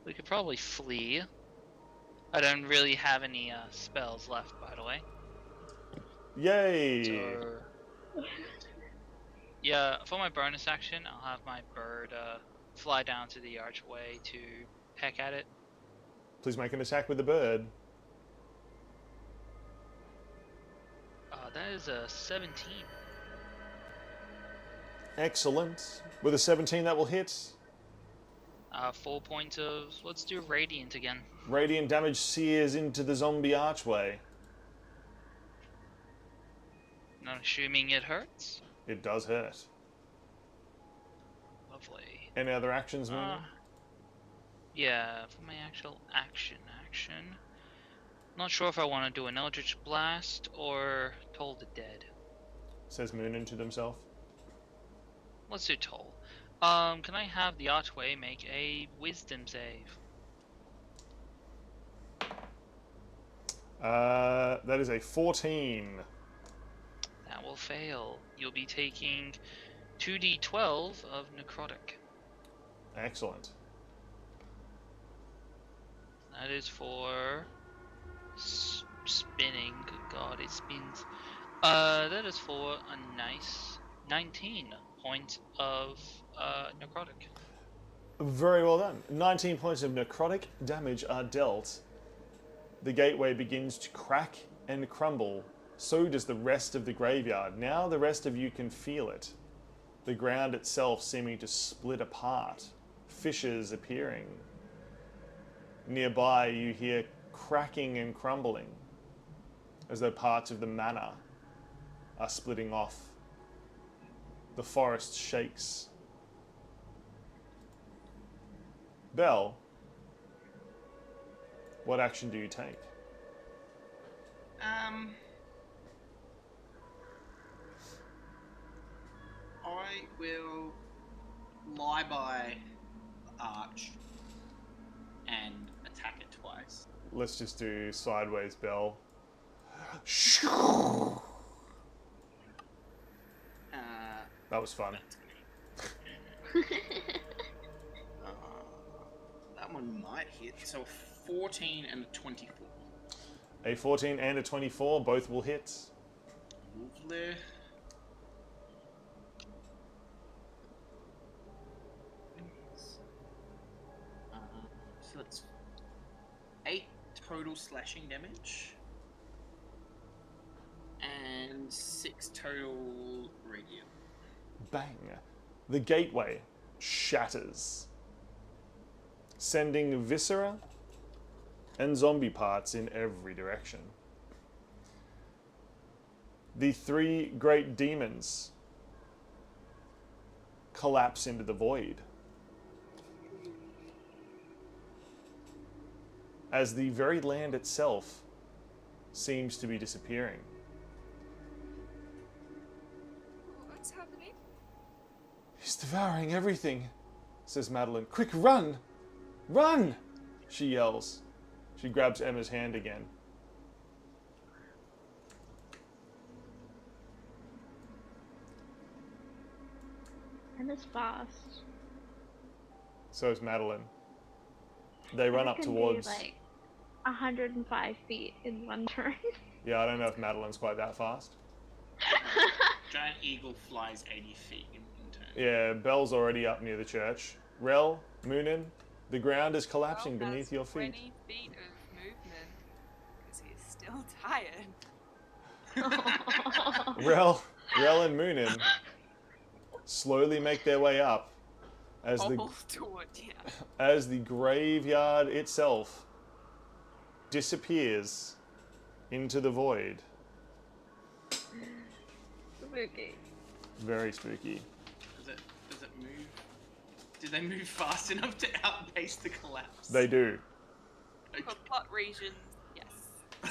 C: We could probably flee. I don't really have any spells left, by the way.
A: Yay!
C: So, yeah, for my bonus action, I'll have my bird fly down to the archway to peck at it.
A: Please make an attack with the bird.
C: That is a 17.
A: Excellent. With a 17, that will hit.
C: 4 points of... Let's do radiant again.
A: Radiant damage sears into the zombie archway.
C: Not assuming it hurts.
A: It does hurt.
C: Lovely.
A: Any other actions, Moon?
C: Yeah, for my actual action. Not sure if I want to do an Eldritch Blast or Toll the Dead.
A: Says Moonin to themselves.
C: Let's do Toll. Can I have the archway make a Wisdom save?
A: That is a 14.
C: That will fail. You'll be taking 2d12 of necrotic.
A: Excellent.
C: That is for spinning. Good God, it spins. That is for a nice 19 points of necrotic.
A: Very well done. 19 points of necrotic damage are dealt. The gateway begins to crack and crumble. So does the rest of the graveyard. Now the rest of you can feel it. The ground itself seeming to split apart. Fissures appearing. Nearby you hear cracking and crumbling, as though parts of the manor are splitting off. The forest shakes. Belle, what action do you take?
E: I will lie by the arch and attack it twice.
A: Let's just do sideways, Belle. That was fun.
E: That one might hit. So a 14 and a 24.
A: A 14 and a 24, both will hit.
E: Lovely. So that's 8 total slashing damage. And 6 total radiant.
A: Bang. The gateway shatters, sending viscera and zombie parts in every direction. The 3 great demons collapse into the void, as the very land itself seems to be disappearing.
B: What's happening?
A: He's devouring everything, says Madeline. Quick, run! Run! She yells. She grabs Emma's hand again.
D: Emma's fast.
A: So is Madeline. They run up
D: Emma can
A: towards...
D: do, like 105 feet in one turn.
A: Yeah, I don't know if Madeline's quite that fast.
E: Giant eagle flies 80 feet in turn.
A: Yeah, Belle's already up near the church. Rel, Moonin, the ground is collapsing
B: Well,
A: beneath
B: that's
A: your feet.
B: 20 feet of movement, because he's feel tired.
A: Rel and Moonin slowly make their way up as
B: Hobble toward you.
A: as the graveyard itself disappears into the void.
D: Spooky.
A: Very spooky.
E: Does it move? Do they move fast enough to outpace the collapse?
A: They do.
B: For plot reasons, yes.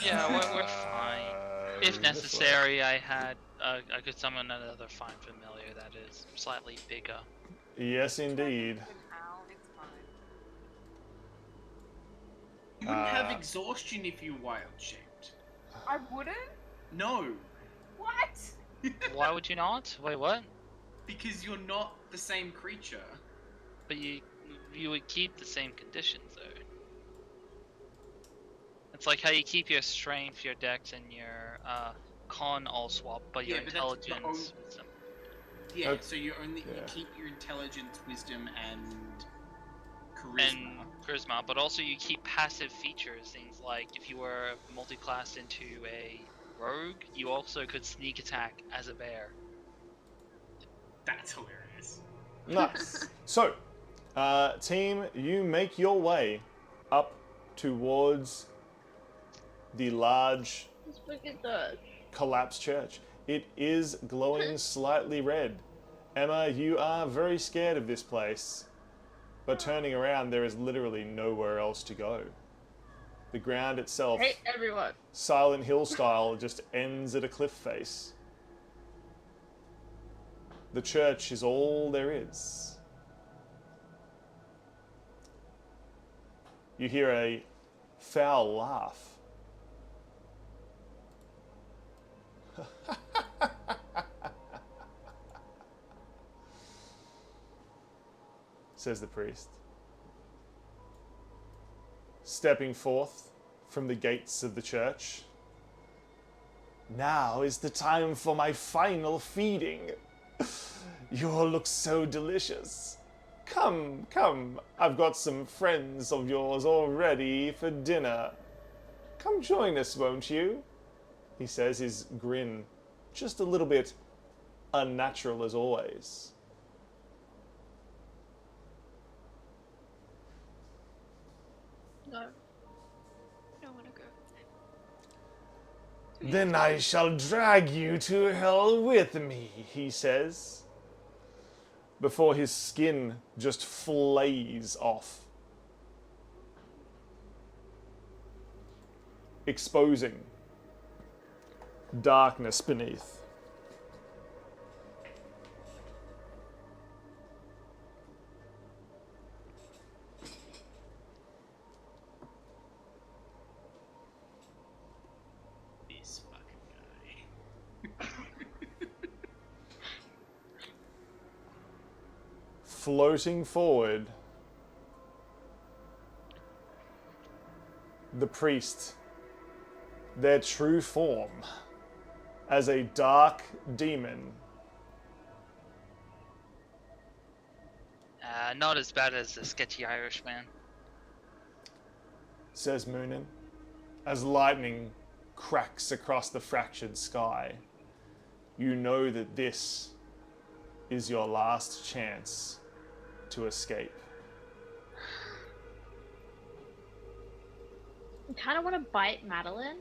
C: Yeah, we're fine. If necessary, I could summon another fine familiar that is slightly bigger.
A: Yes, indeed.
B: Ow, it's fine.
E: You wouldn't have exhaustion if you wild shaped.
B: I wouldn't?
E: No,
B: What?
C: Why would you not? Wait, what?
E: because you're not the same creature.
C: But you would keep the same conditions though. It's like how you keep your strength, your dex, and your con all swap, but your
E: Yeah, but that's the
C: intelligence. Wisdom.
E: Yeah, so you you
A: Yeah.
E: keep your intelligence, wisdom, and charisma.
C: And charisma, but also you keep passive features, things like if you were multi-classed into a rogue, you also could sneak attack as a bear.
E: That's hilarious.
A: Nice. So, team, you make your way up towards the large
D: Let's look at that.
A: collapsed church. It is glowing slightly red. Emma, you are very scared of this place, but turning around, there is literally nowhere else to go. The ground itself,
D: Hey, everyone.
A: Silent Hill style, just ends at a cliff face. The church is all there is. You hear a foul laugh. Says the priest. Stepping forth from the gates of the church. Now is the time for my final feeding. You all look so delicious. Come, come, I've got some friends of yours all ready for dinner. Come join us, won't you? He says, his grin just a little bit unnatural as always.
D: No.
B: I don't want to go.
A: Then I shall drag you to hell with me, he says, before his skin just flays off, exposing darkness beneath.
E: This fucking guy.
A: Floating forward, the priest, their true form, as a dark demon.
C: Not as bad as the sketchy Irishman.
A: Says Moonin, as lightning cracks across the fractured sky. You know that this is your last chance to escape.
D: I kind of want to bite Madeline.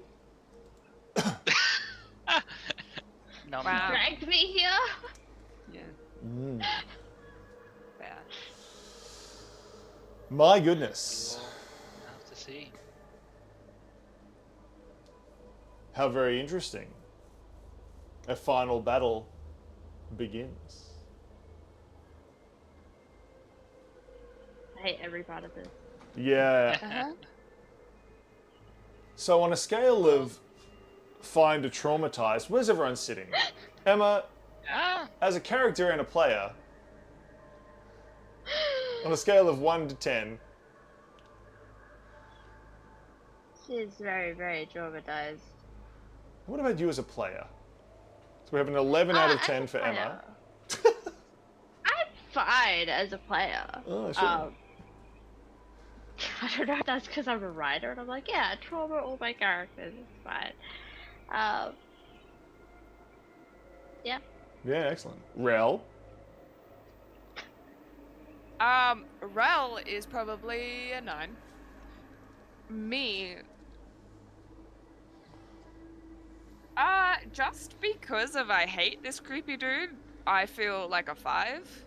C: No,
B: Wow.
D: Dragged me here.
B: Yeah. Bad.
A: My goodness.
C: we'll have to see.
A: How very interesting. A final battle begins.
D: I hate every part of this.
A: Yeah.
B: Uh-huh.
A: So on a scale of fine to traumatized, where's everyone sitting? Emma,
C: Ah,
A: as a character and a player, on a scale of 1 to 10,
D: She's very, very traumatized.
A: what about you as a player? So we have an 11 out of
D: As
A: 10
D: a
A: for Emma.
D: player, I'm fine as a player.
A: Oh, sure.
D: I don't know if that's because I'm a writer and I'm like, yeah, trauma all my characters, it's fine. Yeah.
A: Yeah, excellent. Rel.
B: Rel is probably a 9. Me, just because of I hate this creepy dude, I feel like a 5.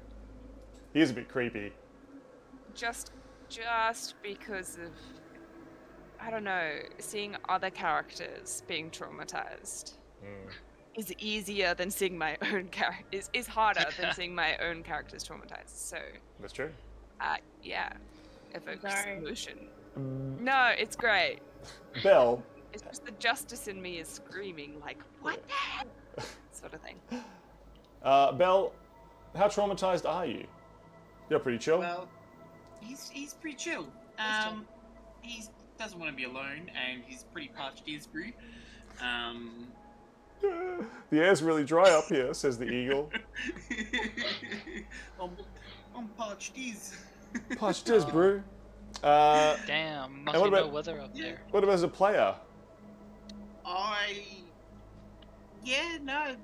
A: He is a bit creepy.
B: Just because of, I don't know, seeing other characters being traumatized is easier than seeing my own character. Is harder than seeing my own characters traumatized. So.
A: That's true.
B: Yeah, evokes
D: Sorry.
B: emotion. No, it's great.
A: Belle.
B: It's just the justice in me is screaming like, what the heck? Sort of thing.
A: Belle, how traumatized are you? You're pretty chill.
E: Well, he's pretty chill. He doesn't want to be alone, and he's pretty parched ears brew.
A: The air's really dry up here, says the eagle.
E: I'm parched ears.
A: Parched ears, brew.
C: Damn,
A: and
C: must be
A: what
C: no
A: about-
C: weather up there.
A: What about as a player?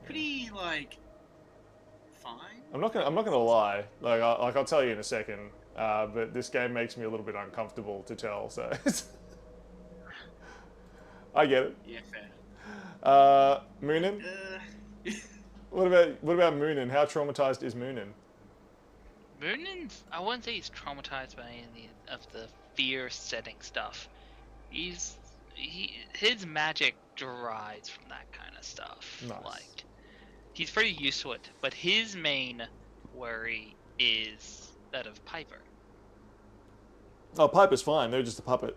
E: Pretty like fine.
A: I'm not gonna lie. I'll tell you in a second. But this game makes me a little bit uncomfortable to tell. So I get it.
E: Yeah, fair.
A: Moonin. What about Moonin? How traumatized is Moonin?
C: Moonin's, I wouldn't say he's traumatized by any of the fear-setting stuff. His magic derives from that kind of stuff.
A: Nice.
C: Like, he's pretty used to it, but his main worry is that of Piper.
A: Oh, Piper's fine. They're just a puppet.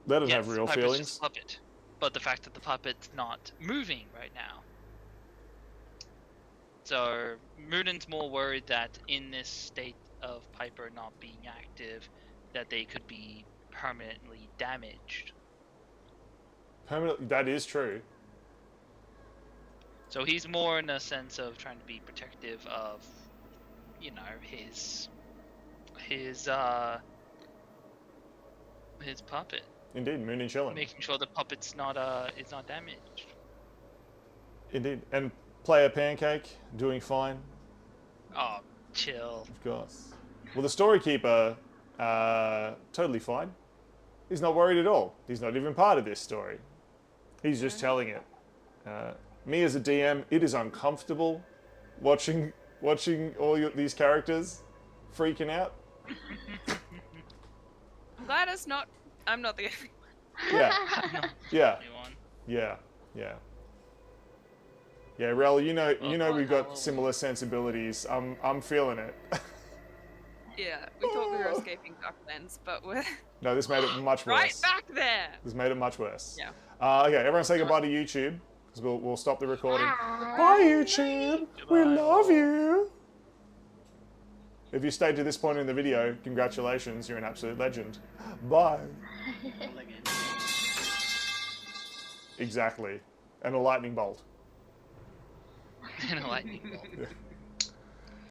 A: They don't have
C: Yes,
A: real
C: Piper's
A: feelings.
C: just a puppet, but the fact that the puppet's not moving right now. So Moonin's more worried that in this state of Piper not being active, that they could be permanently damaged.
A: That is true.
C: So he's more in a sense of trying to be protective of, you know, his puppet,
A: Indeed, Moonin chilling.
C: making sure the puppet's not is not damaged.
A: Indeed, and player Pancake doing fine.
C: Oh, chill.
A: Of course. Well, the story keeper, totally fine. He's not worried at all. He's not even part of this story. He's just telling it. Me as a DM, it is uncomfortable watching all these characters freaking out.
B: I'm glad I'm not the only one.
A: Yeah, yeah,
C: Anyone?
A: yeah. Rel, you know we've got
C: Halloween.
A: similar sensibilities. I'm feeling it.
B: Yeah, we thought we were escaping Ducklands, but we're
A: No, this made it much worse.
B: right back there.
A: This made it much worse.
B: Yeah.
A: Okay, everyone say goodbye to YouTube, because we'll stop the recording. Bye, YouTube. We
C: Goodbye.
A: love you. If you stayed to this point in the video, congratulations, you're an absolute legend. Bye. Exactly. And a lightning bolt.
C: And a lightning bolt.
A: Yeah.